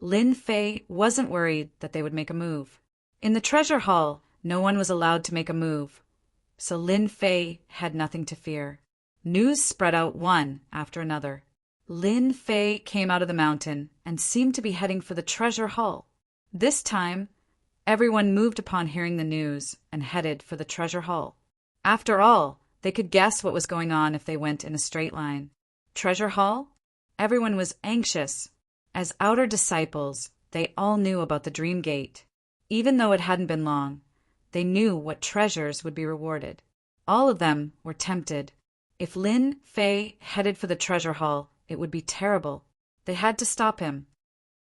Lin Fei wasn't worried that they would make a move. In the treasure hall, no one was allowed to make a move, so Lin Fei had nothing to fear. News spread out one after another. Lin Fei came out of the mountain and seemed to be heading for the treasure hall. This time, everyone moved upon hearing the news and headed for the treasure hall. After all, they could guess what was going on if they went in a straight line. Treasure hall? Everyone was anxious. As outer disciples, they all knew about the Dream Gate. Even though it hadn't been long, they knew what treasures would be rewarded. All of them were tempted. If Lin Fei headed for the treasure hall, it would be terrible. They had to stop him.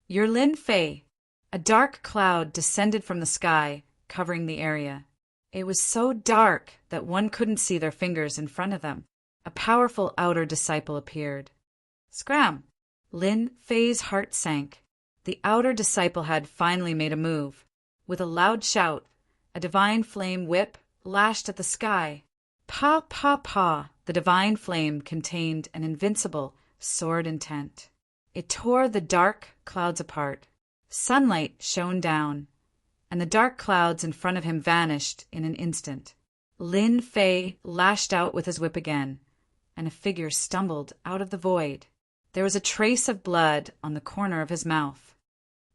"You're Lin Fei." A dark cloud descended from the sky, covering the area. It was so dark that one couldn't see their fingers in front of them. A powerful outer disciple appeared. Scram! Lin Fei's heart sank. The outer disciple had finally made a move. With a loud shout, a divine flame whip lashed at the sky. Pa, pa, pa! The divine flame contained an invincible sword intent. It tore the dark clouds apart. Sunlight shone down, and the dark clouds in front of him vanished in an instant. Lin Fei lashed out with his whip again, and a figure stumbled out of the void. There was a trace of blood on the corner of his mouth.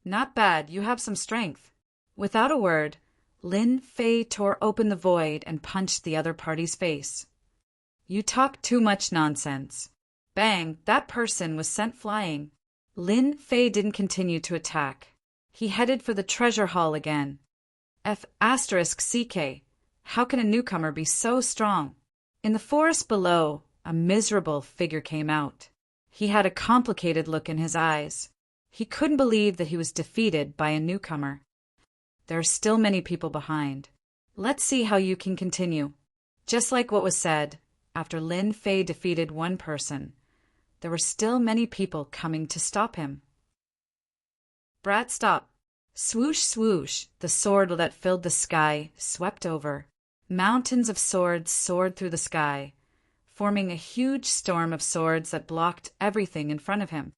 "Not bad, you have some strength." Without a word, Lin Fei tore open the void and punched the other party's face. "You talk too much nonsense." Bang! That person was sent flying. Lin Fei didn't continue to attack. He headed for the treasure hall again. *CK. How can a newcomer be so strong? In the forest below, a miserable figure came out. He had a complicated look in his eyes. He couldn't believe that he was defeated by a newcomer. There are still many people behind. Let's see how you can continue. Just like what was said, after Lin Fei defeated one person, there were still many people coming to stop him. Brat, stop. Swoosh, swoosh, the sword that filled the sky swept over. Mountains of swords soared through the sky, forming a huge storm of swords that blocked everything in front of him.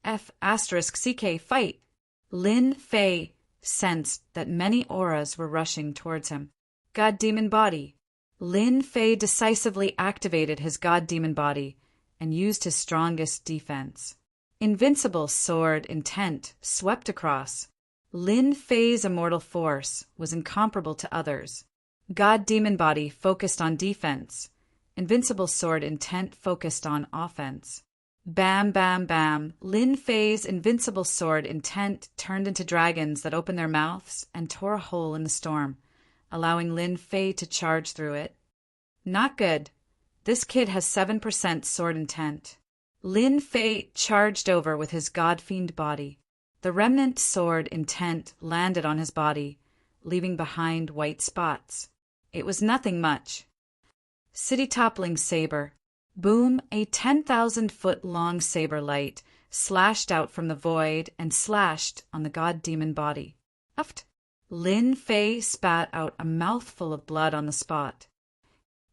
*CK, fight! Lin Fei sensed that many auras were rushing towards him. God Demon Body. Lin Fei decisively activated his God Demon Body and used his strongest defense. Invincible sword intent swept across. Lin Fei's immortal force was incomparable to others. God Demon Body focused on defense. Invincible sword intent focused on offense. Bam, bam, bam. Lin Fei's invincible sword intent turned into dragons that opened their mouths and tore a hole in the storm, allowing Lin Fei to charge through it. Not good. This kid has 7% sword intent. Lin Fei charged over with his god-fiend body. The remnant sword intent landed on his body, leaving behind white spots. It was nothing much. City-toppling saber. Boom, a 10,000-foot-long saber light slashed out from the void and slashed on the god-demon body. Uft! Lin Fei spat out a mouthful of blood on the spot.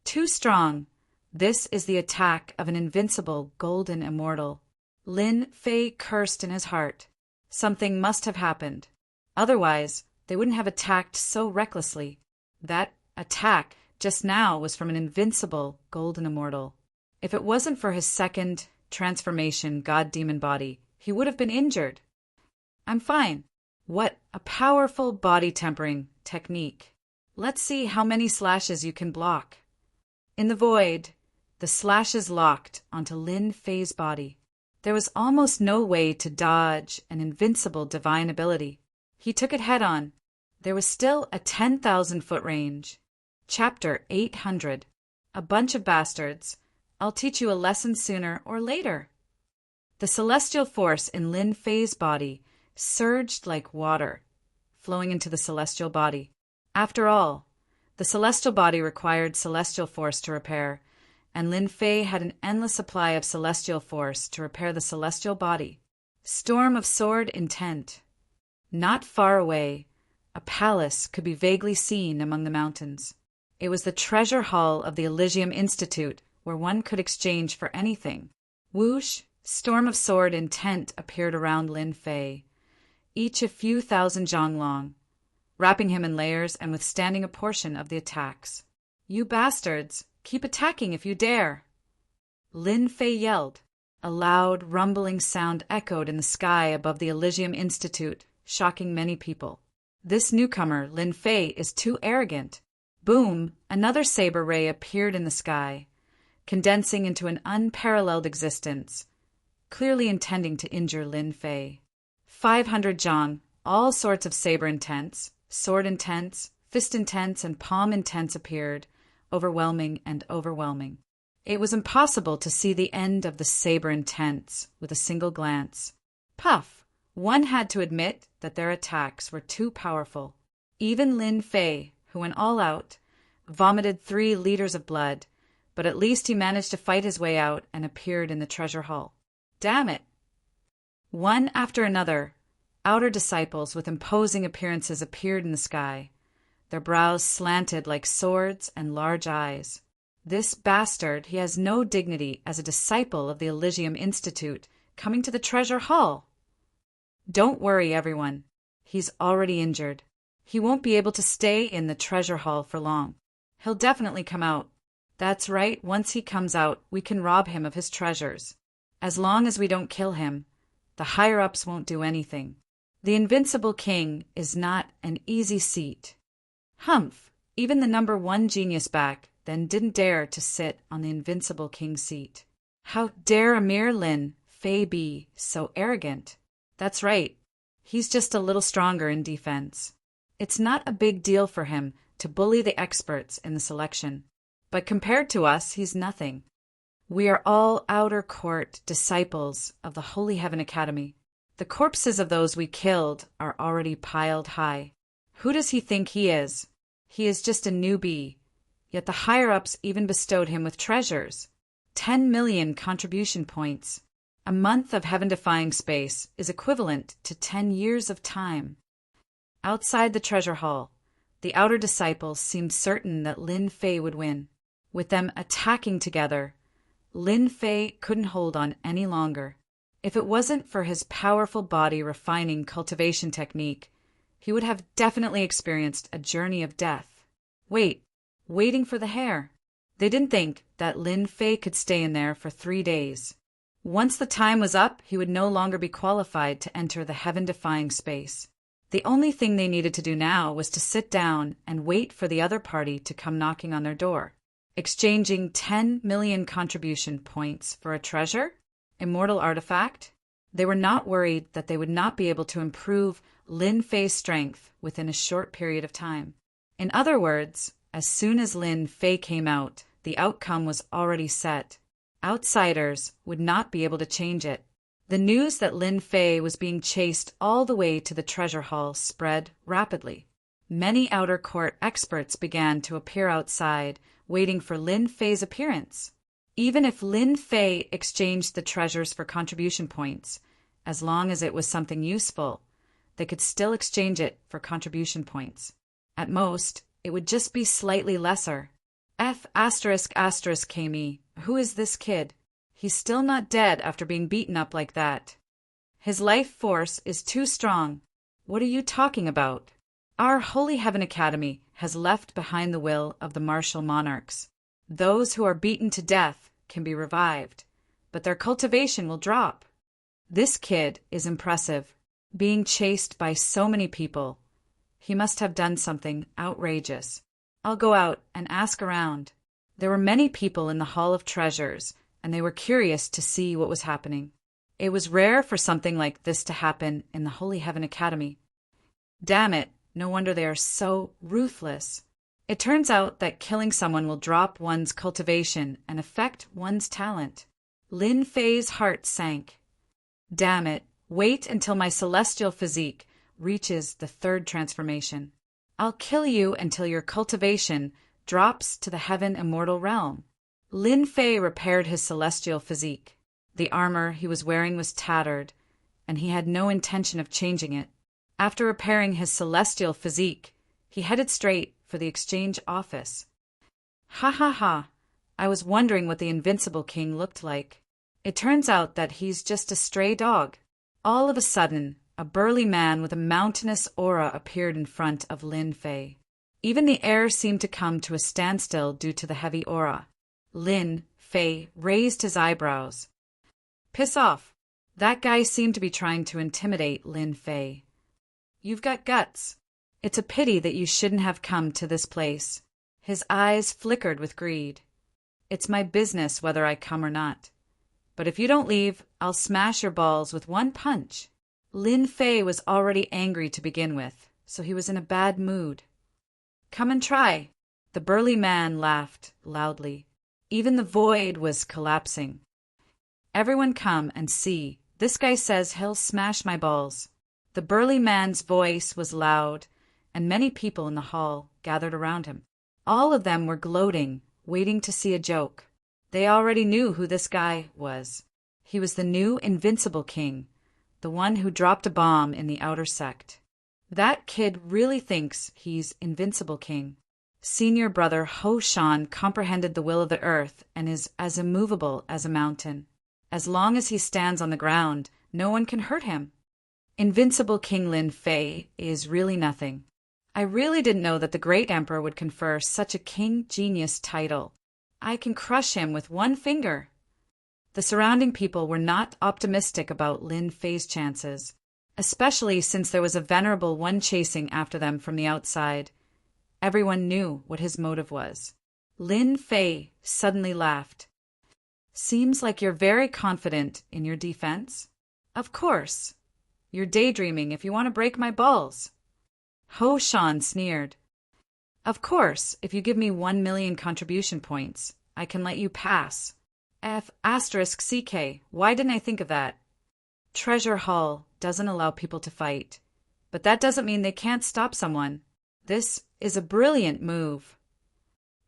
Too strong. This is the attack of an invincible golden immortal. Lin Fei cursed in his heart. Something must have happened. Otherwise, they wouldn't have attacked so recklessly. That attack just now was from an invincible golden immortal. If it wasn't for his second transformation god-demon body, he would have been injured. I'm fine. What a powerful body tempering technique. Let's see how many slashes you can block. In the void, the slashes locked onto Lin Fei's body. There was almost no way to dodge an invincible divine ability. He took it head-on. There was still a 10,000-foot range. Chapter 800. A bunch of bastards. I'll teach you a lesson sooner or later. The celestial force in Lin Fei's body surged like water, flowing into the celestial body. After all, the celestial body required celestial force to repair, and Lin Fei had an endless supply of celestial force to repair the celestial body. Storm of sword intent. Not far away, a palace could be vaguely seen among the mountains. It was the treasure hall of the Elysium Institute, where one could exchange for anything. Whoosh, storm of sword intent appeared around Lin Fei, each a few thousand zhang long, wrapping him in layers and withstanding a portion of the attacks. You bastards! Keep attacking if you dare! Lin Fei yelled. A loud, rumbling sound echoed in the sky above the Elysium Institute, shocking many people. This newcomer, Lin Fei, is too arrogant. Boom! Another saber ray appeared in the sky, condensing into an unparalleled existence, clearly intending to injure Lin Fei. 500 zhang, all sorts of saber intents, sword intents, fist intents, and palm intents appeared, overwhelming and overwhelming. It was impossible to see the end of the saber intents with a single glance. Puff! One had to admit that their attacks were too powerful. Even Lin Fei, who went all out, vomited 3 liters of blood, but at least he managed to fight his way out and appeared in the treasure hall. Damn it! One after another, outer disciples with imposing appearances appeared in the sky, their brows slanted like swords and large eyes. This bastard, he has no dignity as a disciple of the Elysium Institute, coming to the treasure hall. Don't worry, everyone. He's already injured. He won't be able to stay in the treasure hall for long. He'll definitely come out. That's right, once he comes out, we can rob him of his treasures. As long as we don't kill him, the higher-ups won't do anything. The invincible king is not an easy seat. Humph! Even the number 1 genius back then didn't dare to sit on the invincible king's seat. How dare a mere Lin Fei be so arrogant? That's right. He's just a little stronger in defense. It's not a big deal for him to bully the experts in the selection. But compared to us, he's nothing. We are all outer court disciples of the Holy Heaven Academy. The corpses of those we killed are already piled high. Who does he think he is? He is just a newbie. Yet the higher-ups even bestowed him with treasures. 10 million contribution points. A month of heaven-defying space is equivalent to 10 years of time. Outside the treasure hall, the outer disciples seemed certain that Lin Fei would win. With them attacking together, Lin Fei couldn't hold on any longer. If it wasn't for his powerful body-refining cultivation technique, he would have definitely experienced a journey of death. Waiting for the hair. They didn't think that Lin Fei could stay in there for 3 days. Once the time was up, he would no longer be qualified to enter the heaven-defying space. The only thing they needed to do now was to sit down and wait for the other party to come knocking on their door. Exchanging 10 million contribution points for a treasure? Immortal artifact? They were not worried that they would not be able to improve Lin Fei's strength within a short period of time. In other words, as soon as Lin Fei came out, the outcome was already set. Outsiders would not be able to change it. The news that Lin Fei was being chased all the way to the treasure hall spread rapidly. Many outer court experts began to appear outside, waiting for Lin Fei's appearance. Even if Lin Fei exchanged the treasures for contribution points, as long as it was something useful, they could still exchange it for contribution points. At most, it would just be slightly lesser. F*****KME. Who is this kid? He's still not dead after being beaten up like that. His life force is too strong. What are you talking about? Our Holy Heaven Academy has left behind the will of the martial monarchs. Those who are beaten to death can be revived, but their cultivation will drop. This kid is impressive, being chased by so many people. He must have done something outrageous. I'll go out and ask around. There were many people in the Hall of Treasures, and they were curious to see what was happening. It was rare for something like this to happen in the Holy Heaven Academy. Damn it, no wonder they are so ruthless. It turns out that killing someone will drop one's cultivation and affect one's talent. Lin Fei's heart sank. Damn it, wait until my celestial physique reaches the third transformation. I'll kill you until your cultivation drops to the heaven immortal realm. Lin Fei repaired his celestial physique. The armor he was wearing was tattered, and he had no intention of changing it. After repairing his celestial physique, he headed straight for the exchange office. Ha ha ha! I was wondering what the Invincible King looked like. It turns out that he's just a stray dog. All of a sudden, a burly man with a mountainous aura appeared in front of Lin Fei. Even the air seemed to come to a standstill due to the heavy aura. Lin Fei raised his eyebrows. Piss off. That guy seemed to be trying to intimidate Lin Fei. You've got guts. It's a pity that you shouldn't have come to this place. His eyes flickered with greed. It's my business whether I come or not. But if you don't leave, I'll smash your balls with one punch. Lin Fei was already angry to begin with, so he was in a bad mood. Come and try. The burly man laughed loudly. Even the void was collapsing. Everyone come and see. This guy says he'll smash my balls. The burly man's voice was loud, and many people in the hall gathered around him. All of them were gloating, waiting to see a joke. They already knew who this guy was. He was the new Invincible King, the one who dropped a bomb in the outer sect. That kid really thinks he's Invincible King. Senior brother Ho Shan comprehended the will of the earth and is as immovable as a mountain. As long as he stands on the ground, no one can hurt him. Invincible King Lin Fei is really nothing. I really didn't know that the great emperor would confer such a king genius title. I can crush him with one finger. The surrounding people were not optimistic about Lin Fei's chances, especially since there was a venerable one chasing after them from the outside. Everyone knew what his motive was. Lin Fei suddenly laughed. Seems like you're very confident in your defense. Of course. You're daydreaming if you want to break my balls. Ho Shan sneered. Of course, if you give me 1 million contribution points, I can let you pass. F***CK, why didn't I think of that? Treasure Hall doesn't allow people to fight, but that doesn't mean they can't stop someone. This is a brilliant move.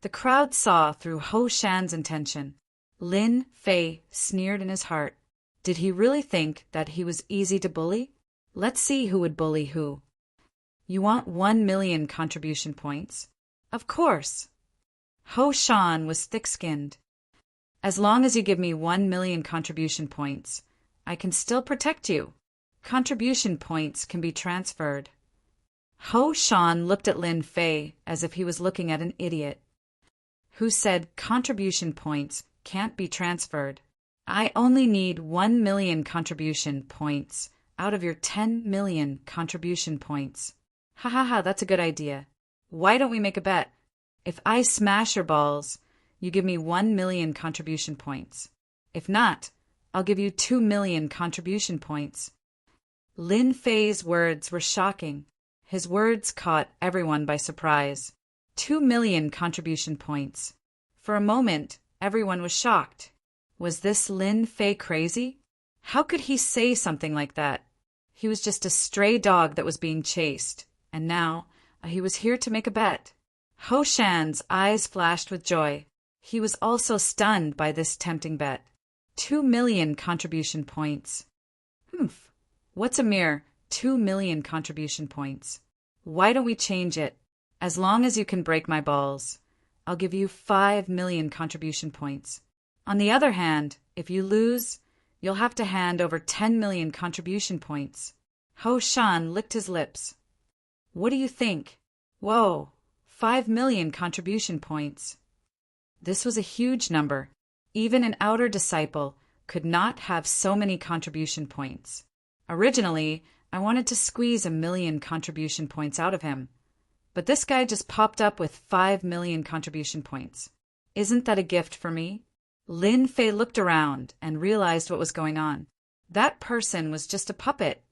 The crowd saw through Ho Shan's intention. Lin Fei sneered in his heart. Did he really think that he was easy to bully? Let's see who would bully who. You want 1 million contribution points? Of course. Ho Shan was thick-skinned. As long as you give me 1 million contribution points, I can still protect you. Contribution points can be transferred. Ho Shan looked at Lin Fei as if he was looking at an idiot. Who said contribution points can't be transferred? I only need 1 million contribution points out of your 10 million contribution points. Ha ha ha, that's a good idea. Why don't we make a bet? If I smash your balls, you give me 1 million contribution points. If not, I'll give you 2 million contribution points. Lin Fei's words were shocking. His words caught everyone by surprise. 2 million contribution points. For a moment, everyone was shocked. Was this Lin Fei crazy? How could he say something like that? He was just a stray dog that was being chased, and now he was here to make a bet. Ho Shan's eyes flashed with joy. He was also stunned by this tempting bet. 2 million contribution points. Humph. What's a mere 2 million contribution points? Why don't we change it? As long as you can break my balls, I'll give you 5 million contribution points. On the other hand, if you lose, you'll have to hand over 10 million contribution points. Ho Shan licked his lips. What do you think? Whoa, 5 million contribution points. This was a huge number. Even an outer disciple could not have so many contribution points. Originally, I wanted to squeeze 1 million contribution points out of him, but this guy just popped up with 5 million contribution points. Isn't that a gift for me? Lin Fei looked around and realized what was going on. That person was just a puppet.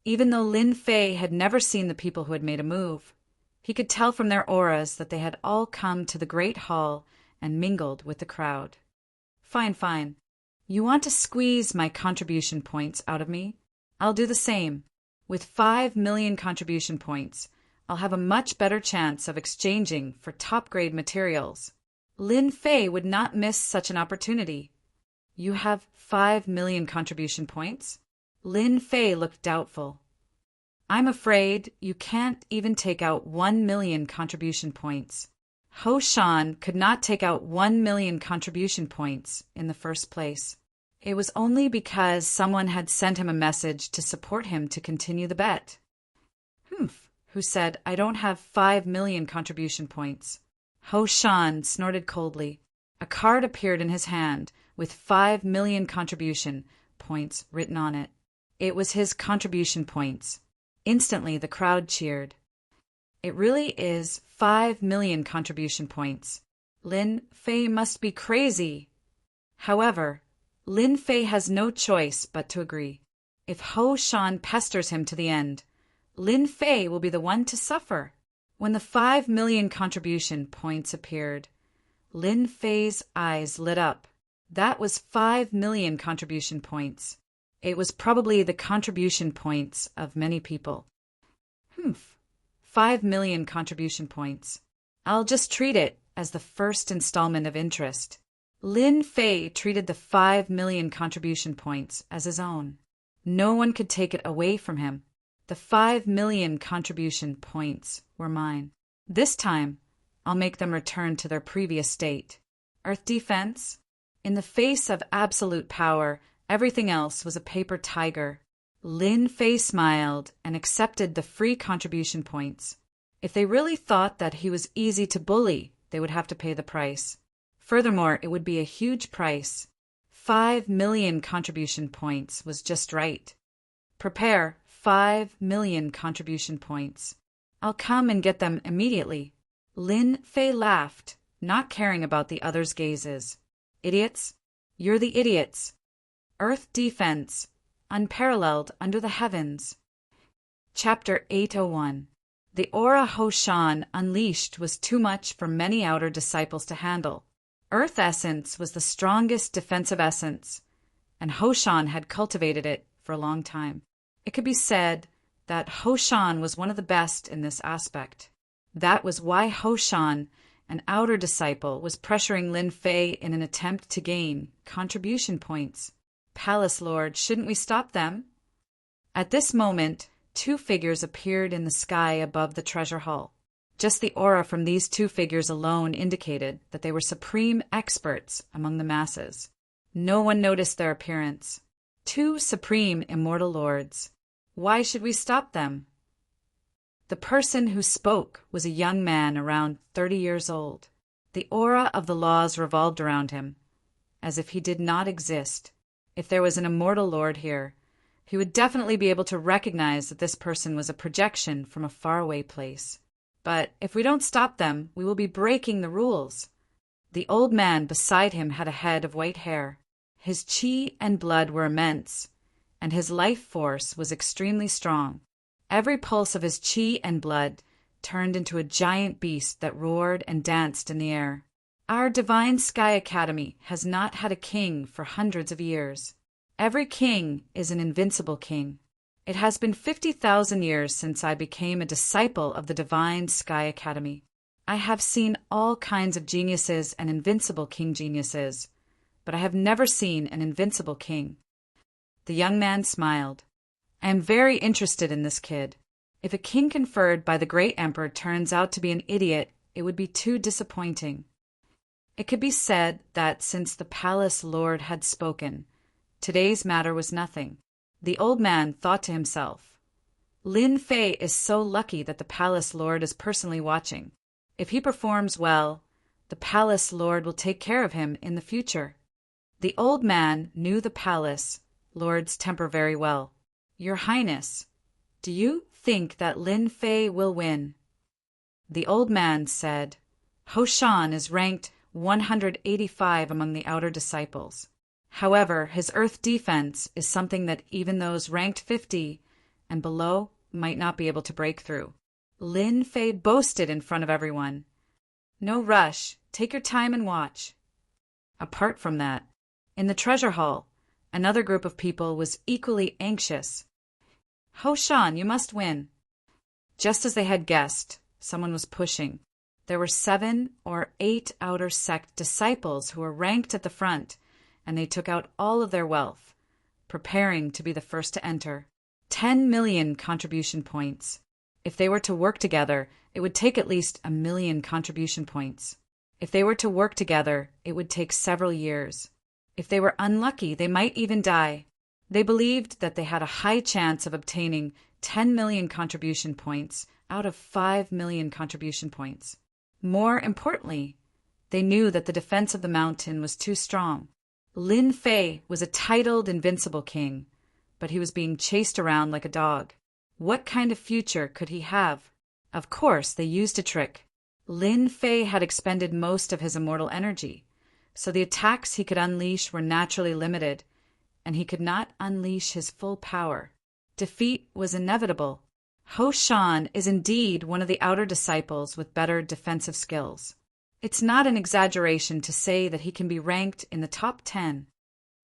Even though Lin Fei had never seen the people who had made a move, he could tell from their auras that they had all come to the great hall and mingled with the crowd. Fine. You want to squeeze my contribution points out of me? I'll do the same. With 5 million contribution points, I'll have a much better chance of exchanging for top-grade materials. Lin Fei would not miss such an opportunity. You have 5 million contribution points? Lin Fei looked doubtful. I'm afraid you can't even take out 1 million contribution points. Ho Shan could not take out 1 million contribution points in the first place. It was only because someone had sent him a message to support him to continue the bet. Who said, I don't have 5 million contribution points. Ho Shan snorted coldly. A card appeared in his hand with 5 million contribution points written on it. It was his contribution points. Instantly, the crowd cheered. It really is 5 million contribution points. Lin Fei must be crazy. However, Lin Fei has no choice but to agree. If Ho Shan pesters him to the end, Lin Fei will be the one to suffer. When the 5 million contribution points appeared, Lin Fei's eyes lit up. That was 5 million contribution points. It was probably the contribution points of many people. 5 million contribution points. I'll just treat it as the first installment of interest. Lin Fei treated the 5 million contribution points as his own. No one could take it away from him. The 5 million contribution points were mine. This time, I'll make them return to their previous state. Earth defense? In the face of absolute power, everything else was a paper tiger. Lin Fei smiled and accepted the free contribution points. If they really thought that he was easy to bully, they would have to pay the price. Furthermore, it would be a huge price. 5 million contribution points was just right. Prepare 5 million contribution points. I'll come and get them immediately. Lin Fei laughed, not caring about the others' gazes. Idiots? You're the idiots. Earth defense, unparalleled under the heavens. Chapter 801. The aura Ho Shan unleashed was too much for many outer disciples to handle. Earth essence was the strongest defensive essence, and Ho Shan had cultivated it for a long time. It could be said that Ho Shan was one of the best in this aspect. That was why Ho Shan, an outer disciple, was pressuring Lin Fei in an attempt to gain contribution points. Palace Lord, shouldn't we stop them? At this moment, 2 figures appeared in the sky above the treasure hall. Just the aura from these 2 figures alone indicated that they were supreme experts among the masses. No one noticed their appearance. 2 supreme immortal lords. Why should we stop them? The person who spoke was a young man around 30 years old. The aura of the laws revolved around him, as if he did not exist. If there was an immortal lord here, he would definitely be able to recognize that this person was a projection from a faraway place. But if we don't stop them, we will be breaking the rules. The old man beside him had a head of white hair. His qi and blood were immense, and his life force was extremely strong. Every pulse of his qi and blood turned into a giant beast that roared and danced in the air. Our Divine Sky Academy has not had a king for hundreds of years. Every king is an invincible king. It has been 50,000 years since I became a disciple of the Divine Sky Academy. I have seen all kinds of geniuses and invincible king geniuses, but I have never seen an invincible king. The young man smiled. I am very interested in this kid. If a king conferred by the great emperor turns out to be an idiot, it would be too disappointing. It could be said that since the palace lord had spoken, today's matter was nothing. The old man thought to himself, Lin Fei is so lucky that the palace lord is personally watching. If he performs well, the palace lord will take care of him in the future. The old man knew the palace lord's temper very well. Your Highness, do you think that Lin Fei will win? The old man said, Ho Shan is ranked 185 among the outer disciples. However, his earth defense is something that even those ranked 50 and below might not be able to break through. Lin Fei boasted in front of everyone. No rush, take your time and watch. Apart from that, in the treasure hall, another group of people was equally anxious. Ho Shan, you must win. Just as they had guessed, someone was pushing. There were 7 or 8 outer sect disciples who were ranked at the front, and they took out all of their wealth, preparing to be the first to enter. 10 million contribution points. If they were to work together, it would take at least 1 million contribution points. If they were to work together, it would take several years. If they were unlucky, they might even die. They believed that they had a high chance of obtaining 10 million contribution points out of 5 million contribution points. More importantly, they knew that the defense of the mountain was too strong. Lin Fei was a titled invincible king, but he was being chased around like a dog. What kind of future could he have? Of course, they used a trick. Lin Fei had expended most of his immortal energy, so the attacks he could unleash were naturally limited, and he could not unleash his full power. Defeat was inevitable. Ho Shan is indeed one of the outer disciples with better defensive skills. It's not an exaggeration to say that he can be ranked in the top 10.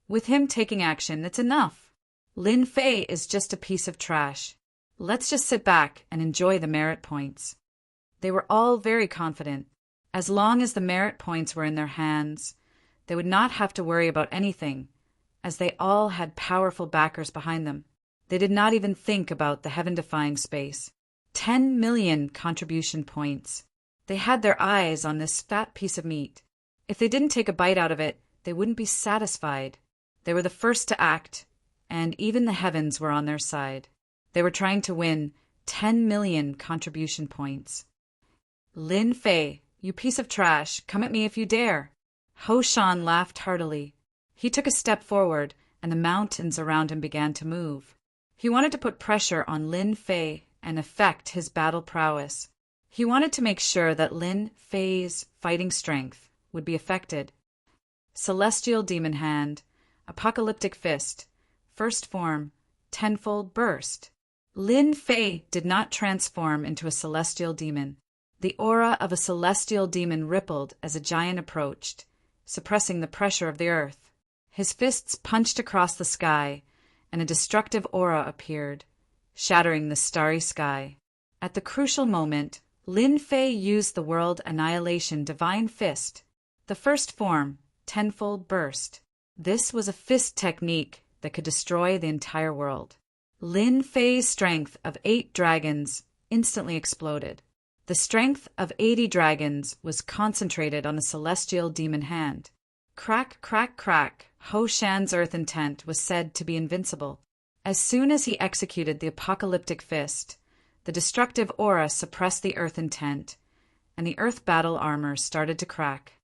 With him taking action, it's enough. Lin Fei is just a piece of trash. Let's just sit back and enjoy the merit points. They were all very confident. As long as the merit points were in their hands, they would not have to worry about anything, as they all had powerful backers behind them. They did not even think about the heaven-defying space. 10 million contribution points. They had their eyes on this fat piece of meat. If they didn't take a bite out of it, they wouldn't be satisfied. They were the first to act, and even the heavens were on their side. They were trying to win 10 million contribution points. Lin Fei, you piece of trash, come at me if you dare. Ho Shan laughed heartily. He took a step forward, and the mountains around him began to move. He wanted to put pressure on Lin Fei and affect his battle prowess. He wanted to make sure that Lin Fei's fighting strength would be affected. Celestial Demon Hand, Apocalyptic Fist, First Form, Tenfold Burst. Lin Fei did not transform into a celestial demon. The aura of a celestial demon rippled as a giant approached, suppressing the pressure of the earth. His fists punched across the sky, and a destructive aura appeared, shattering the starry sky. At the crucial moment, Lin Fei used the World Annihilation Divine Fist, the first form, Tenfold Burst. This was a fist technique that could destroy the entire world. Lin Fei's strength of 8 dragons instantly exploded. The strength of 80 dragons was concentrated on the celestial demon hand. Crack, crack, crack, Ho Shan's earth intent was said to be invincible. As soon as he executed the apocalyptic fist, the destructive aura suppressed the earth intent, and the earth battle armor started to crack.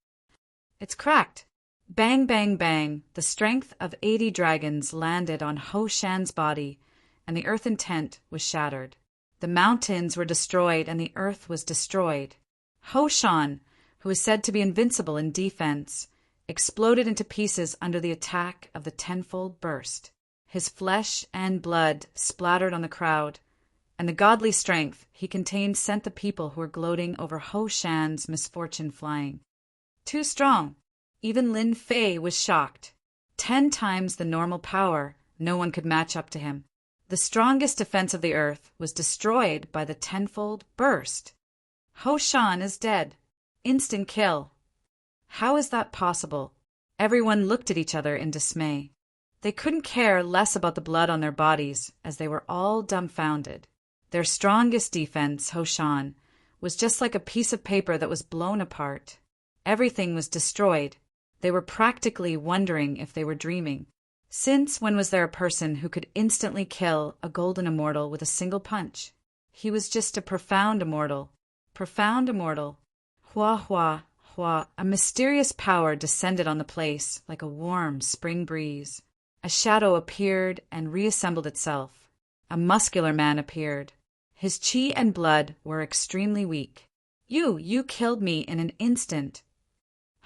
It's cracked! Bang, bang, bang, the strength of 80 dragons landed on Ho Shan's body, and the earth intent was shattered. The mountains were destroyed, and the earth was destroyed. Ho Shan, who is said to be invincible in defense, exploded into pieces under the attack of the tenfold burst. His flesh and blood splattered on the crowd, and the godly strength he contained sent the people who were gloating over Ho Shan's misfortune flying. Too strong. Even Lin Fei was shocked. 10 times the normal power, no one could match up to him. The strongest defense of the earth was destroyed by the tenfold burst. Ho Shan is dead. Instant kill. How is that possible? Everyone looked at each other in dismay. They couldn't care less about the blood on their bodies, as they were all dumbfounded. Their strongest defense, Ho Shan, was just like a piece of paper that was blown apart. Everything was destroyed. They were practically wondering if they were dreaming. Since when was there a person who could instantly kill a golden immortal with a single punch? He was just a profound immortal. Profound immortal. Hua hua hua. A mysterious power descended on the place like a warm spring breeze. A shadow appeared and reassembled itself. A muscular man appeared. His chi and blood were extremely weak. You killed me in an instant.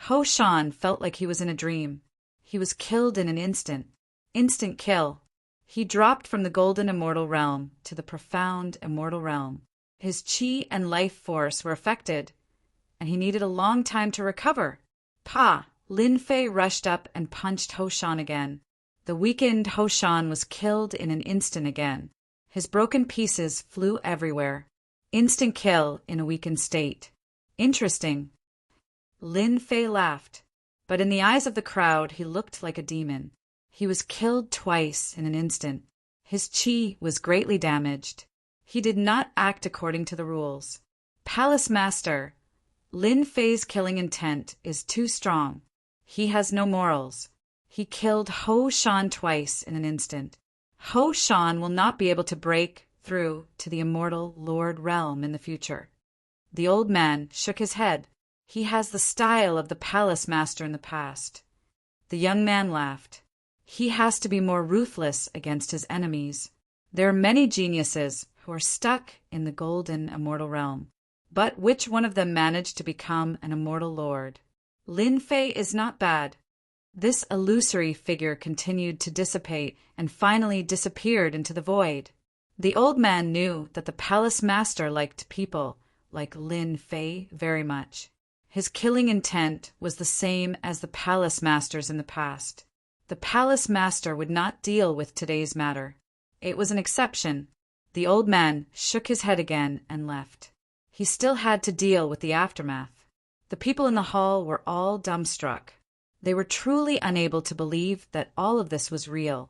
Ho Shan felt like he was in a dream. He was killed in an instant. Instant kill. He dropped from the golden immortal realm to the profound immortal realm. His chi and life force were affected, and he needed a long time to recover. Pa! Lin Fei rushed up and punched Ho Shan again. The weakened Ho Shan was killed in an instant again. His broken pieces flew everywhere. Instant kill in a weakened state. Interesting. Lin Fei laughed, but in the eyes of the crowd he looked like a demon. He was killed twice in an instant. His chi was greatly damaged. He did not act according to the rules. Palace Master, Lin Fei's killing intent is too strong. He has no morals. He killed Ho Shan twice in an instant. Ho Shan will not be able to break through to the immortal Lord realm in the future. The old man shook his head. He has the style of the Palace Master in the past. The young man laughed. He has to be more ruthless against his enemies. There are many geniuses who are stuck in the golden immortal realm. But which one of them managed to become an immortal lord? Lin Fei is not bad. This illusory figure continued to dissipate and finally disappeared into the void. The old man knew that the Palace Master liked people like Lin Fei very much. His killing intent was the same as the Palace Masters in the past. The Palace Master would not deal with today's matter. It was an exception. The old man shook his head again and left. He still had to deal with the aftermath. The people in the hall were all dumbstruck. They were truly unable to believe that all of this was real.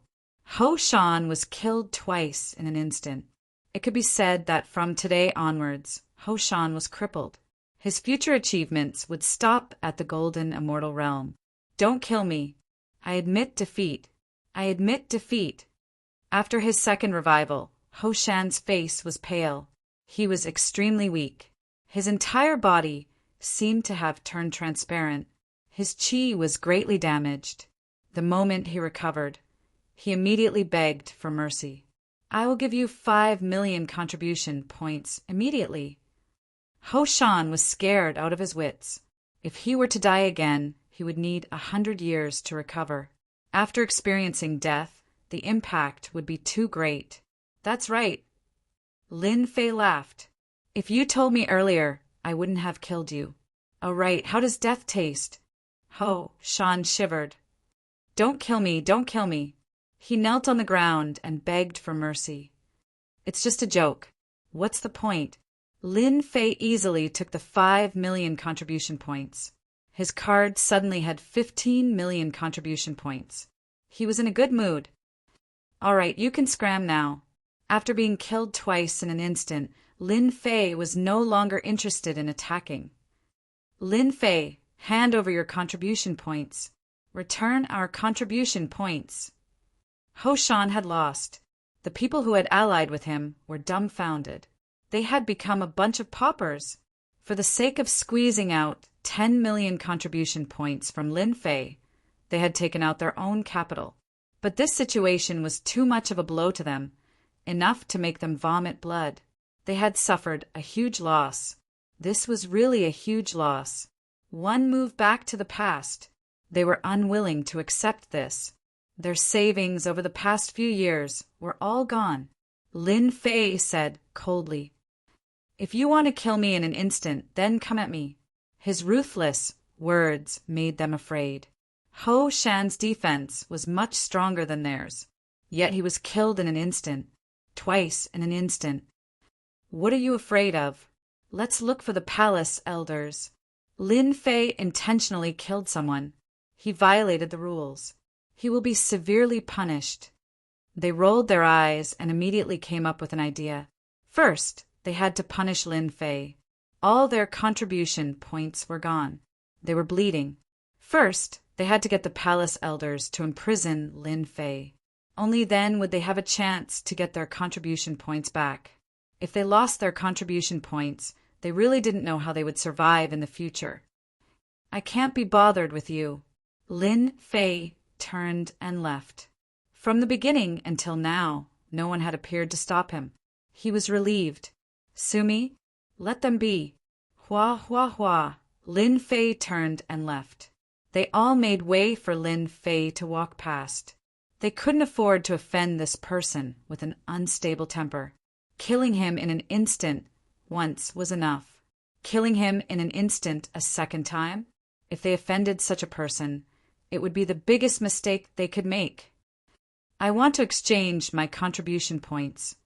Ho Shan was killed twice in an instant. It could be said that from today onwards, Ho Shan was crippled. His future achievements would stop at the golden immortal realm. Don't kill me. I admit defeat. I admit defeat. After his second revival, Ho Shan's face was pale. He was extremely weak. His entire body seemed to have turned transparent. His chi was greatly damaged. The moment he recovered, he immediately begged for mercy. I will give you 5 million contribution points immediately. Ho Shan was scared out of his wits. If he were to die again, he would need 100 years to recover. After experiencing death, the impact would be too great. That's right. Lin Fei laughed. If you told me earlier, I wouldn't have killed you. Oh right, how does death taste? Ho Shan shivered. Don't kill me, don't kill me. He knelt on the ground and begged for mercy. It's just a joke. What's the point? Lin Fei easily took the 5 million contribution points. His card suddenly had 15 million contribution points. He was in a good mood. All right, you can scram now. After being killed twice in an instant, Lin Fei was no longer interested in attacking. Lin Fei, hand over your contribution points. Return our contribution points. Ho Shan had lost. The people who had allied with him were dumbfounded. They had become a bunch of paupers. For the sake of squeezing out 10 million contribution points from Lin Fei, they had taken out their own capital. But this situation was too much of a blow to them, enough to make them vomit blood. They had suffered a huge loss. This was really a huge loss. One move back to the past. They were unwilling to accept this. Their savings over the past few years were all gone. Lin Fei said coldly, If you want to kill me in an instant, then come at me. His ruthless words made them afraid. Ho Shan's defense was much stronger than theirs, yet he was killed in an instant, twice in an instant. What are you afraid of? Let's look for the palace elders. Lin Fei intentionally killed someone. He violated the rules. He will be severely punished. They rolled their eyes and immediately came up with an idea. First, they had to punish Lin Fei. All their contribution points were gone. They were bleeding. First, they had to get the palace elders to imprison Lin Fei. Only then would they have a chance to get their contribution points back. If they lost their contribution points, they really didn't know how they would survive in the future. I can't be bothered with you. Lin Fei turned and left. From the beginning until now, no one had appeared to stop him. He was relieved. Sumi, let them be. Hua hua hua. Lin Fei turned and left. They all made way for Lin Fei to walk past. They couldn't afford to offend this person with an unstable temper. Killing him in an instant once was enough. Killing him in an instant a second time? If they offended such a person, it would be the biggest mistake they could make. I want to exchange my contribution points.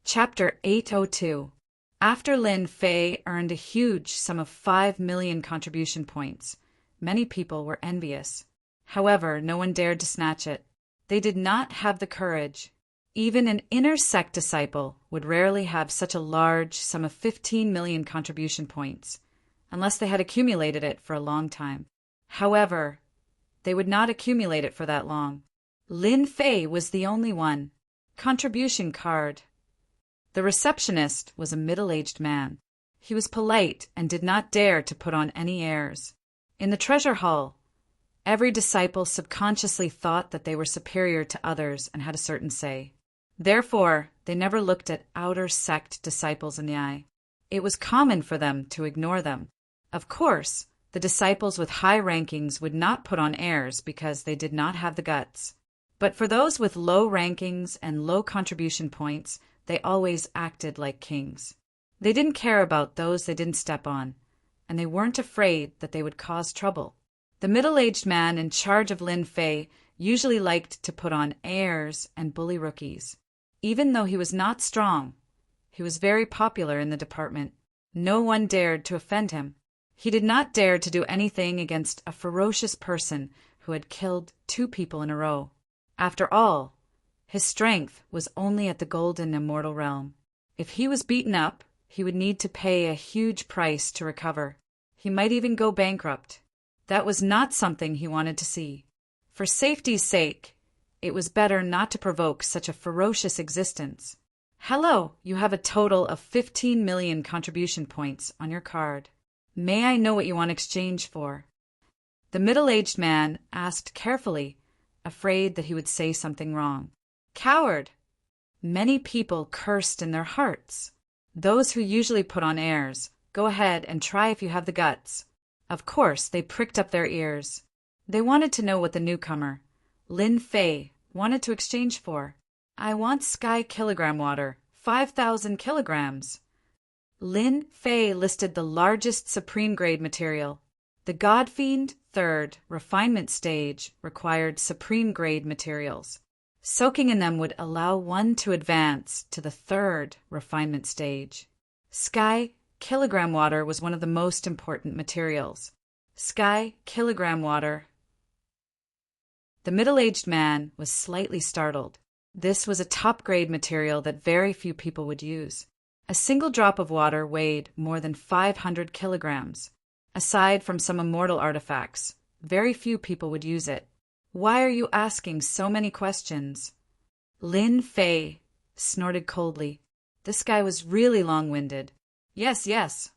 Chapter 802. After Lin Fei earned a huge sum of 5 million contribution points, many people were envious. However, no one dared to snatch it. They did not have the courage. Even an inner sect disciple would rarely have such a large sum of 15 million contribution points, unless they had accumulated it for a long time. However, they would not accumulate it for that long. Lin Fei was the only one. Contribution card. The receptionist was a middle-aged man. He was polite and did not dare to put on any airs. In the treasure hall, every disciple subconsciously thought that they were superior to others and had a certain say. Therefore, they never looked at outer sect disciples in the eye. It was common for them to ignore them. Of course, the disciples with high rankings would not put on airs because they did not have the guts. But for those with low rankings and low contribution points, they always acted like kings. They didn't care about those they didn't step on, and they weren't afraid that they would cause trouble. The middle-aged man in charge of Lin Fei usually liked to put on airs and bully rookies. Even though he was not strong, he was very popular in the department. No one dared to offend him. He did not dare to do anything against a ferocious person who had killed 2 people in a row. After all, his strength was only at the golden immortal realm. If he was beaten up, he would need to pay a huge price to recover. He might even go bankrupt. That was not something he wanted to see. For safety's sake, it was better not to provoke such a ferocious existence. Hello, you have a total of 15 million contribution points on your card. May I know what you want exchange for? The middle-aged man asked carefully, afraid that he would say something wrong. Coward! Many people cursed in their hearts. Those who usually put on airs, go ahead and try if you have the guts. Of course, they pricked up their ears. They wanted to know what the newcomer, Lin Fei, wanted to exchange for. I want sky kilogram water, 5,000 kilograms. Lin Fei listed the largest supreme grade material. The God Fiend 3rd refinement stage required supreme grade materials. Soaking in them would allow one to advance to the 3rd refinement stage. Sky kilogram water was one of the most important materials. Sky kilogram water. The middle-aged man was slightly startled. This was a top-grade material that very few people would use. A single drop of water weighed more than 500 kilograms. Aside from some immortal artifacts, very few people would use it. Why are you asking so many questions? Lin Fei snorted coldly. This guy was really long-winded. Yes, yes.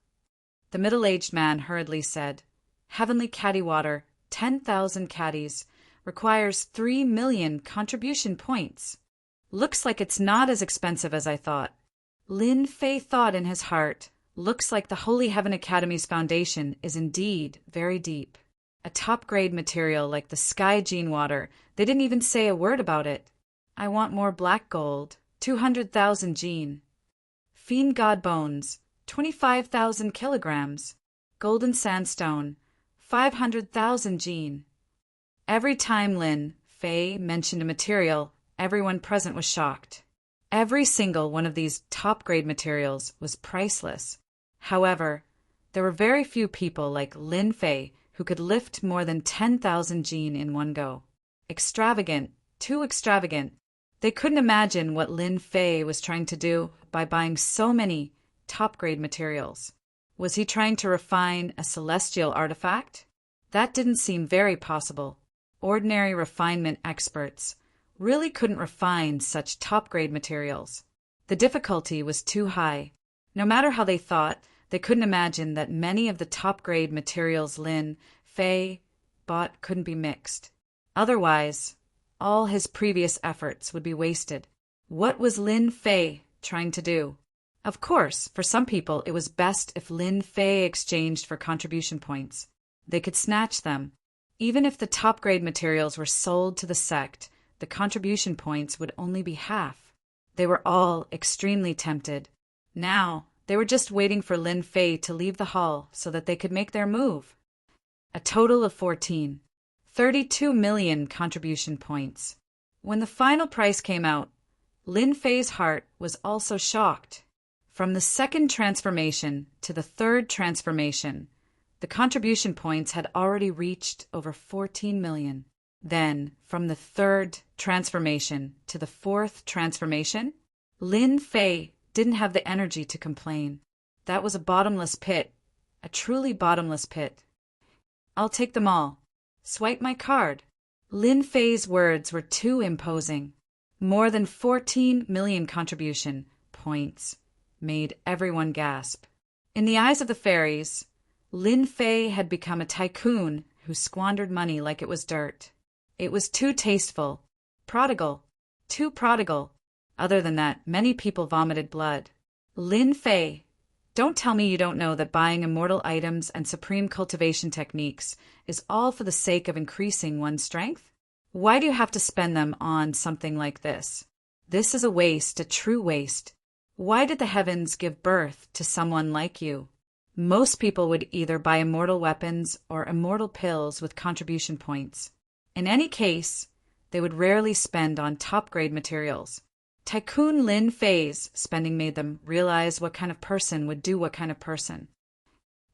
The middle-aged man hurriedly said, Heavenly caddy water, 10,000 caddies, requires 3 million contribution points. Looks like it's not as expensive as I thought. Lin Fei thought in his heart, looks like the Holy Heaven Academy's foundation is indeed very deep. A top-grade material like the Sky Gene water, they didn't even say a word about it. I want more black gold, 200,000 gene. Fiend God bones, 25,000 kilograms. Golden sandstone, 500,000 gene. Every time Lin Fei mentioned a material, everyone present was shocked. Every single one of these top-grade materials was priceless. However, there were very few people like Lin Fei who could lift more than 10,000 gene in one go. Extravagant, too extravagant. They couldn't imagine what Lin Fei was trying to do by buying so many top-grade materials. Was he trying to refine a celestial artifact? That didn't seem very possible. Ordinary refinement experts really couldn't refine such top-grade materials. The difficulty was too high. No matter how they thought, they couldn't imagine that many of the top-grade materials Lin Fei bought couldn't be mixed. Otherwise, all his previous efforts would be wasted. What was Lin Fei trying to do? Of course, for some people it was best if Lin Fei exchanged for contribution points. They could snatch them. Even if the top-grade materials were sold to the sect, the contribution points would only be half. They were all extremely tempted. Now, they were just waiting for Lin Fei to leave the hall so that they could make their move. A total of 32 million contribution points. When the final price came out, Lin Fei's heart was also shocked. From the second transformation to the third transformation, the contribution points had already reached over 14 million. Then, from the third transformation to the fourth transformation, Lin Fei didn't have the energy to complain. That was a bottomless pit, a truly bottomless pit. I'll take them all. Swipe my card. Lin Fei's words were too imposing. More than 14 million contribution points made everyone gasp. In the eyes of the fairies, Lin Fei had become a tycoon who squandered money like it was dirt. It was too tasteful, prodigal, too prodigal. Other than that, many people vomited blood. Lin Fei, don't tell me you don't know that buying immortal items and supreme cultivation techniques is all for the sake of increasing one's strength? Why do you have to spend them on something like this? This is a waste, a true waste. Why did the heavens give birth to someone like you? Most people would either buy immortal weapons or immortal pills with contribution points. In any case, they would rarely spend on top-grade materials. Tycoon Lin Fei's spending made them realize what kind of person would do what kind of person.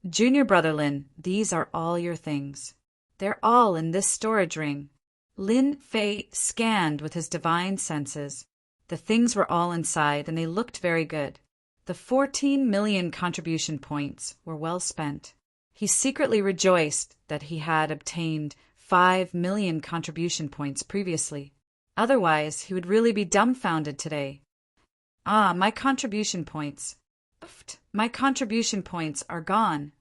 Junior brother Lin, these are all your things. They're all in this storage ring. Lin Fei scanned with his divine senses. The things were all inside, and they looked very good. The 14 million contribution points were well spent. He secretly rejoiced that he had obtained 5 million contribution points previously. Otherwise, he would really be dumbfounded today. Ah, my contribution points. My contribution points are gone.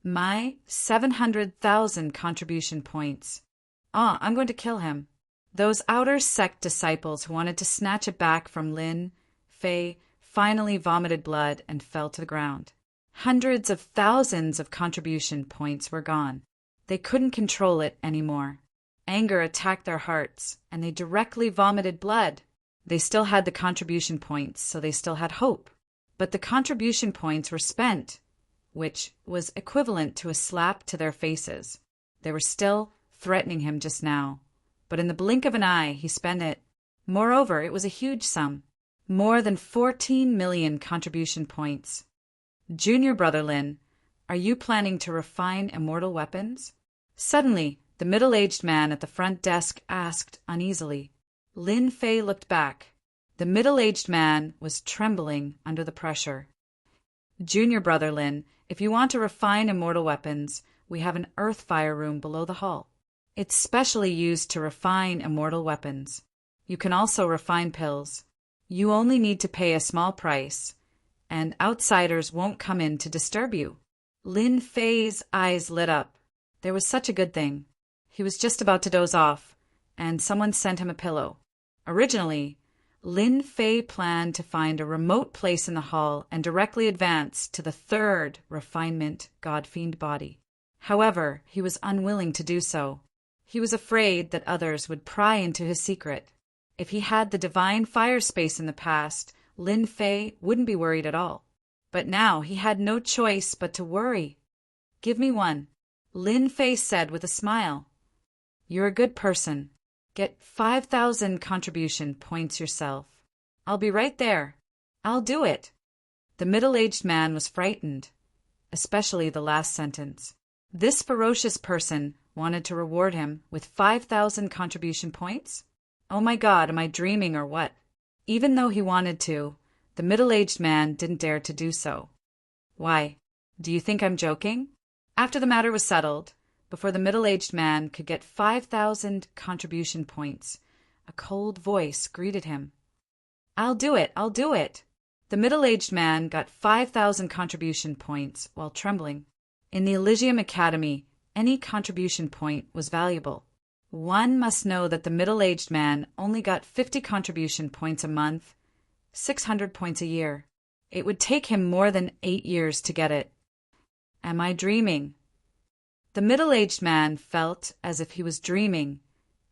My 700,000 contribution points. Ah, I'm going to kill him. Those outer sect disciples who wanted to snatch it back from Lin Fei finally vomited blood and fell to the ground. Hundreds of thousands of contribution points were gone. They couldn't control it anymore. Anger attacked their hearts, and they directly vomited blood. They still had the contribution points, so they still had hope. But the contribution points were spent, which was equivalent to a slap to their faces. They were still threatening him just now, but in the blink of an eye he spent it. Moreover, it was a huge sum. More than 14 million contribution points. Junior brother Lin, are you planning to refine immortal weapons? Suddenly, the middle-aged man at the front desk asked uneasily. Lin Fei looked back. The middle-aged man was trembling under the pressure. Junior brother Lin, if you want to refine immortal weapons, we have an earth fire room below the hall. It's specially used to refine immortal weapons. You can also refine pills. You only need to pay a small price, and outsiders won't come in to disturb you. Lin Fei's eyes lit up. There was such a good thing. He was just about to doze off, and someone sent him a pillow. Originally, Lin Fei planned to find a remote place in the hall and directly advance to the third refinement God-fiend body. However, he was unwilling to do so. He was afraid that others would pry into his secret. If he had the divine fire space in the past, Lin Fei wouldn't be worried at all. But now he had no choice but to worry. Give me one, Lin Fei said with a smile. You're a good person. Get 5,000 contribution points yourself. I'll be right there. I'll do it. The middle-aged man was frightened, especially the last sentence. This ferocious person wanted to reward him with 5,000 contribution points? Oh my God, am I dreaming or what? Even though he wanted to, the middle-aged man didn't dare to do so. Why, Do you think I'm joking? After the matter was settled, before the middle-aged man could get 5,000 contribution points, a cold voice greeted him. I'll do it, I'll do it. The middle-aged man got 5,000 contribution points while trembling. In the Elysium Academy, any contribution point was valuable. One must know that the middle-aged man only got 50 contribution points a month, 600 points a year. It would take him more than 8 years to get it. Am I dreaming? The middle-aged man felt as if he was dreaming,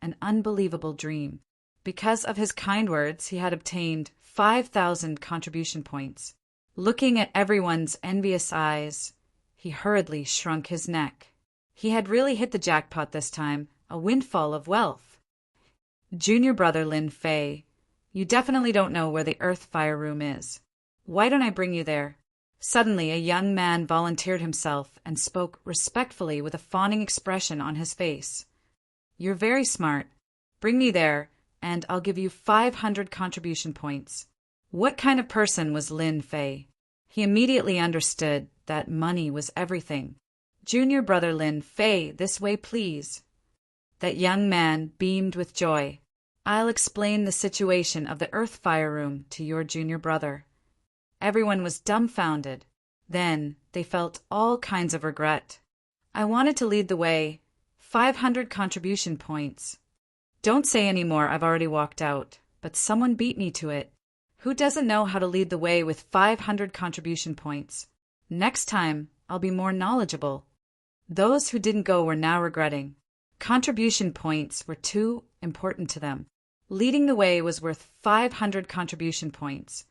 an unbelievable dream. Because of his kind words, he had obtained 5,000 contribution points. Looking at everyone's envious eyes, he hurriedly shrunk his neck. He had really hit the jackpot this time, a windfall of wealth. Junior brother Lin Fei, you definitely don't know where the Earth Fire Room is. Why don't I bring you there? Suddenly, a young man volunteered himself and spoke respectfully with a fawning expression on his face. You're very smart. Bring me there, and I'll give you 500 contribution points. What kind of person was Lin Fei? He immediately understood that money was everything. Junior brother Lin Fei, this way please. That young man beamed with joy. I'll explain the situation of the Earth Fire Room to your junior brother. Everyone was dumbfounded. Then they felt all kinds of regret. I wanted to lead the way. 500 contribution points. Don't say any more, I've already walked out. But someone beat me to it. Who doesn't know how to lead the way with 500 contribution points? Next time, I'll be more knowledgeable. Those who didn't go were now regretting. Contribution points were too important to them. Leading the way was worth 500 contribution points.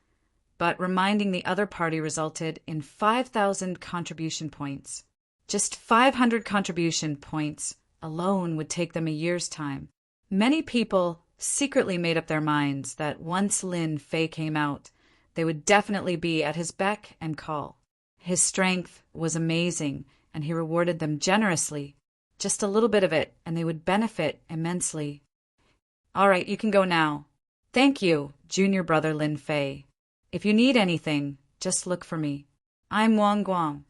But reminding the other party resulted in 5,000 contribution points. Just 500 contribution points alone would take them a year's time. Many people secretly made up their minds that once Lin Fei came out, they would definitely be at his beck and call. His strength was amazing, and he rewarded them generously. Just a little bit of it, and they would benefit immensely. All right, you can go now. Thank you, junior brother Lin Fei. If you need anything, just look for me. I'm Wang Guang.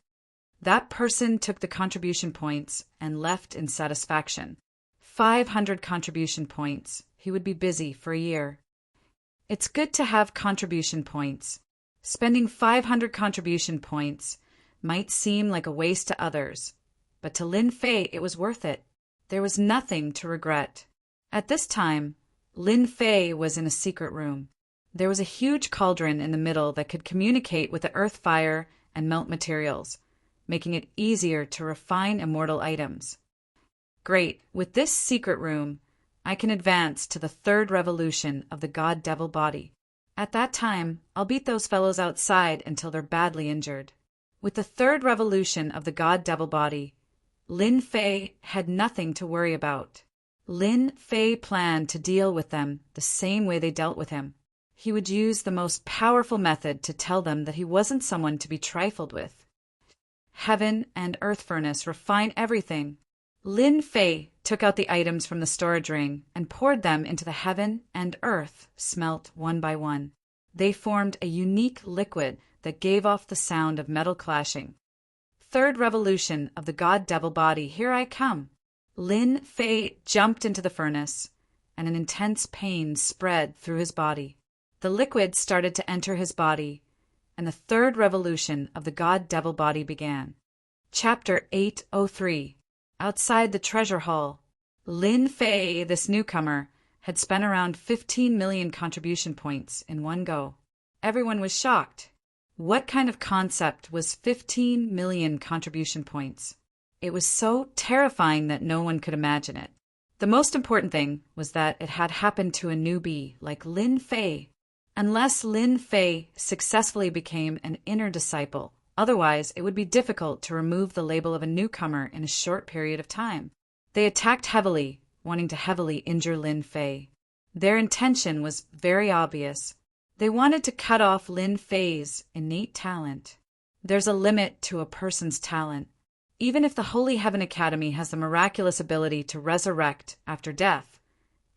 That person took the contribution points and left in satisfaction. 500 contribution points. He would be busy for a year. It's good to have contribution points. Spending 500 contribution points might seem like a waste to others, but to Lin Fei it was worth it. There was nothing to regret. At this time, Lin Fei was in a secret room. There was a huge cauldron in the middle that could communicate with the earth fire and melt materials, making it easier to refine immortal items. Great, with this secret room, I can advance to the third revolution of the God-Devil body. At that time, I'll beat those fellows outside until they're badly injured. With the third revolution of the God-Devil body, Lin Fei had nothing to worry about. Lin Fei planned to deal with them the same way they dealt with him. He would use the most powerful method to tell them that he wasn't someone to be trifled with. Heaven and earth furnace refine everything. Lin Fei took out the items from the storage ring and poured them into the heaven and earth smelt one by one. They formed a unique liquid that gave off the sound of metal clashing. Third revolution of the God-Devil body, here I come. Lin Fei jumped into the furnace, and an intense pain spread through his body. The liquid started to enter his body, and the third revolution of the God-Devil body began. Chapter 803. Outside the treasure hall, Lin Fei, this newcomer, had spent around 15 million contribution points in one go. Everyone was shocked. What kind of concept was 15 million contribution points? It was so terrifying that no one could imagine it. The most important thing was that it had happened to a newbie like Lin Fei. Unless Lin Fei successfully became an inner disciple, otherwise it would be difficult to remove the label of a newcomer in a short period of time. They attacked heavily, wanting to heavily injure Lin Fei. Their intention was very obvious. They wanted to cut off Lin Fei's innate talent. There's a limit to a person's talent. Even if the Holy Heaven Academy has the miraculous ability to resurrect after death,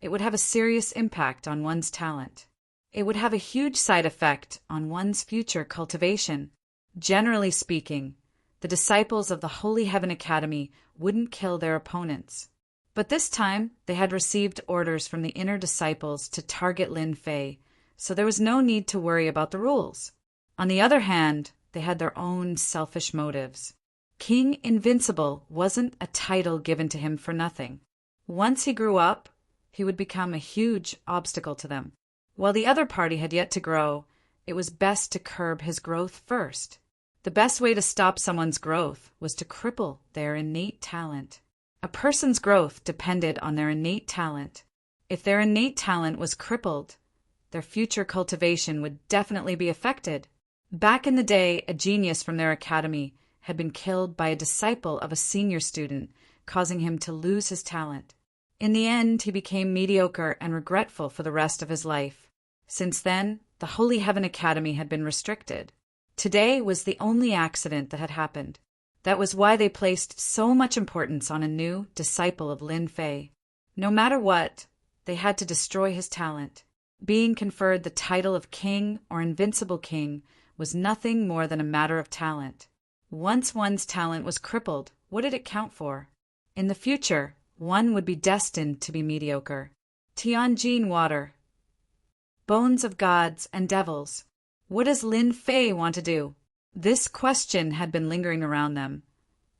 it would have a serious impact on one's talent. It would have a huge side effect on one's future cultivation. Generally speaking, The disciples of the Holy Heaven Academy wouldn't kill their opponents. But this time, they had received orders from the inner disciples to target Lin Fei, so there was no need to worry about the rules. On the other hand, they had their own selfish motives. King Invincible wasn't a title given to him for nothing. Once he grew up, he would become a huge obstacle to them. While the other party had yet to grow, it was best to curb his growth first. The best way to stop someone's growth was to cripple their innate talent. A person's growth depended on their innate talent. If their innate talent was crippled, their future cultivation would definitely be affected. Back in the day, a genius from their academy had been killed by a disciple of a senior student, causing him to lose his talent. In the end, he became mediocre and regretful for the rest of his life. Since then, the Holy Heaven Academy had been restricted. Today was the only accident that had happened. That was why they placed so much importance on a new disciple of Lin Fei. No matter what, they had to destroy his talent. Being conferred the title of king or invincible king was nothing more than a matter of talent. Once one's talent was crippled, what did it count for? In the future, one would be destined to be mediocre. Tianjin water. Bones of gods and devils. What does Lin Fei want to do? This question had been lingering around them,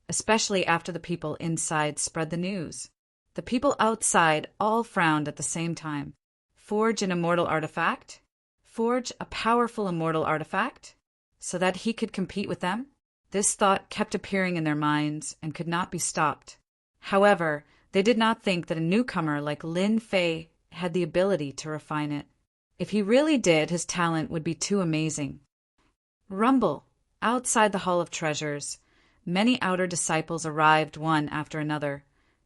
especially after the people inside spread the news. The people outside all frowned at the same time. Forge an immortal artifact? Forge a powerful immortal artifact? So that he could compete with them? This thought kept appearing in their minds and could not be stopped. However, they did not think that a newcomer like Lin Fei had the ability to refine it. If he really did, his talent would be too amazing. Rumble. Outside the Hall of Treasures, many outer disciples arrived one after another,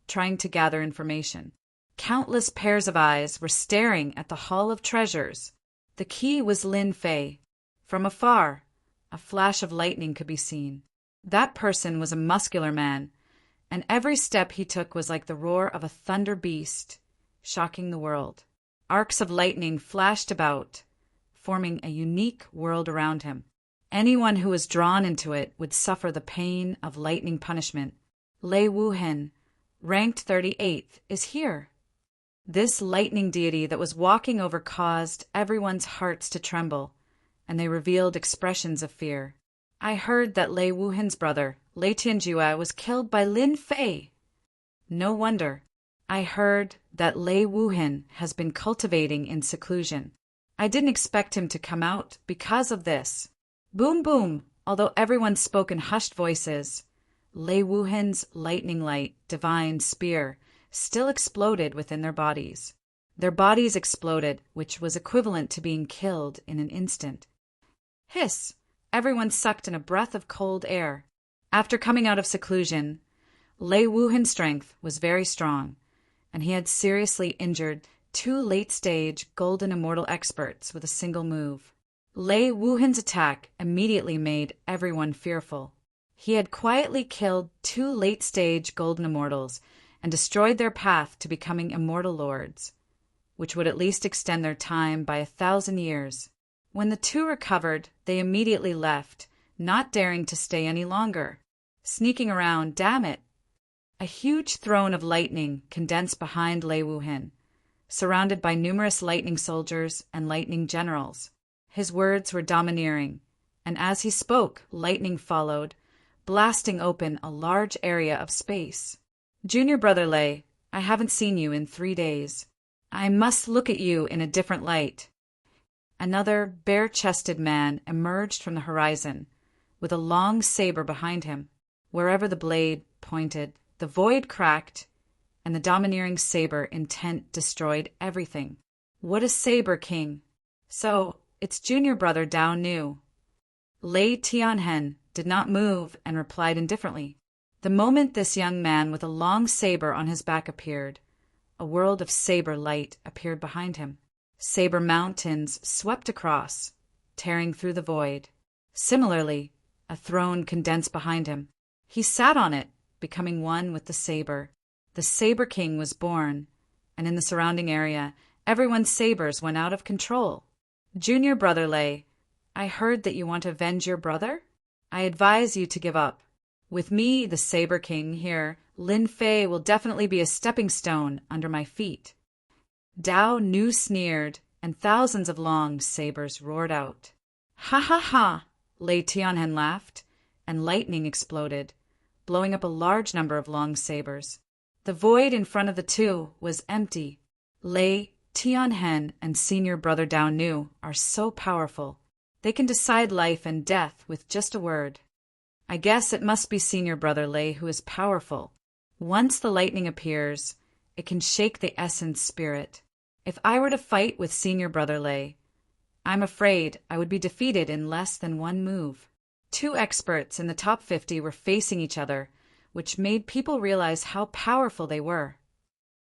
trying to gather information. Countless pairs of eyes were staring at the Hall of Treasures. The key was Lin Fei. From afar, a flash of lightning could be seen. That person was a muscular man, and every step he took was like the roar of a thunder beast, shocking the world. Arcs of lightning flashed about, forming a unique world around him. Anyone who was drawn into it would suffer the pain of lightning punishment. Lei Wuhen, ranked 38th, is here. This lightning deity that was walking over caused everyone's hearts to tremble, and they revealed expressions of fear. I heard that Lei Wuhen's brother, Lei Tianjue, was killed by Lin Fei. No wonder. I heard that Lei Wuhen has been cultivating in seclusion. I didn't expect him to come out because of this. Boom, boom! Although everyone spoke in hushed voices, Lei Wuhen's lightning light, divine spear, still exploded within their bodies. Their bodies exploded, which was equivalent to being killed in an instant. Hiss! Everyone sucked in a breath of cold air. After coming out of seclusion, Lei Wuhen's strength was very strong, and he had seriously injured 2 late-stage golden immortal experts with a single move. Lei Wuhen's attack immediately made everyone fearful. He had quietly killed 2 late-stage golden immortals and destroyed their path to becoming immortal lords, which would at least extend their time by 1,000 years. When the 2 recovered, they immediately left, not daring to stay any longer. Sneaking around, damn it! A huge throne of lightning condensed behind Lei Wuhen, surrounded by numerous lightning soldiers and lightning generals. His words were domineering, and as he spoke, lightning followed, blasting open a large area of space. Junior brother Lei, I haven't seen you in 3 days. I must look at you in a different light. Another bare-chested man emerged from the horizon, with a long saber behind him. Wherever the blade pointed, the void cracked, and the domineering saber intent destroyed everything. What a saber, king! So, it's junior brother Dao Nu. Lei Tianhen did not move and replied indifferently. The moment this young man with a long saber on his back appeared, a world of saber light appeared behind him. Saber mountains swept across, tearing through the void. Similarly, a throne condensed behind him. He sat on it, becoming one with the saber. The Saber King was born, and in the surrounding area, everyone's sabers went out of control. Junior brother Lei, I heard that you want to avenge your brother? I advise you to give up. With me, the Saber King, here, Lin Fei will definitely be a stepping stone under my feet. Dao Nu sneered, and thousands of long sabers roared out. Ha ha ha! Lei Tianhen laughed, and lightning exploded, blowing up a large number of long sabers. The void in front of the two was empty. Lei Tianhen and senior brother Dao Nu are so powerful. They can decide life and death with just a word. I guess it must be senior brother Lei who is powerful. Once the lightning appears, it can shake the essence spirit. If I were to fight with senior brother Lei, I'm afraid I would be defeated in less than one move. Two experts in the top 50 were facing each other, which made people realize how powerful they were.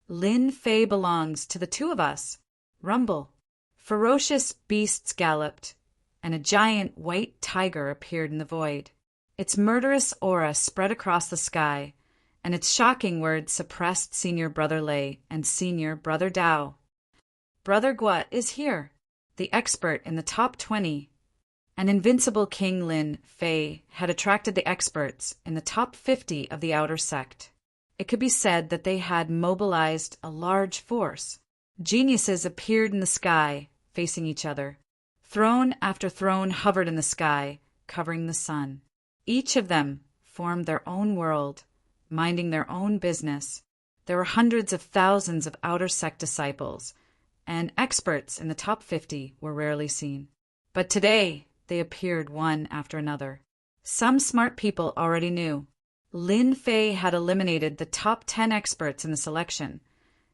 Lin Fei belongs to the two of us. Rumble. Ferocious beasts galloped, and a giant white tiger appeared in the void. Its murderous aura spread across the sky, and its shocking words suppressed senior brother Lei and senior brother Dao. Brother Guat is here, the expert in the top 20. An invincible King Lin Fei had attracted the experts in the top 50 of the outer sect. It could be said that they had mobilized a large force. Geniuses appeared in the sky, facing each other. Throne after throne hovered in the sky, covering the sun. Each of them formed their own world, minding their own business. There were hundreds of thousands of outer sect disciples, and experts in the top 50 were rarely seen. But today, they appeared one after another. Some smart people already knew. Lin Fei had eliminated the top 10 experts in the selection,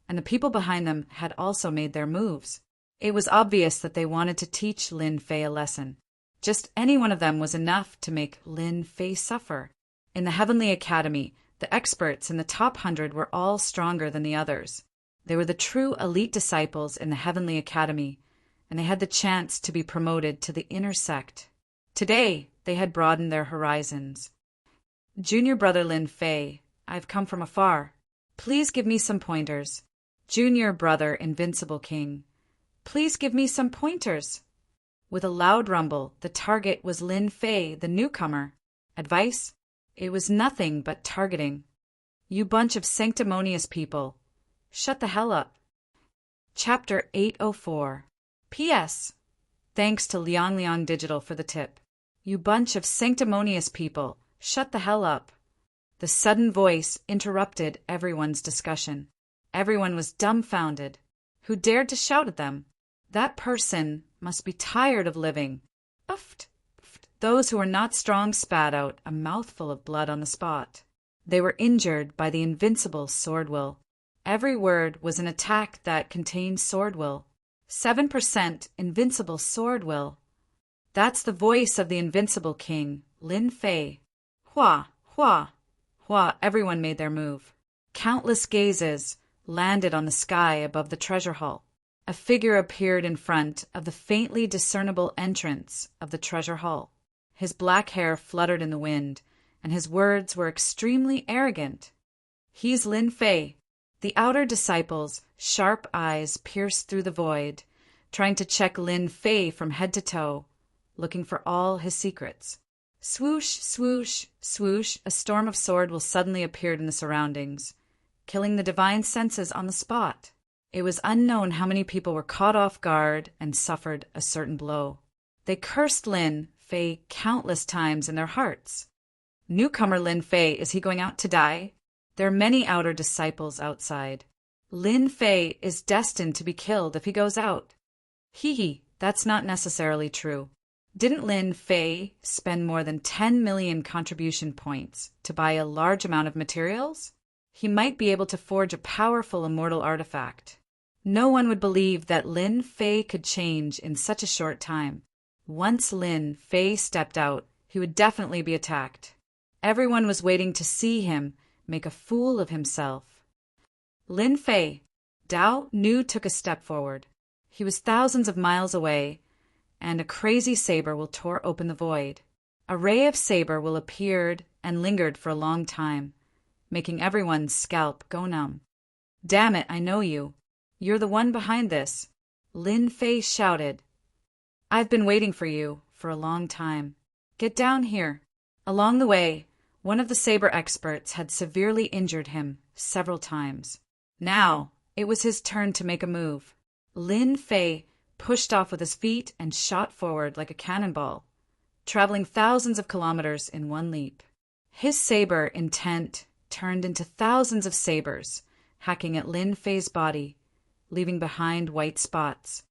and the people behind them had also made their moves. It was obvious that they wanted to teach Lin Fei a lesson. Just any one of them was enough to make Lin Fei suffer. In the Heavenly Academy, the experts in the top 100 were all stronger than the others. They were the true elite disciples in the Heavenly Academy, and they had the chance to be promoted to the inner sect. Today, they had broadened their horizons. Junior brother Lin Fei, I've come from afar. Please give me some pointers. Junior brother Invincible King, please give me some pointers. With a loud rumble, the target was Lin Fei, the newcomer. Advice? It was nothing but targeting. You bunch of sanctimonious people. Shut the hell up. Chapter 804. P.S. Thanks to Liang Digital for the tip. You bunch of sanctimonious people. Shut the hell up. The sudden voice interrupted everyone's discussion. Everyone was dumbfounded. Who dared to shout at them? That person must be tired of living. Uft. Those who were not strong spat out a mouthful of blood on the spot. They were injured by the invincible sword will. Every word was an attack that contained sword will. 7% invincible sword will. That's the voice of the invincible king, Lin Fei. Hua, hua, hua, everyone made their move. Countless gazes landed on the sky above the treasure hall. A figure appeared in front of the faintly discernible entrance of the treasure hall. His black hair fluttered in the wind, and his words were extremely arrogant. He's Lin Fei. The outer disciples' sharp eyes pierced through the void, trying to check Lin Fei from head to toe, looking for all his secrets. Swoosh, swoosh, swoosh, a storm of sword will suddenly appeared in the surroundings, killing the divine senses on the spot. It was unknown how many people were caught off guard and suffered a certain blow. They cursed Lin Fei countless times in their hearts. Newcomer Lin Fei, is he going out to die? There are many outer disciples outside. Lin Fei is destined to be killed if he goes out. Hee, that's not necessarily true. Didn't Lin Fei spend more than 10 million contribution points to buy a large amount of materials? He might be able to forge a powerful immortal artifact. No one would believe that Lin Fei could change in such a short time. Once Lin Fei stepped out, he would definitely be attacked. Everyone was waiting to see him make a fool of himself. Lin Fei. Dao Nu took a step forward. He was thousands of miles away, and a crazy saber will tore open the void. A ray of saber will appeared and lingered for a long time, making everyone's scalp go numb. Damn it, I know you. You're the one behind this. Lin Fei shouted. I've been waiting for you for a long time. Get down here. Along the way, One of the saber experts had severely injured him several times. Now, it was his turn to make a move. Lin Fei pushed off with his feet and shot forward like a cannonball, traveling thousands of kilometers in one leap. His saber intent turned into thousands of sabers, hacking at Lin Fei's body, leaving behind white spots.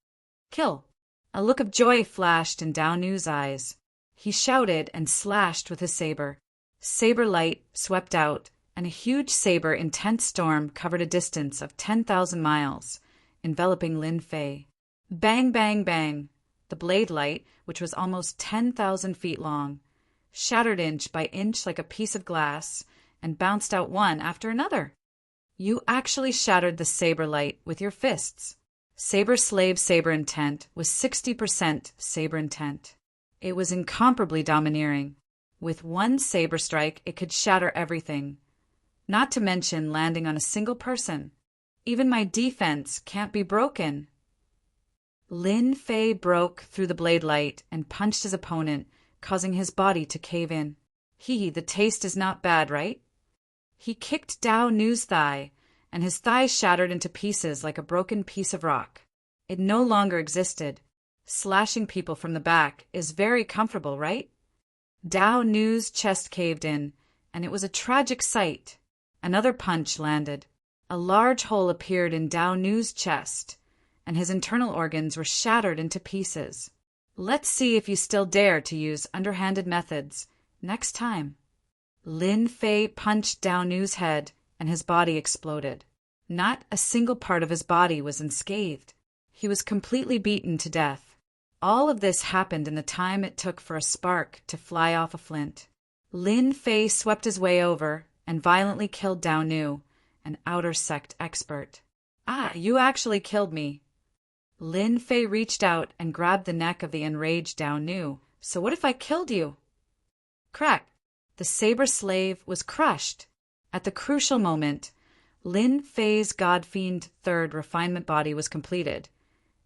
Kill! A look of joy flashed in Dao Nu's eyes. He shouted and slashed with his saber. Saber light swept out, and a huge saber intense storm covered a distance of 10,000 miles, enveloping Lin Fei. Bang, bang, bang! The blade light, which was almost 10,000 feet long, shattered inch by inch like a piece of glass and bounced out one after another. You actually shattered the saber light with your fists. Saber Slave saber intent was 60% saber intent. It was incomparably domineering. With one saber strike, it could shatter everything, not to mention landing on a single person. Even my defense can't be broken. Lin Fei broke through the blade light and punched his opponent, causing his body to cave in. The taste is not bad, right? He kicked Dao Nu's thigh, and his thigh shattered into pieces like a broken piece of rock. It no longer existed. Slashing people from the back is very comfortable, right? Dao Nu's chest caved in, and it was a tragic sight. Another punch landed. A large hole appeared in Dao Nu's chest, and his internal organs were shattered into pieces. Let's see if you still dare to use underhanded methods next time. Lin Fei punched Dao Nu's head, and his body exploded. Not a single part of his body was unscathed. He was completely beaten to death. All of this happened in the time it took for a spark to fly off a flint. Lin Fei swept his way over and violently killed Dao Nu, an outer sect expert. You actually killed me. Lin Fei reached out and grabbed the neck of the enraged Dao Nu. So what if I killed you? Crack! The saber slave was crushed. At the crucial moment, Lin Fei's God-fiend third refinement body was completed,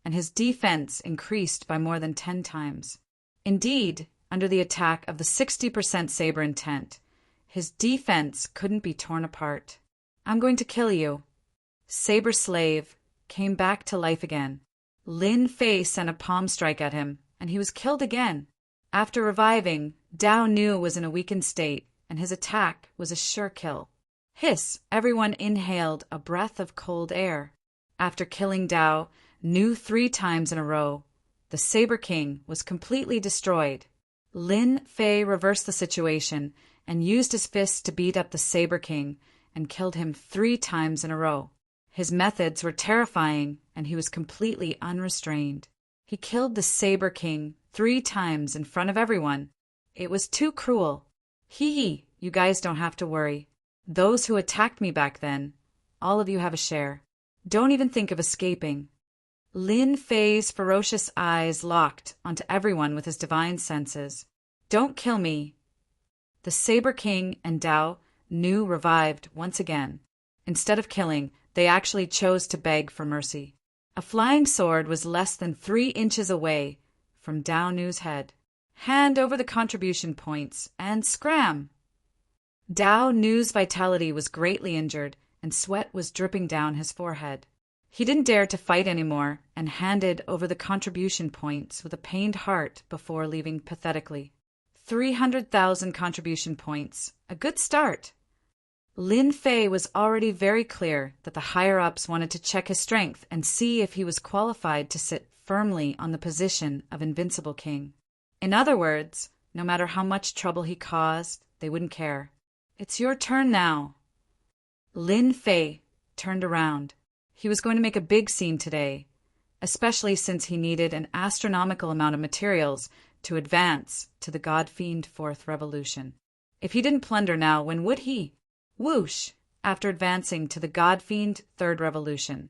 and his defense increased by more than 10 times. Indeed, under the attack of the 60% saber intent, his defense couldn't be torn apart. I'm going to kill you. Saber slave came back to life again. Lin Fei sent a palm strike at him, and he was killed again. After reviving, Dao Nu was in a weakened state, and his attack was a sure kill. Hiss! Everyone inhaled a breath of cold air. After killing Dao Nu 3 times in a row, the Saber King was completely destroyed. Lin Fei reversed the situation and used his fists to beat up the Saber King and killed him 3 times in a row. His methods were terrifying, and he was completely unrestrained. He killed the Saber King 3 times in front of everyone. It was too cruel. You guys don't have to worry. Those who attacked me back then, all of you have a share. Don't even think of escaping. Lin Fei's ferocious eyes locked onto everyone with his divine senses. Don't kill me. The Saber King and Dao Nu revived once again. Instead of killing, they actually chose to beg for mercy. A flying sword was less than 3 inches away from Dao Nu's head. Hand over the contribution points and scram! Dao Nu's vitality was greatly injured, and sweat was dripping down his forehead. He didn't dare to fight anymore and handed over the contribution points with a pained heart before leaving pathetically. 300,000 contribution points. A good start. Lin Fei was already very clear that the higher-ups wanted to check his strength and see if he was qualified to sit firmly on the position of Invincible King. In other words, no matter how much trouble he caused, they wouldn't care. It's your turn now. Lin Fei turned around. He was going to make a big scene today, especially since he needed an astronomical amount of materials to advance to the God-fiend Fourth Revolution. If he didn't plunder now, when would he? Whoosh! After advancing to the God-fiend Third Revolution,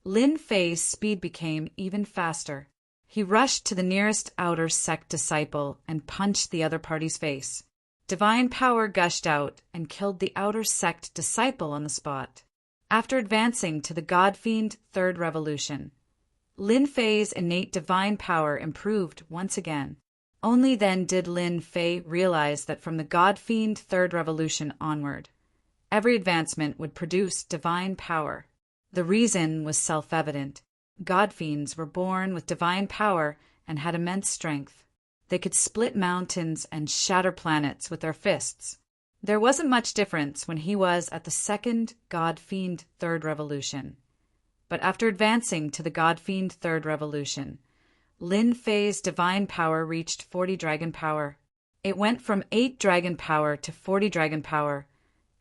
Lin Fei's speed became even faster. He rushed to the nearest outer sect disciple and punched the other party's face. Divine power gushed out and killed the outer sect disciple on the spot. After advancing to the God-fiend Third Revolution, Lin Fei's innate divine power improved once again. Only then did Lin Fei realize that from the God-fiend Third Revolution onward, every advancement would produce divine power. The reason was self-evident. God-fiends were born with divine power and had immense strength. They could split mountains and shatter planets with their fists. There wasn't much difference when he was at the second God-fiend Third Revolution. But after advancing to the God-fiend Third Revolution, Lin Fei's divine power reached 40 dragon power. It went from 8 dragon power to 40 dragon power,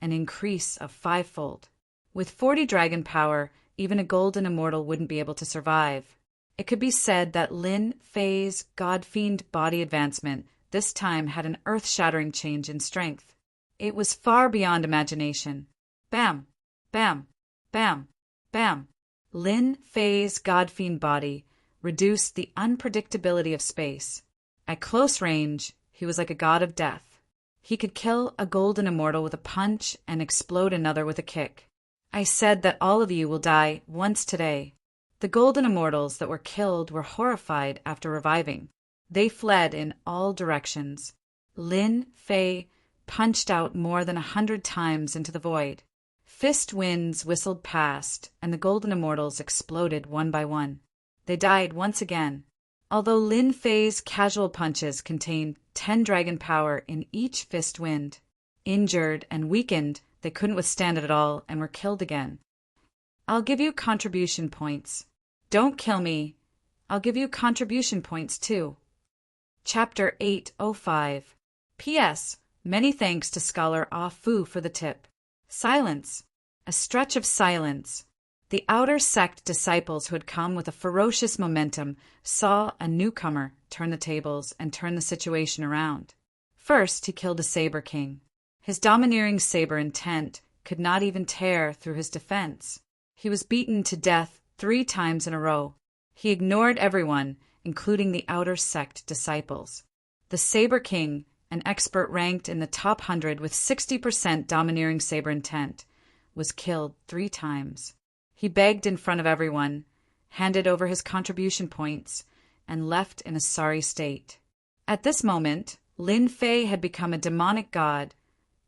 an increase of 5-fold. With 40 dragon power, even a golden immortal wouldn't be able to survive. It could be said that Lin Fei's God-fiend body advancement this time had an earth-shattering change in strength. It was far beyond imagination. Bam! Bam! Bam! Bam! Lin Fei's God-fiend body reduced the unpredictability of space. At close range, he was like a god of death. He could kill a golden immortal with a punch and explode another with a kick. I said that all of you will die once today. The golden immortals that were killed were horrified after reviving. They fled in all directions. Lin Fei punched out more than 100 times into the void. Fist winds whistled past, and the golden immortals exploded one by one. They died once again. Although Lin Fei's casual punches contained 10 dragon power in each fist wind, injured and weakened, they couldn't withstand it at all and were killed again. I'll give you contribution points. Don't kill me. I'll give you contribution points too. Chapter 805. P.S. Many thanks to Scholar Ah Fu for the tip. Silence. A stretch of silence. The outer sect disciples who had come with a ferocious momentum saw a newcomer turn the tables and turn the situation around. First, he killed a saber king. His domineering saber intent could not even tear through his defense. He was beaten to death 3 times in a row. He ignored everyone, including the outer sect disciples. The saber king, an expert ranked in the top 100 with 60% domineering saber intent, was killed 3 times. He begged in front of everyone, handed over his contribution points, and left in a sorry state. At this moment, Lin Fei had become a demonic god,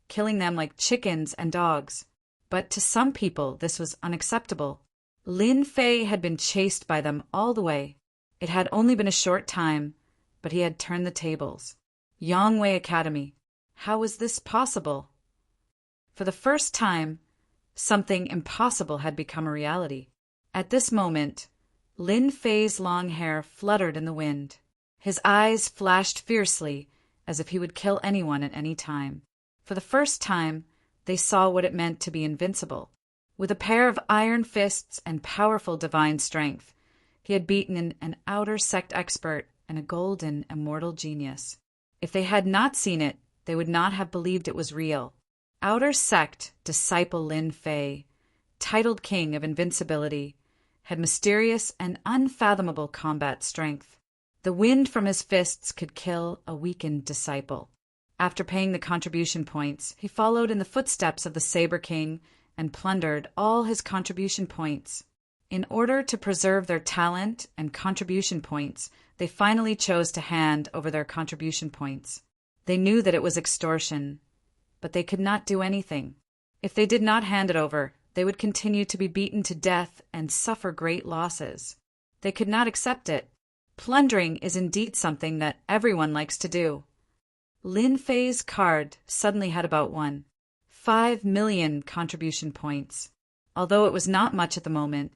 killing them like chickens and dogs. But to some people, this was unacceptable. Lin Fei had been chased by them all the way. It had only been a short time, but he had turned the tables. Yongwei Academy. How was this possible? For the first time, something impossible had become a reality. At this moment, Lin Fei's long hair fluttered in the wind. His eyes flashed fiercely, as if he would kill anyone at any time. For the first time, they saw what it meant to be invincible. With a pair of iron fists and powerful divine strength, he had beaten an outer sect expert and a golden immortal genius. If they had not seen it, they would not have believed it was real. Outer sect disciple Lin Fei, titled king of invincibility, had mysterious and unfathomable combat strength. The wind from his fists could kill a weakened disciple. After paying the contribution points, he followed in the footsteps of the Saber King and plundered all his contribution points. In order to preserve their talent and contribution points, they finally chose to hand over their contribution points. They knew that it was extortion, but they could not do anything. If they did not hand it over, they would continue to be beaten to death and suffer great losses. They could not accept it. Plundering is indeed something that everyone likes to do. Lin Fei's card suddenly had about 5 million contribution points. Although it was not much at the moment,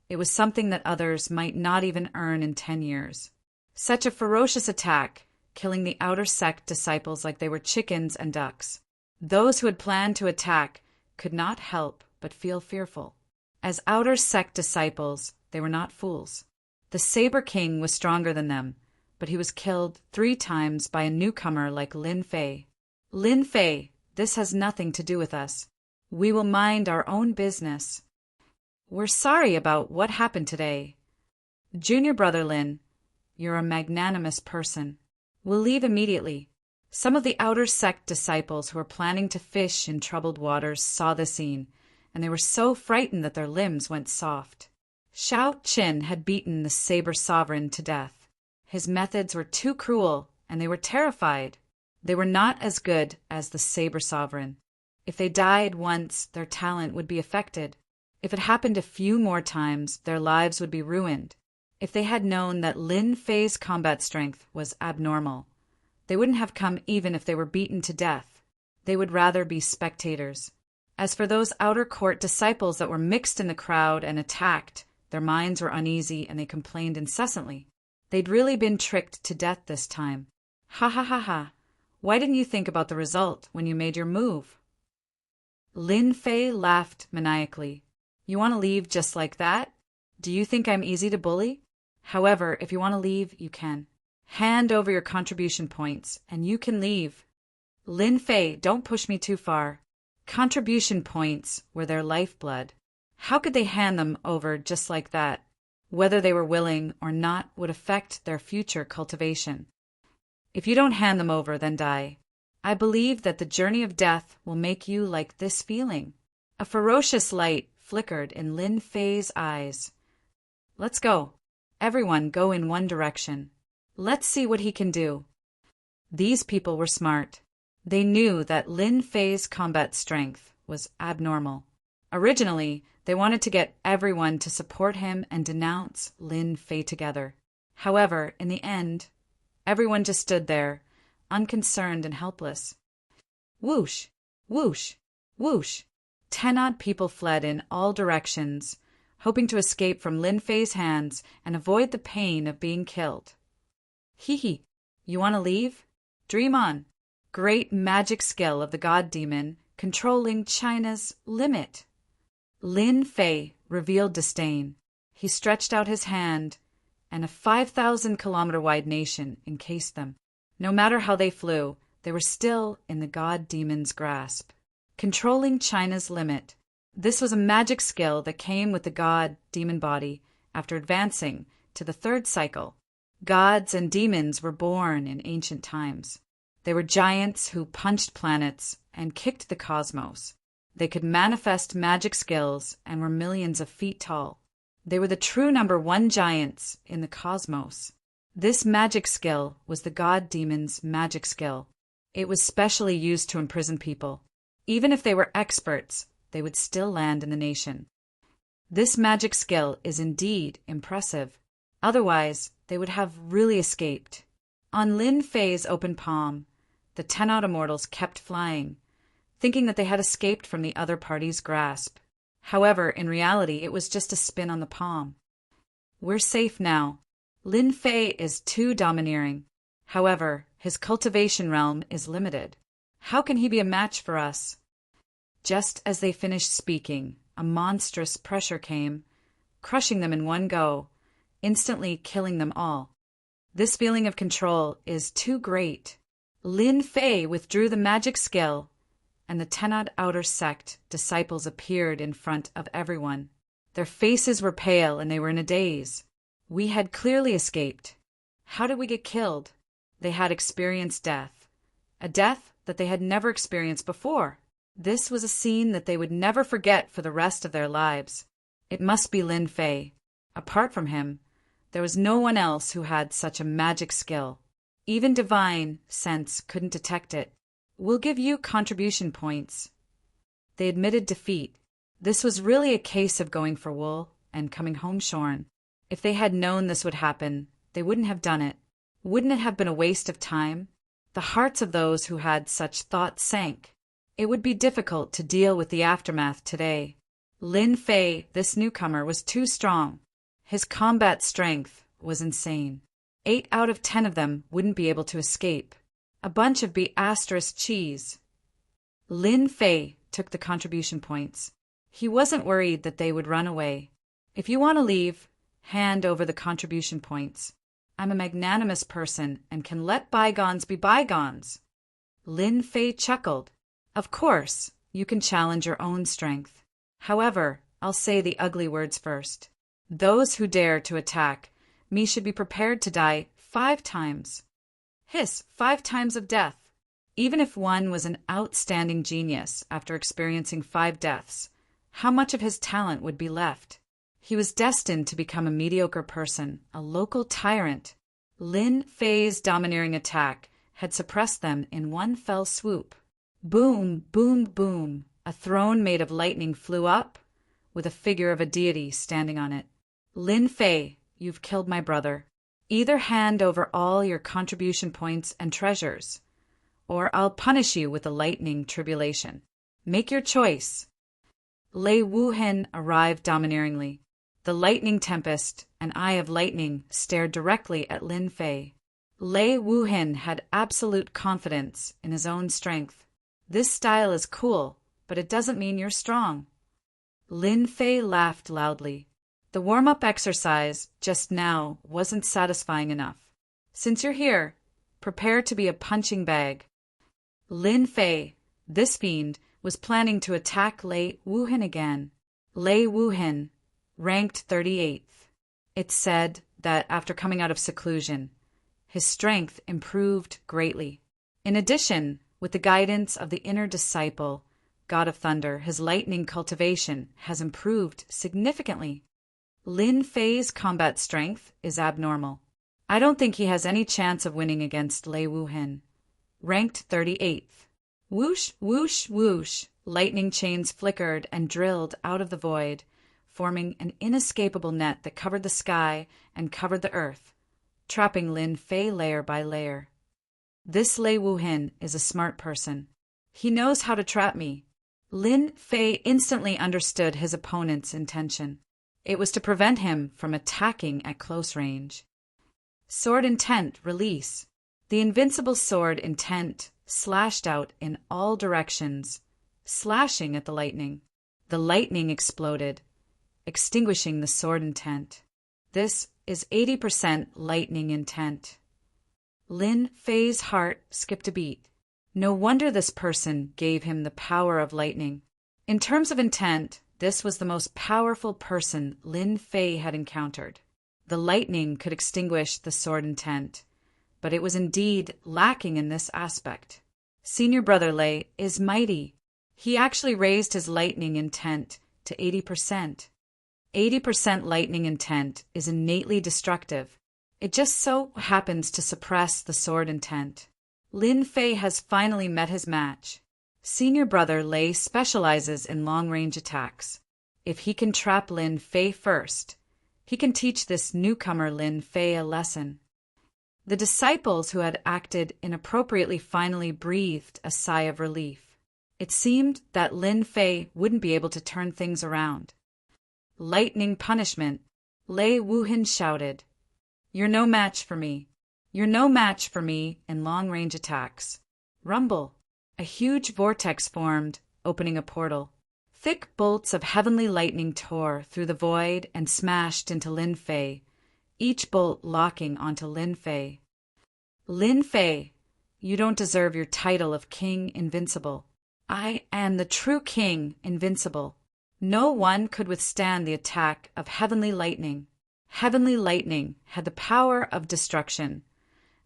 it was something that others might not even earn in 10 years. Such a ferocious attack, killing the outer sect disciples like they were chickens and ducks. Those who had planned to attack could not help but feel fearful. As outer sect disciples, they were not fools. The Saber King was stronger than them, but he was killed 3 times by a newcomer like Lin Fei. Lin Fei, this has nothing to do with us. We will mind our own business. We're sorry about what happened today. Junior brother Lin, you're a magnanimous person. We'll leave immediately. Some of the outer sect disciples who were planning to fish in troubled waters saw the scene, and they were so frightened that their limbs went soft. Shao Qin had beaten the Saber Sovereign to death. His methods were too cruel, and they were terrified. They were not as good as the Saber Sovereign. If they died once, their talent would be affected. If it happened a few more times, their lives would be ruined. If they had known that Lin Fei's combat strength was abnormal, they wouldn't have come even if they were beaten to death. They would rather be spectators. As for those outer court disciples that were mixed in the crowd and attacked, their minds were uneasy and they complained incessantly. They'd really been tricked to death this time. Ha ha ha ha. Why didn't you think about the result when you made your move? Lin Fei laughed maniacally. You want to leave just like that? Do you think I'm easy to bully? However, if you want to leave, you can. Hand over your contribution points, and you can leave. Lin Fei, don't push me too far. Contribution points were their lifeblood. How could they hand them over just like that? Whether they were willing or not would affect their future cultivation. If you don't hand them over, then die. I believe that the journey of death will make you like this feeling. A ferocious light flickered in Lin Fei's eyes. Let's go. Everyone go in one direction. Let's see what he can do. These people were smart. They knew that Lin Fei's combat strength was abnormal. Originally, they wanted to get everyone to support him and denounce Lin Fei together. However, in the end, everyone just stood there, unconcerned and helpless. Whoosh, whoosh, whoosh. 10 odd people fled in all directions, hoping to escape from Lin Fei's hands and avoid the pain of being killed. Hee hee, you want to leave? Dream on. Great magic skill of the god demon controlling China's limit. Lin Fei revealed disdain. He stretched out his hand, and a 5,000-kilometer-wide nation encased them. No matter how they flew, they were still in the god demon's grasp. Controlling China's limit. This was a magic skill that came with the god demon body after advancing to the 3rd cycle. Gods and demons were born in ancient times. They were giants who punched planets and kicked the cosmos. They could manifest magic skills and were millions of feet tall. They were the true number 1 giants in the cosmos. This magic skill was the god demon's magic skill. It was specially used to imprison people. Even if they were experts, they would still land in the nation. This magic skill is indeed impressive. Otherwise, they would have really escaped. On Lin Fei's open palm, the 10 odd immortals kept flying, thinking that they had escaped from the other party's grasp. However, in reality, it was just a spin on the palm. We're safe now. Lin Fei is too domineering. However, his cultivation realm is limited. How can he be a match for us? Just as they finished speaking, a monstrous pressure came, crushing them in one go, instantly killing them all. This feeling of control is too great. Lin Fei withdrew the magic skill, and the 10 odd outer sect disciples appeared in front of everyone. Their faces were pale and they were in a daze. We had clearly escaped. How did we get killed? They had experienced death. A death that they had never experienced before. This was a scene that they would never forget for the rest of their lives. It must be Lin Fei. Apart from him, there was no one else who had such a magic skill. Even divine sense couldn't detect it. We'll give you contribution points. They admitted defeat. This was really a case of going for wool and coming home shorn. If they had known this would happen, they wouldn't have done it. Wouldn't it have been a waste of time? The hearts of those who had such thoughts sank. It would be difficult to deal with the aftermath today. Lin Fei, this newcomer, was too strong. His combat strength was insane. 8 out of 10 of them wouldn't be able to escape. A bunch of B** cheese. Lin Fei took the contribution points. He wasn't worried that they would run away. If you want to leave, hand over the contribution points. I'm a magnanimous person and can let bygones be bygones. Lin Fei chuckled. Of course, you can challenge your own strength. However, I'll say the ugly words first. Those who dare to attack me should be prepared to die 5 times. Hiss, 5 times of death. Even if one was an outstanding genius after experiencing 5 deaths, how much of his talent would be left? He was destined to become a mediocre person, a local tyrant. Lin Fei's domineering attack had suppressed them in one fell swoop. Boom, boom, boom. A throne made of lightning flew up, with a figure of a deity standing on it. Lin Fei, you've killed my brother. Either hand over all your contribution points and treasures, or I'll punish you with a lightning tribulation. Make your choice. Lei Wuhen arrived domineeringly. The lightning tempest, an eye of lightning, stared directly at Lin Fei. Lei Wuhen had absolute confidence in his own strength. This style is cool, but it doesn't mean you're strong. Lin Fei laughed loudly. The warm-up exercise just now wasn't satisfying enough. Since you're here, prepare to be a punching bag. Lin Fei, this fiend, was planning to attack Lei Wuhen again. Lei Wuhen, ranked 38th. It said that after coming out of seclusion, his strength improved greatly. In addition, with the guidance of the inner disciple, God of Thunder, his lightning cultivation has improved significantly. Lin Fei's combat strength is abnormal. I don't think he has any chance of winning against Lei Wuhen. Ranked 38th. Whoosh, whoosh, whoosh. Lightning chains flickered and drilled out of the void, forming an inescapable net that covered the sky and covered the earth, trapping Lin Fei layer by layer. This Lei Wuhen is a smart person. He knows how to trap me. Lin Fei instantly understood his opponent's intention. It was to prevent him from attacking at close range. Sword intent release. The invincible sword intent slashed out in all directions, slashing at the lightning. The lightning exploded, extinguishing the sword intent. This is 80% lightning intent. Lin Fei's heart skipped a beat. No wonder this person gave him the power of lightning. In terms of intent, this was the most powerful person Lin Fei had encountered. The lightning could extinguish the sword intent, but it was indeed lacking in this aspect. Senior Brother Lei is mighty. He actually raised his lightning intent to 80%. 80% lightning intent is innately destructive. It just so happens to suppress the sword intent. Lin Fei has finally met his match. Senior Brother Lei specializes in long-range attacks. If he can trap Lin Fei first, he can teach this newcomer Lin Fei a lesson. The disciples who had acted inappropriately finally breathed a sigh of relief. It seemed that Lin Fei wouldn't be able to turn things around. Lightning punishment, Lei Wuhen shouted. You're no match for me. You're no match for me in long-range attacks. Rumble. A huge vortex formed, opening a portal. Thick bolts of heavenly lightning tore through the void and smashed into Lin Fei, each bolt locking onto Lin Fei. Lin Fei, you don't deserve your title of King Invincible. I am the true King Invincible. No one could withstand the attack of heavenly lightning. Heavenly lightning had the power of destruction,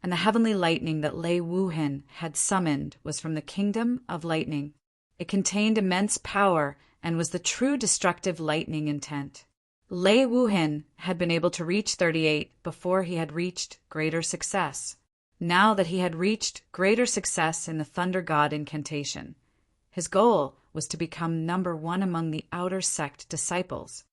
and the heavenly lightning that Lei Wuhen had summoned was from the kingdom of lightning. It contained immense power and was the true destructive lightning intent. Lei Wuhen had been able to reach 38 before he had reached greater success. Now that he had reached greater success in the Thunder God incantation, his goal was to become number one among the outer sect disciples.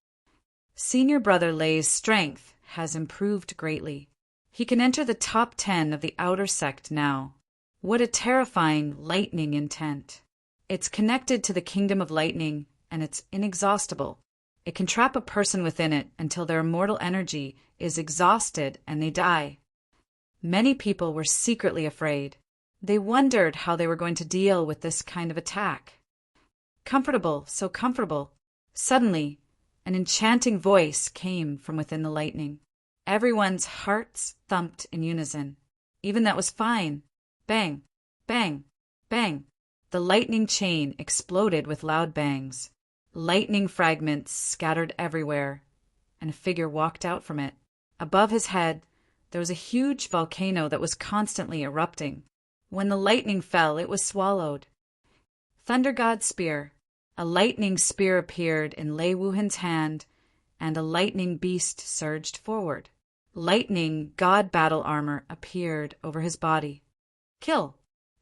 Senior Brother Lei's strength has improved greatly. He can enter the top 10 of the outer sect now. What a terrifying lightning intent. It's connected to the kingdom of lightning, and it's inexhaustible. It can trap a person within it until their immortal energy is exhausted and they die. Many people were secretly afraid. They wondered how they were going to deal with this kind of attack. Comfortable, so comfortable. Suddenly, an enchanting voice came from within the lightning. Everyone's hearts thumped in unison. Even that was fine. Bang, bang, bang. The lightning chain exploded with loud bangs. Lightning fragments scattered everywhere, and a figure walked out from it. Above his head, there was a huge volcano that was constantly erupting. When the lightning fell, it was swallowed. Thunder God Spear. A lightning spear appeared in Lei Wuhen's hand, and a lightning beast surged forward. Lightning god battle armor appeared over his body. Kill.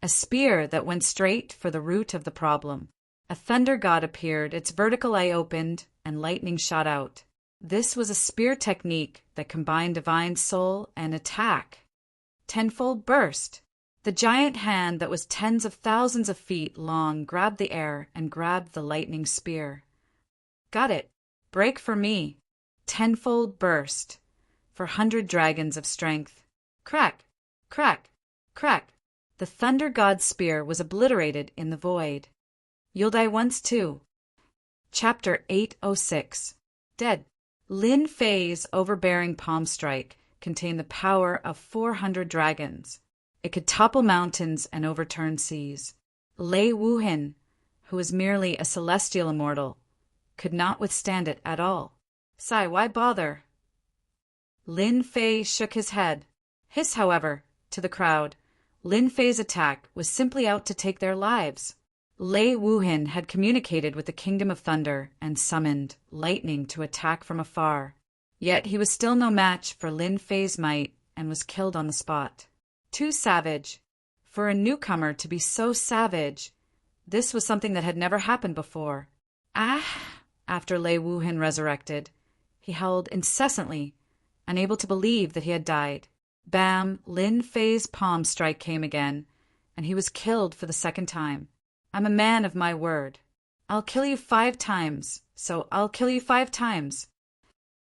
A spear that went straight for the root of the problem. A thunder god appeared, its vertical eye opened, and lightning shot out. This was a spear technique that combined divine soul and attack. Tenfold burst. The giant hand that was tens of thousands of feet long grabbed the air and grabbed the lightning spear. Got it. Break for me. Tenfold burst. For 100 dragons of strength. Crack, crack, crack. The thunder god's spear was obliterated in the void. You'll die once too. Chapter 806. Dead. Lin Fei's overbearing palm strike contained the power of 400 dragons. It could topple mountains and overturn seas. Lei Wuhin, who was merely a celestial immortal, could not withstand it at all. Sigh, why bother? Lin Fei shook his head. Hiss, however, to the crowd. Lin Fei's attack was simply out to take their lives. Lei Wuhin had communicated with the Kingdom of Thunder and summoned lightning to attack from afar. Yet he was still no match for Lin Fei's might and was killed on the spot. Too savage. For a newcomer to be so savage, this was something that had never happened before. After Lei Wuhin resurrected, he howled incessantly, unable to believe that he had died. Bam! Lin Fei's palm strike came again, and he was killed for the second time. I'm a man of my word. I'll kill you 5 times, so I'll kill you 5 times.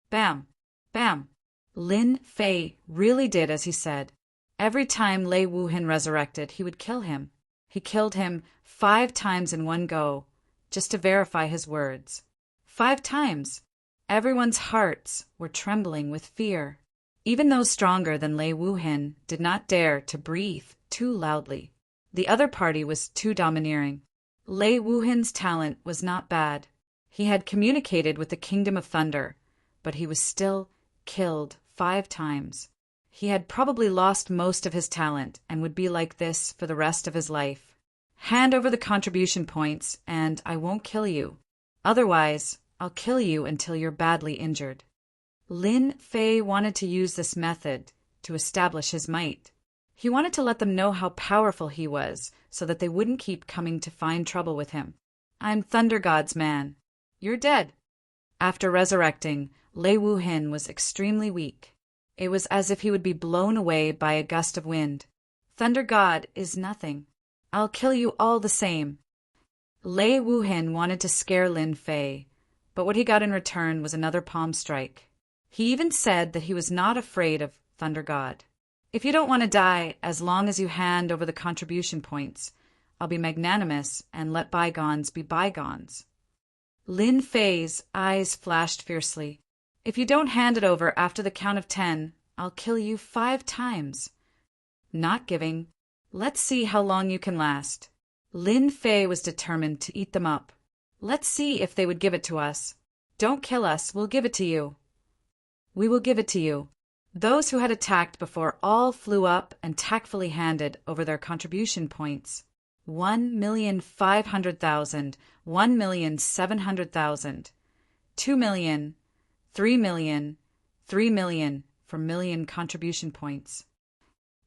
Bam! Bam! Lin Fei really did as he said. Every time Lei Wuhin resurrected, he would kill him. He killed him 5 times in one go, just to verify his words. 5 times. Everyone's hearts were trembling with fear. Even those stronger than Lei Wuhin did not dare to breathe too loudly. The other party was too domineering. Lei Wuhin's talent was not bad. He had communicated with the Kingdom of Thunder, but he was still killed 5 times. He had probably lost most of his talent and would be like this for the rest of his life. Hand over the contribution points and I won't kill you. Otherwise, I'll kill you until you're badly injured. Lin Fei wanted to use this method to establish his might. He wanted to let them know how powerful he was so that they wouldn't keep coming to find trouble with him. I'm Thunder God's man. You're dead. After resurrecting, Lei Wuhin was extremely weak. It was as if he would be blown away by a gust of wind. Thunder God is nothing. I'll kill you all the same. Lei Wuhin wanted to scare Lin Fei, but what he got in return was another palm strike. He even said that he was not afraid of Thunder God. If you don't want to die, as long as you hand over the contribution points, I'll be magnanimous and let bygones be bygones. Lin Fei's eyes flashed fiercely. If you don't hand it over after the count of 10, I'll kill you 5 times. Not giving. Let's see how long you can last. Lin Fei was determined to eat them up. Let's see if they would give it to us. Don't kill us, we'll give it to you. We will give it to you. Those who had attacked before all flew up and tactfully handed over their contribution points. 1,500,000, 1,700,000, 2 million, 3 million, 3 million for million contribution points.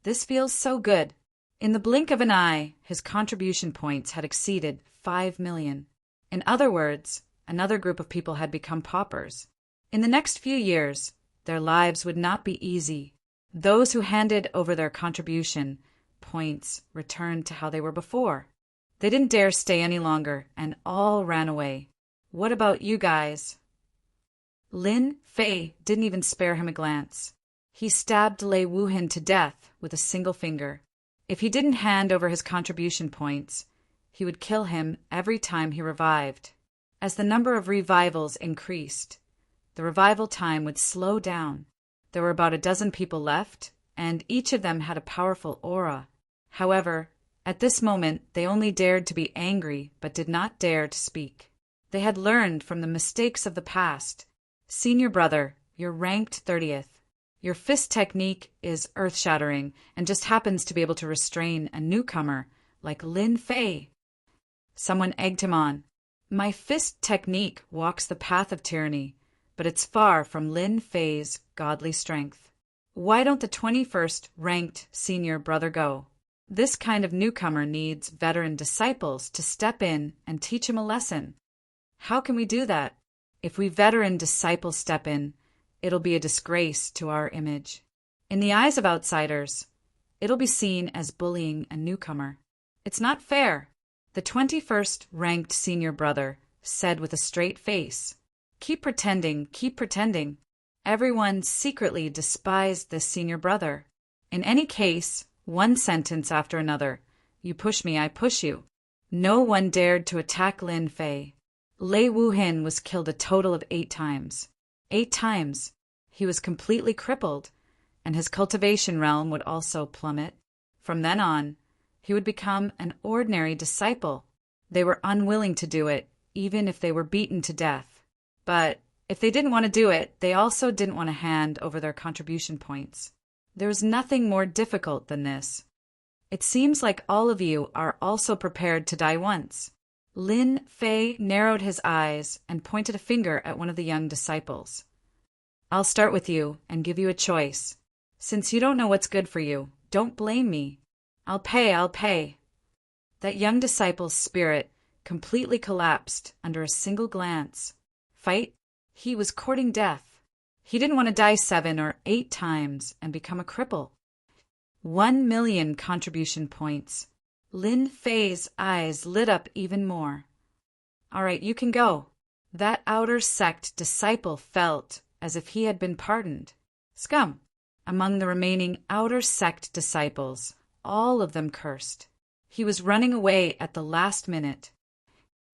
This feels so good. In the blink of an eye, his contribution points had exceeded 5 million. In other words, another group of people had become paupers. In the next few years, their lives would not be easy. Those who handed over their contribution points returned to how they were before. They didn't dare stay any longer and all ran away. What about you guys? Lin Fei didn't even spare him a glance. He stabbed Lei Wuhin to death with a single finger. If he didn't hand over his contribution points, he would kill him every time he revived. As the number of revivals increased, the revival time would slow down. There were about a dozen people left, and each of them had a powerful aura. However, at this moment they only dared to be angry but did not dare to speak. They had learned from the mistakes of the past. Senior brother, you're ranked 30th. Your fist technique is earth-shattering and just happens to be able to restrain a newcomer like Lin Fei. Someone egged him on. My fist technique walks the path of tyranny, but it's far from Lin Fei's godly strength. Why don't the 21st ranked senior brother go? This kind of newcomer needs veteran disciples to step in and teach him a lesson. How can we do that? If we veteran disciples step in, it'll be a disgrace to our image. In the eyes of outsiders, it'll be seen as bullying a newcomer. It's not fair. The 21st ranked senior brother said with a straight face, keep pretending, keep pretending. Everyone secretly despised this senior brother. In any case, one sentence after another, you push me, I push you. No one dared to attack Lin Fei. Lei Wuhin was killed a total of 8 times. 8 times. He was completely crippled, and his cultivation realm would also plummet. From then on, he would become an ordinary disciple. They were unwilling to do it, even if they were beaten to death. But if they didn't want to do it, they also didn't want to hand over their contribution points. There was nothing more difficult than this. It seems like all of you are also prepared to die once. Lin Fei narrowed his eyes and pointed a finger at one of the young disciples. I'll start with you and give you a choice. Since you don't know what's good for you, don't blame me. I'll pay, I'll pay. That young disciple's spirit completely collapsed under a single glance. Fight? He was courting death. He didn't want to die 7 or 8 times and become a cripple. 1 million contribution points. Lin Fei's eyes lit up even more. All right, you can go. That outer sect disciple felt as if he had been pardoned. Scum! Among the remaining outer sect disciples, all of them cursed. He was running away at the last minute.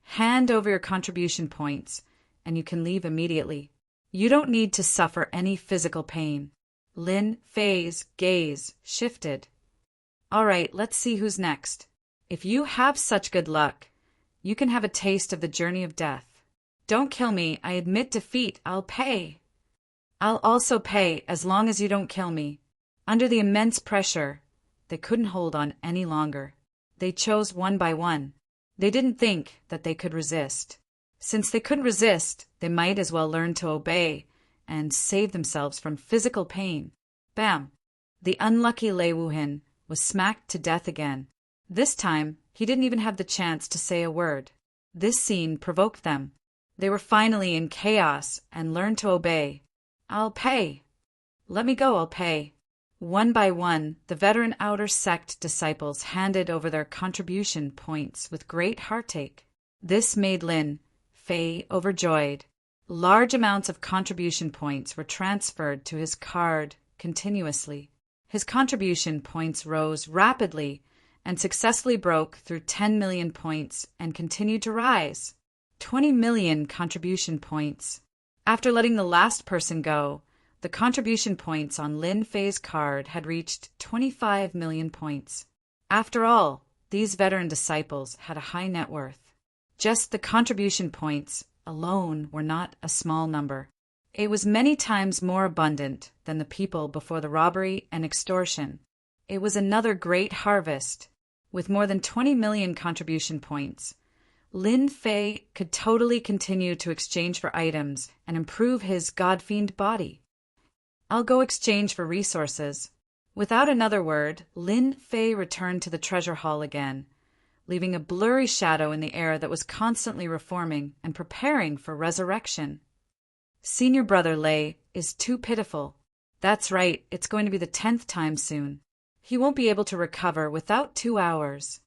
Hand over your contribution points, and you can leave immediately. You don't need to suffer any physical pain. Lin Fei's gaze shifted. All right, let's see who's next. If you have such good luck, you can have a taste of the journey of death. Don't kill me. I admit defeat. I'll pay. I'll also pay as long as you don't kill me. Under the immense pressure, they couldn't hold on any longer. They chose one by one. They didn't think that they could resist. Since they couldn't resist, they might as well learn to obey and save themselves from physical pain. Bam! The unlucky Lei Wuhin was smacked to death again. This time, he didn't even have the chance to say a word. This scene provoked them. They were finally in chaos and learned to obey. I'll pay. Let me go, I'll pay. One by one, the veteran outer sect disciples handed over their contribution points with great heartache. This made Lin Fei overjoyed. Large amounts of contribution points were transferred to his card continuously. His contribution points rose rapidly and successfully broke through 10 million points and continued to rise. 20 million contribution points. After letting the last person go, the contribution points on Lin Fei's card had reached 25 million points. After all, these veteran disciples had a high net worth. Just the contribution points alone were not a small number. It was many times more abundant than the people before the robbery and extortion. It was another great harvest. With more than 20 million contribution points, Lin Fei could totally continue to exchange for items and improve his god-fiend body. I'll go exchange for resources. Without another word, Lin Fei returned to the treasure hall again, leaving a blurry shadow in the air that was constantly reforming and preparing for resurrection. Senior brother Lei is too pitiful. That's right, it's going to be the 10th time soon. He won't be able to recover without 2 hours.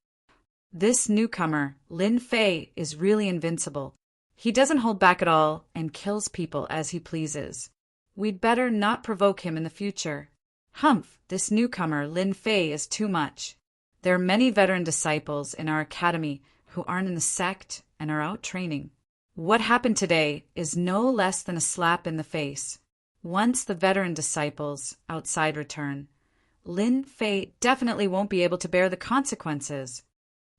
This newcomer, Lin Fei, is really invincible. He doesn't hold back at all and kills people as he pleases. We'd better not provoke him in the future. Humph, this newcomer, Lin Fei, is too much. There are many veteran disciples in our academy who aren't in the sect and are out training. What happened today is no less than a slap in the face. Once the veteran disciples outside return, Lin Fei definitely won't be able to bear the consequences.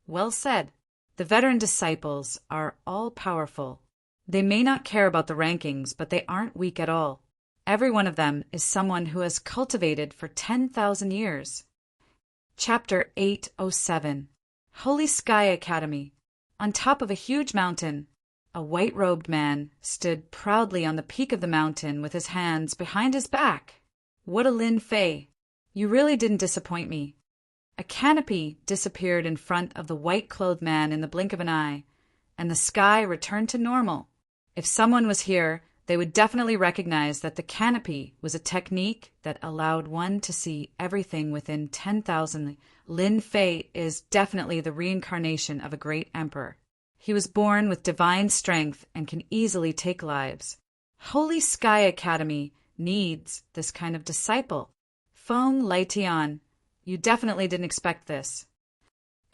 Well said. The veteran disciples are all-powerful. They may not care about the rankings, but they aren't weak at all. Every one of them is someone who has cultivated for 10,000 years. Chapter 807. Holy Sky Academy. On top of a huge mountain, a white-robed man stood proudly on the peak of the mountain with his hands behind his back. What a Lin Fei! You really didn't disappoint me. A canopy disappeared in front of the white-clothed man in the blink of an eye, and the sky returned to normal. If someone was here, they would definitely recognize that the canopy was a technique that allowed one to see everything within 10,000. Lin Fei is definitely the reincarnation of a great emperor. He was born with divine strength and can easily take lives. Holy Sky Academy needs this kind of disciple. Feng Laitian, you definitely didn't expect this.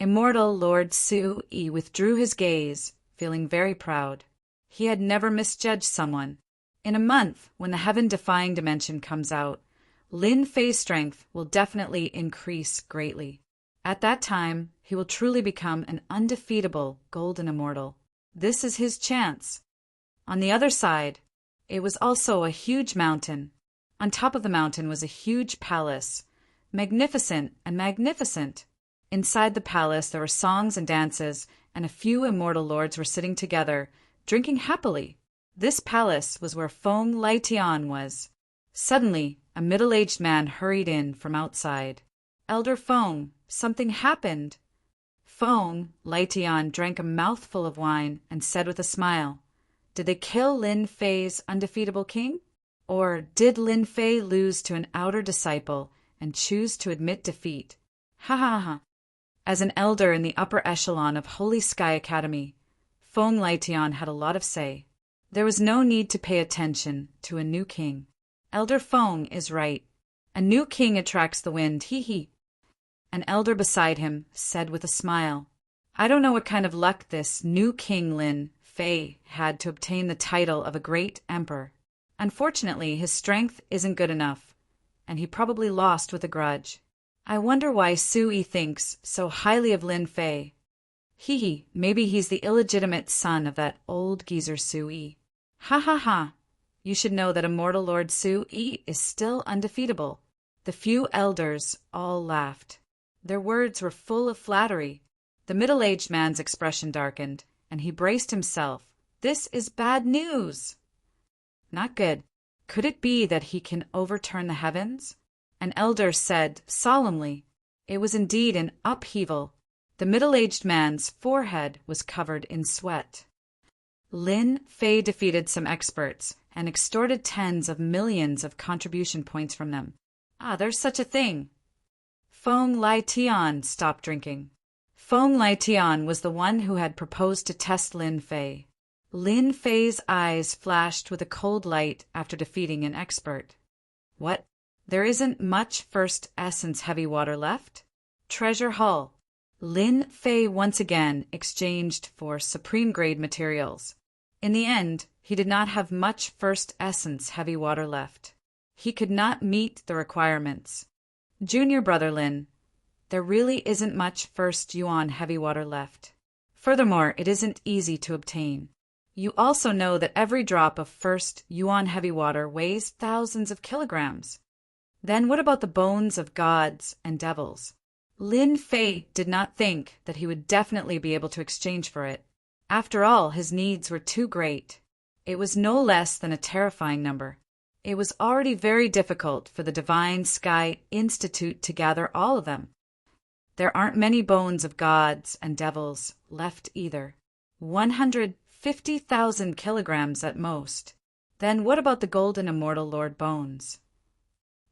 Immortal Lord Su-yi withdrew his gaze, feeling very proud. He had never misjudged someone. In a month, when the heaven-defying dimension comes out, Lin Fei's strength will definitely increase greatly. At that time, he will truly become an undefeatable golden immortal. This is his chance. On the other side, it was also a huge mountain. On top of the mountain was a huge palace, magnificent and magnificent. Inside the palace there were songs and dances, and a few immortal lords were sitting together, drinking happily. This palace was where Feng Laitian was. Suddenly, a middle-aged man hurried in from outside. Elder Feng, something happened. Feng Laitian drank a mouthful of wine and said with a smile, "Did they kill Lin Fei's undefeatable king? Or did Lin Fei lose to an outer disciple and choose to admit defeat? Ha ha ha." As an elder in the upper echelon of Holy Sky Academy, Feng Laitian had a lot of say. There was no need to pay attention to a new king. Elder Feng is right. A new king attracts the wind, hee. An elder beside him said with a smile, "I don't know what kind of luck this new king Lin Fei had to obtain the title of a great emperor. Unfortunately, his strength isn't good enough, and he probably lost with a grudge. I wonder why Sui thinks so highly of Lin Fei. Hee, maybe he's the illegitimate son of that old geezer Sui. Ha ha ha. You should know that Immortal Lord Sui is still undefeatable." The few elders all laughed. Their words were full of flattery. The middle-aged man's expression darkened, and he braced himself. This is bad news. Not good. Could it be that he can overturn the heavens? An elder said solemnly. It was indeed an upheaval. The middle-aged man's forehead was covered in sweat. Lin Fei defeated some experts and extorted tens of millions of contribution points from them. There's such a thing. Feng Laitian stopped drinking. Feng Laitian was the one who had proposed to test Lin Fei. Lin Fei's eyes flashed with a cold light after defeating an expert. What? There isn't much first essence heavy water left? Treasure Hall. Lin Fei once again exchanged for supreme-grade materials. In the end, he did not have much first essence heavy water left. He could not meet the requirements. Junior brother Lin, there really isn't much first yuan heavy water left. Furthermore, it isn't easy to obtain. You also know that every drop of first yuan heavy water weighs thousands of kilograms. Then what about the bones of gods and devils? Lin Fei did not think that he would definitely be able to exchange for it. After all, his needs were too great. It was no less than a terrifying number. It was already very difficult for the Divine Sky Institute to gather all of them. There aren't many bones of gods and devils left either. 150,000 kilograms at most. Then what about the golden immortal lord bones?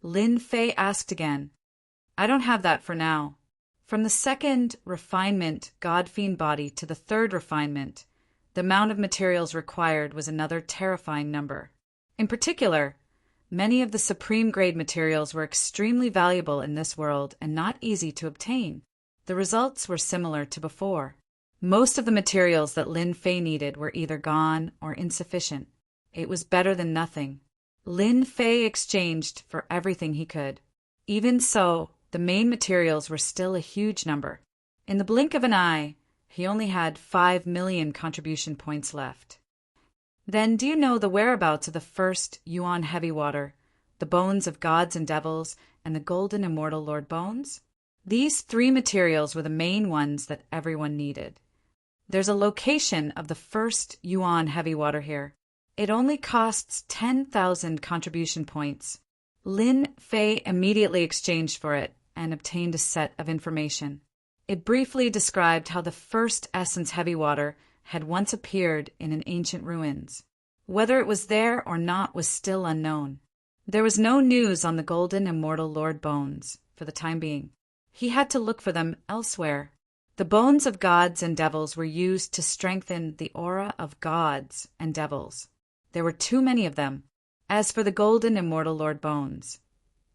Lin Fei asked again. I don't have that for now. From the second refinement god-fiend body to the third refinement, the amount of materials required was another terrifying number. In particular, many of the supreme-grade materials were extremely valuable in this world and not easy to obtain. The results were similar to before. Most of the materials that Lin Fei needed were either gone or insufficient. It was better than nothing. Lin Fei exchanged for everything he could. Even so, the main materials were still a huge number. In the blink of an eye, he only had 5 million contribution points left. Then do you know the whereabouts of the first yuan heavy water, the bones of gods and devils, and the golden immortal lord bones? These 3 materials were the main ones that everyone needed. There's a location of the first yuan heavy water here. It only costs 10,000 contribution points. Lin Fei immediately exchanged for it and obtained a set of information. It briefly described how the first essence heavy water had once appeared in an ancient ruins. Whether it was there or not was still unknown. There was no news on the golden immortal Lord bones, for the time being. He had to look for them elsewhere. The bones of gods and devils were used to strengthen the aura of gods and devils. There were too many of them. As for the golden immortal Lord bones,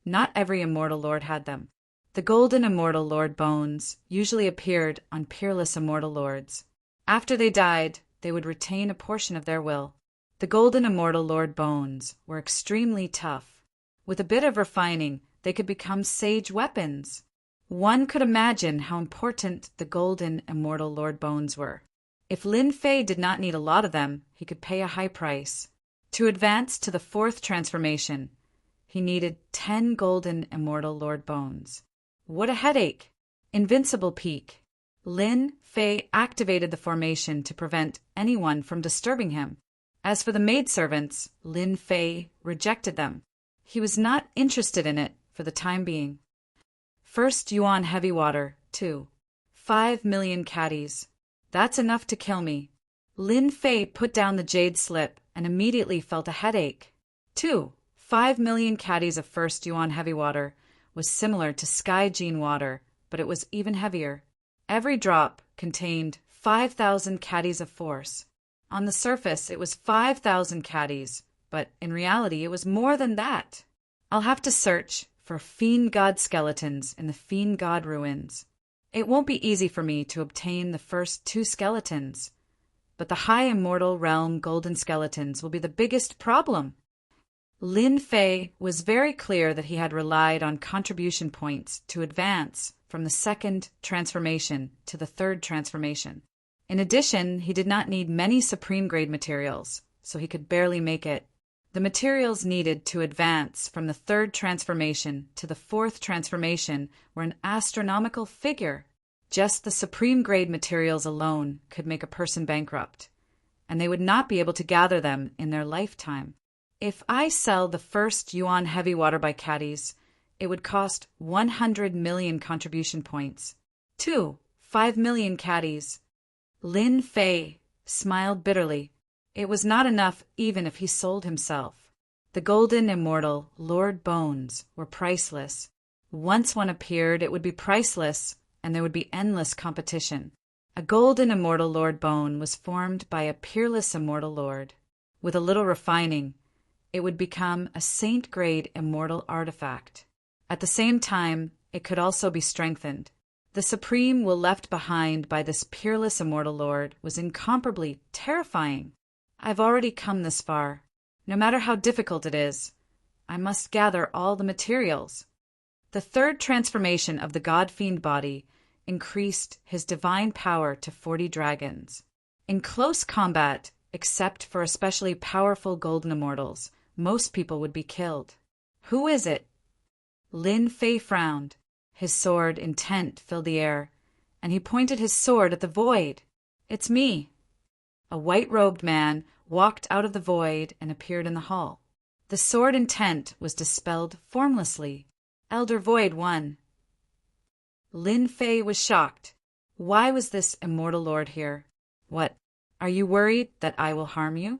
not every immortal lord had them. The golden immortal Lord bones usually appeared on peerless immortal lords. After they died, they would retain a portion of their will. The golden immortal Lord bones were extremely tough. With a bit of refining, they could become sage weapons. One could imagine how important the golden immortal Lord bones were. If Lin Fei did not need a lot of them, he could pay a high price. To advance to the fourth transformation, he needed 10 golden immortal Lord bones. What a headache! Invincible peak. Lin Fei activated the formation to prevent anyone from disturbing him. As for the maidservants, Lin Fei rejected them. He was not interested in it for the time being. First Yuan heavy water, 2. 5 million caddies. That's enough to kill me. Lin Fei put down the jade slip and immediately felt a headache. 5 million caddies of first Yuan heavy water was similar to Sky Gene water, but it was even heavier. Every drop contained 5,000 caddies of force. On the surface, it was 5,000 caddies, but in reality, it was more than that. I'll have to search for fiend god skeletons in the fiend god ruins. It won't be easy for me to obtain the first 2 skeletons, but the high immortal realm golden skeletons will be the biggest problem. Lin Fei was very clear that he had relied on contribution points to advance from the second transformation to the third transformation. In addition, he did not need many supreme grade materials, so he could barely make it. The materials needed to advance from the third transformation to the fourth transformation were an astronomical figure. Just the supreme grade materials alone could make a person bankrupt, and they would not be able to gather them in their lifetime. If I sell the first Yuan heavy water by caddies, it would cost 100 million contribution points. 5 million caddies. Lin Fei smiled bitterly. It was not enough even if he sold himself. The golden immortal Lord bones were priceless. Once one appeared, it would be priceless, and there would be endless competition. A golden immortal Lord bone was formed by a peerless immortal lord. With a little refining, it would become a saint-grade immortal artifact. At the same time, it could also be strengthened. The supreme will left behind by this peerless immortal lord was incomparably terrifying. I've already come this far. No matter how difficult it is, I must gather all the materials. The third transformation of the god-fiend body increased his divine power to 40 dragons. In close combat, except for especially powerful golden immortals, most people would be killed. Who is it? Lin Fei frowned. His sword intent filled the air, and he pointed his sword at the void. It's me. A white-robed man walked out of the void and appeared in the hall. The sword intent was dispelled formlessly. Elder Void won. Lin Fei was shocked. Why was this immortal lord here? What, are you worried that I will harm you?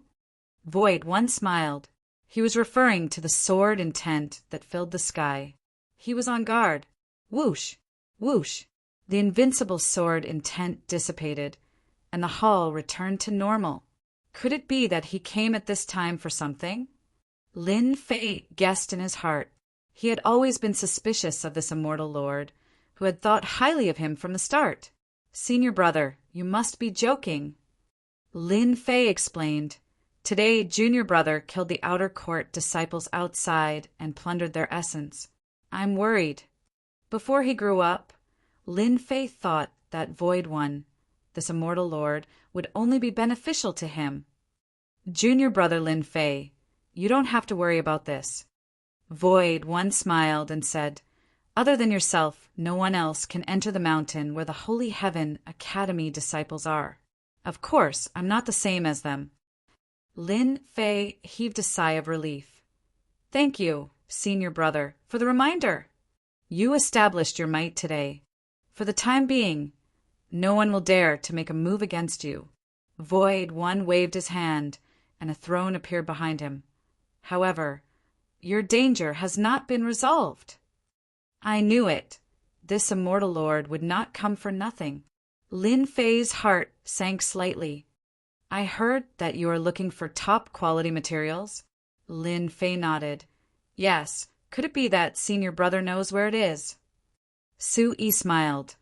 Void One smiled. He was referring to the sword intent that filled the sky. He was on guard. Whoosh! Whoosh! The invincible sword intent dissipated, and the hall returned to normal. Could it be that he came at this time for something? Lin Fei guessed in his heart. He had always been suspicious of this immortal lord, who had thought highly of him from the start. Senior brother, you must be joking. Lin Fei explained. Today, junior brother killed the outer court disciples outside and plundered their essence. I'm worried. Before he grew up, Lin Fei thought that Void One, this immortal lord, would only be beneficial to him. Junior brother Lin Fei, you don't have to worry about this. Void One smiled and said, other than yourself, no one else can enter the mountain where the Holy Heaven Academy disciples are. Of course, I'm not the same as them. Lin Fei heaved a sigh of relief. Thank you. senior brother, for the reminder. You established your might today. For the time being, no one will dare to make a move against you. Void One waved his hand, and a throne appeared behind him. However, your danger has not been resolved. I knew it. This immortal lord would not come for nothing. Lin Fei's heart sank slightly. I heard that you are looking for top-quality materials. Lin Fei nodded. Yes, could it be that senior brother knows where it is? Su Yi smiled.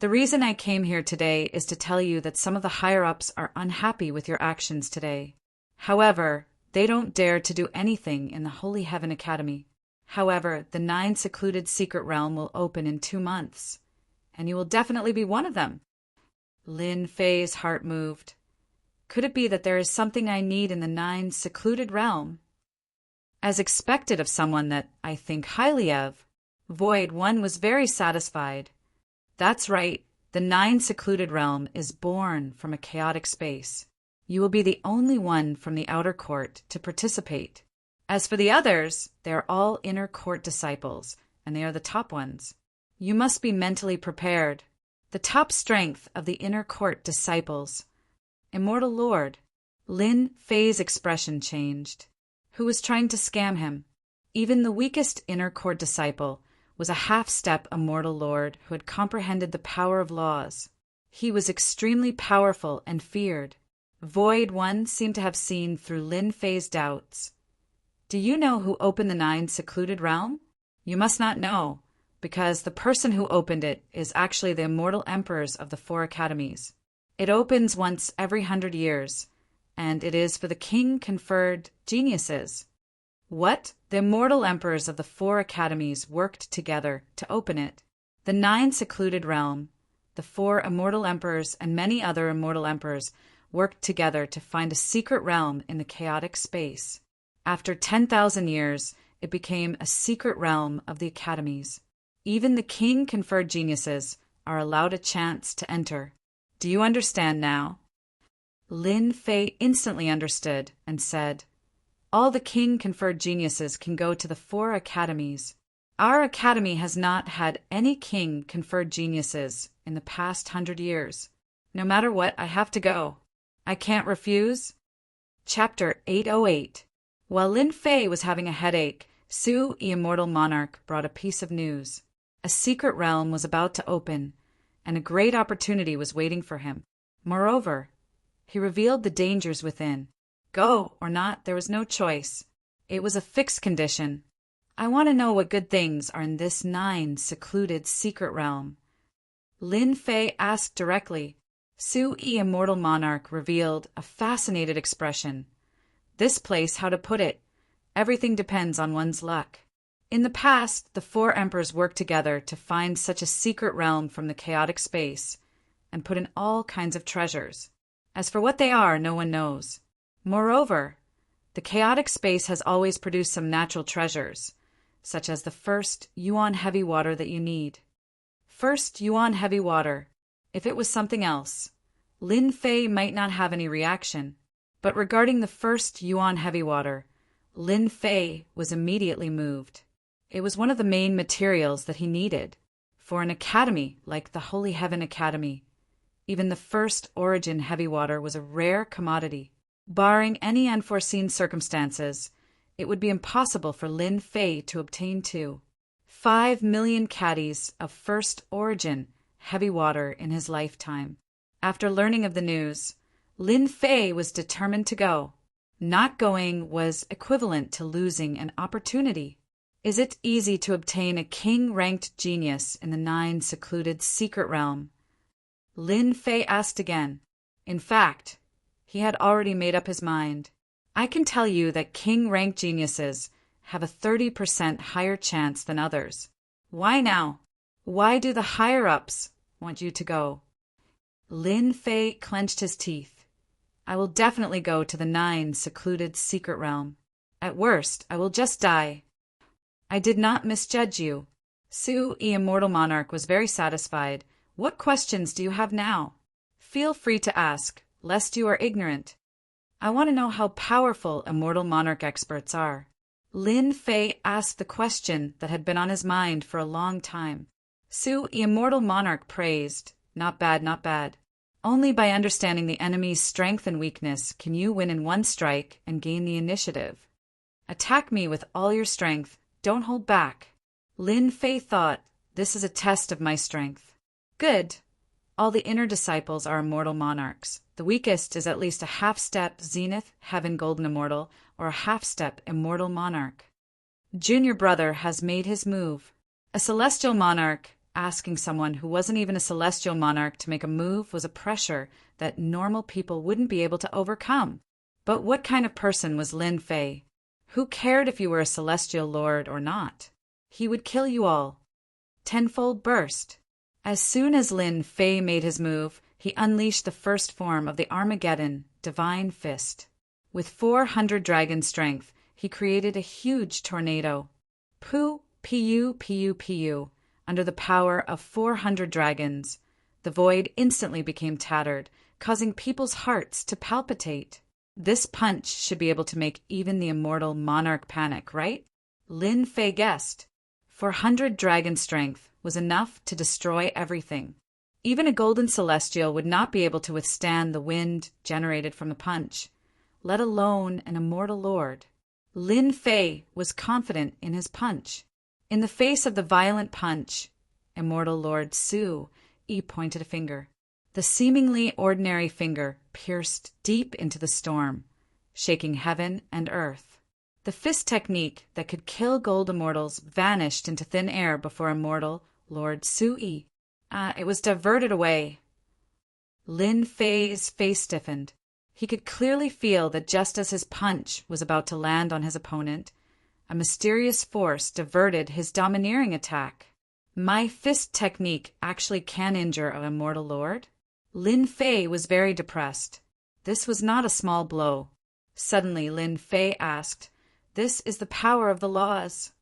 The reason I came here today is to tell you that some of the higher-ups are unhappy with your actions today. However, they don't dare to do anything in the Holy Heaven Academy. However, the 9 secluded secret realm will open in 2 months, and you will definitely be one of them. Lin Fei's heart moved. Could it be that there is something I need in the 9 secluded realm? As expected of someone that I think highly of, Void One was very satisfied. That's right, the 9 secluded realm is born from a chaotic space. You will be the only one from the outer court to participate. As for the others, they are all inner court disciples, and they are the top ones. You must be mentally prepared. The top strength of the inner court disciples. Immortal Lord. Lin Fei's expression changed. Who was trying to scam him? Even the weakest inner court disciple was a half-step immortal lord who had comprehended the power of laws. He was extremely powerful and feared. Void One seemed to have seen through Lin Fei's doubts. Do you know who opened the 9 secluded realm? You must not know, because the person who opened it is actually the immortal emperors of the 4 academies. It opens once every 100 years, and it is for the king-conferred geniuses. What? The immortal emperors of the 4 academies worked together to open it. The 9 secluded realm, the 4 immortal emperors and many other immortal emperors worked together to find a secret realm in the chaotic space. After 10,000 years, it became a secret realm of the academies. Even the king-conferred geniuses are allowed a chance to enter. Do you understand now? Lin Fei instantly understood and said, all the king-conferred geniuses can go to the 4 academies. Our academy has not had any king-conferred geniuses in the past 100 years. No matter what, I have to go. I can't refuse. Chapter 808. While Lin Fei was having a headache, Su Yi Immortal Monarch brought a piece of news. A secret realm was about to open, and a great opportunity was waiting for him. Moreover, he revealed the dangers within. Go or not, there was no choice. It was a fixed condition. I want to know what good things are in this 9 secluded secret realm. Lin Fei asked directly. Su Yi Immortal Monarch revealed a fascinated expression. This place, how to put it, everything depends on one's luck. In the past, the 4 emperors worked together to find such a secret realm from the chaotic space and put in all kinds of treasures. As for what they are, no one knows. Moreover, the chaotic space has always produced some natural treasures, such as the first Yuan heavy water that you need. First Yuan heavy water. If it was something else, Lin Fei might not have any reaction. But regarding the first Yuan heavy water, Lin Fei was immediately moved. It was one of the main materials that he needed. For an academy like the Holy Heaven Academy, even the first origin heavy water was a rare commodity. Barring any unforeseen circumstances, it would be impossible for Lin Fei to obtain 5 million caddies of first origin heavy water in his lifetime. After learning of the news, Lin Fei was determined to go. Not going was equivalent to losing an opportunity. Is it easy to obtain a king-ranked genius in the 9 secluded secret realm? Lin Fei asked again. In fact, he had already made up his mind. I can tell you that king-ranked geniuses have a 30% higher chance than others. Why now? Why do the higher-ups want you to go? Lin Fei clenched his teeth. I will definitely go to the 9 secluded secret realm. At worst, I will just die. I did not misjudge you. Su Yi Immortal Monarch was very satisfied. What questions do you have now? Feel free to ask, lest you are ignorant. I want to know how powerful Immortal Monarch experts are. Lin Fei asked the question that had been on his mind for a long time. Su, the immortal monarch, praised, "Not bad, not bad. Only by understanding the enemy's strength and weakness can you win in one strike and gain the initiative. Attack me with all your strength. Don't hold back." Lin Fei thought, "This is a test of my strength." Good. All the inner disciples are immortal monarchs. The weakest is at least a half-step Zenith, Heaven Golden Immortal, or a half-step Immortal Monarch. Junior brother has made his move. A celestial monarch asking someone who wasn't even a celestial monarch to make a move was a pressure that normal people wouldn't be able to overcome. But what kind of person was Lin Fei? Who cared if you were a celestial lord or not? He would kill you all. Tenfold burst. As soon as Lin Fei made his move, he unleashed the first form of the Armageddon Divine Fist. With 400 dragon strength, he created a huge tornado. Pu, pu, pu, pu. Under the power of 400 dragons, the void instantly became tattered, causing people's hearts to palpitate. This punch should be able to make even the immortal monarch panic, right? Lin Fei guessed. 400 dragon strength was enough to destroy everything. Even a golden celestial would not be able to withstand the wind generated from the punch, let alone an immortal lord. Lin Fei was confident in his punch. In the face of the violent punch, Immortal Lord Su, pointed a finger. The seemingly ordinary finger pierced deep into the storm, shaking heaven and earth. The fist technique that could kill gold immortals vanished into thin air before Immortal Lord Su. It was diverted away. Lin Fei's face stiffened. He could clearly feel that just as his punch was about to land on his opponent, a mysterious force diverted his domineering attack. My fist technique actually can injure an immortal lord? Lin Fei was very depressed. This was not a small blow. Suddenly, Lin Fei asked, "This is the power of the laws."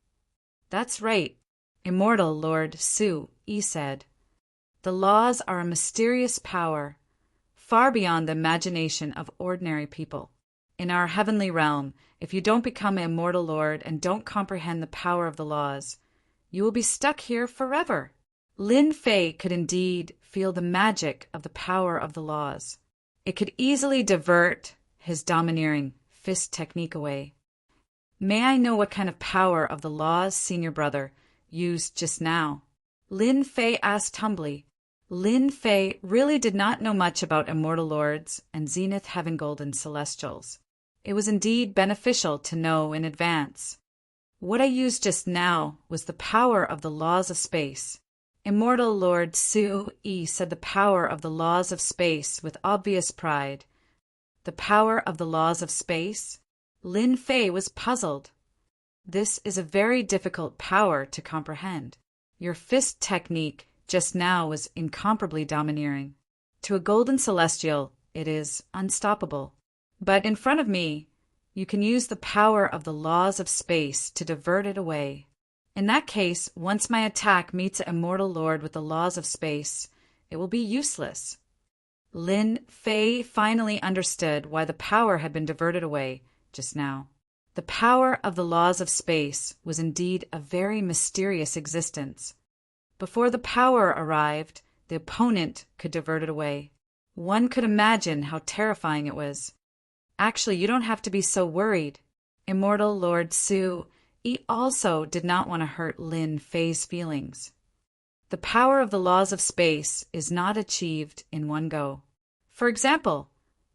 "That's right," Immortal Lord Su said. "The laws are a mysterious power, far beyond the imagination of ordinary people. In our heavenly realm, if you don't become an immortal lord and don't comprehend the power of the laws, you will be stuck here forever." Lin Fei could indeed feel the magic of the power of the laws. It could easily divert his domineering fist technique away. "May I know what kind of power of the laws senior brother used just now?" Lin Fei asked humbly. Lin Fei really did not know much about immortal lords and Zenith Heaven Golden Celestials. It was indeed beneficial to know in advance. "What I used just now was the power of the laws of space." Immortal Lord Su said the power of the laws of space with obvious pride. The power of the laws of space? Lin Fei was puzzled. This is a very difficult power to comprehend. Your fist technique just now was incomparably domineering. To a golden celestial, it is unstoppable. But in front of me, you can use the power of the laws of space to divert it away. In that case, once my attack meets an immortal lord with the laws of space, it will be useless. Lin Fei finally understood why the power had been diverted away just now. The power of the laws of space was indeed a very mysterious existence. Before the power arrived, the opponent could divert it away. One could imagine how terrifying it was. Actually, you don't have to be so worried. Immortal Lord Su also did not want to hurt Lin Fei's feelings. The power of the laws of space is not achieved in one go. For example,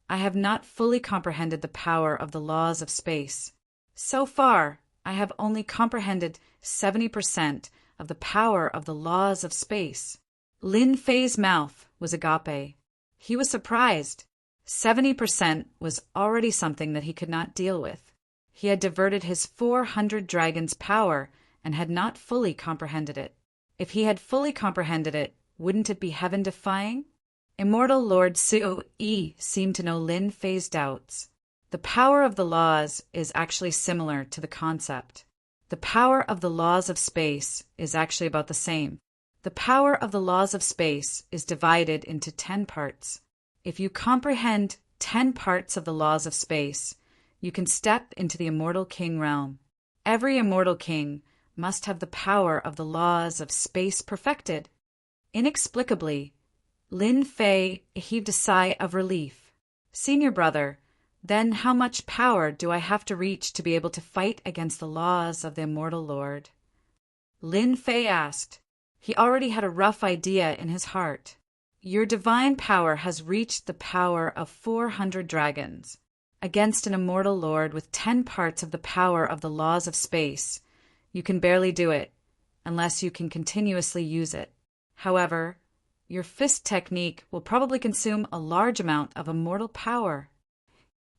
I have not fully comprehended the power of the laws of space. So far, I have only comprehended 70% of the power of the laws of space. Lin Fei's mouth was agape. He was surprised. 70% was already something that he could not deal with. He had diverted his 400 dragons' power and had not fully comprehended it. If he had fully comprehended it, wouldn't it be heaven-defying? Immortal Lord Su seemed to know Lin Fei's doubts. The power of the laws is actually similar to the concept. The power of the laws of space is actually about the same. The power of the laws of space is divided into 10 parts. If you comprehend 10 parts of the laws of space, you can step into the immortal king realm. Every immortal king must have the power of the laws of space perfected. Inexplicably, Lin Fei heaved a sigh of relief. Senior brother, then how much power do I have to reach to be able to fight against the laws of the immortal lord? Lin Fei asked. He already had a rough idea in his heart. Your divine power has reached the power of 400 dragons. Against an immortal lord with 10 parts of the power of the laws of space, you can barely do it, unless you can continuously use it. However, your fist technique will probably consume a large amount of immortal power.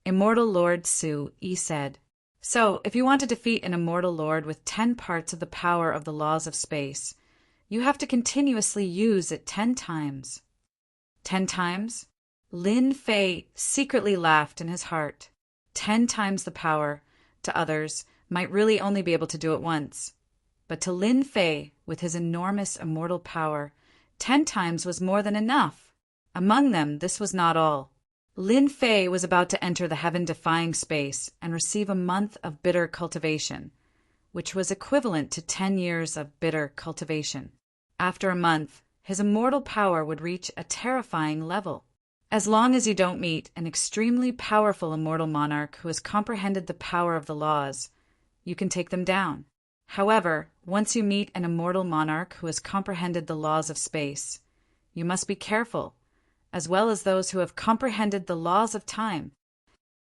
Immortal Lord Su Yi said. So, if you want to defeat an immortal lord with 10 parts of the power of the laws of space, you have to continuously use it 10 times. 10 times? Lin Fei secretly laughed in his heart. 10 times the power, to others, might really only be able to do it once. But to Lin Fei, with his enormous immortal power, 10 times was more than enough. Among them, this was not all. Lin Fei was about to enter the heaven-defying space and receive a month of bitter cultivation, which was equivalent to 10 years of bitter cultivation. After a month, his immortal power would reach a terrifying level. As long as you don't meet an extremely powerful immortal monarch who has comprehended the power of the laws, you can take them down. However, once you meet an immortal monarch who has comprehended the laws of space, you must be careful, as well as those who have comprehended the laws of time,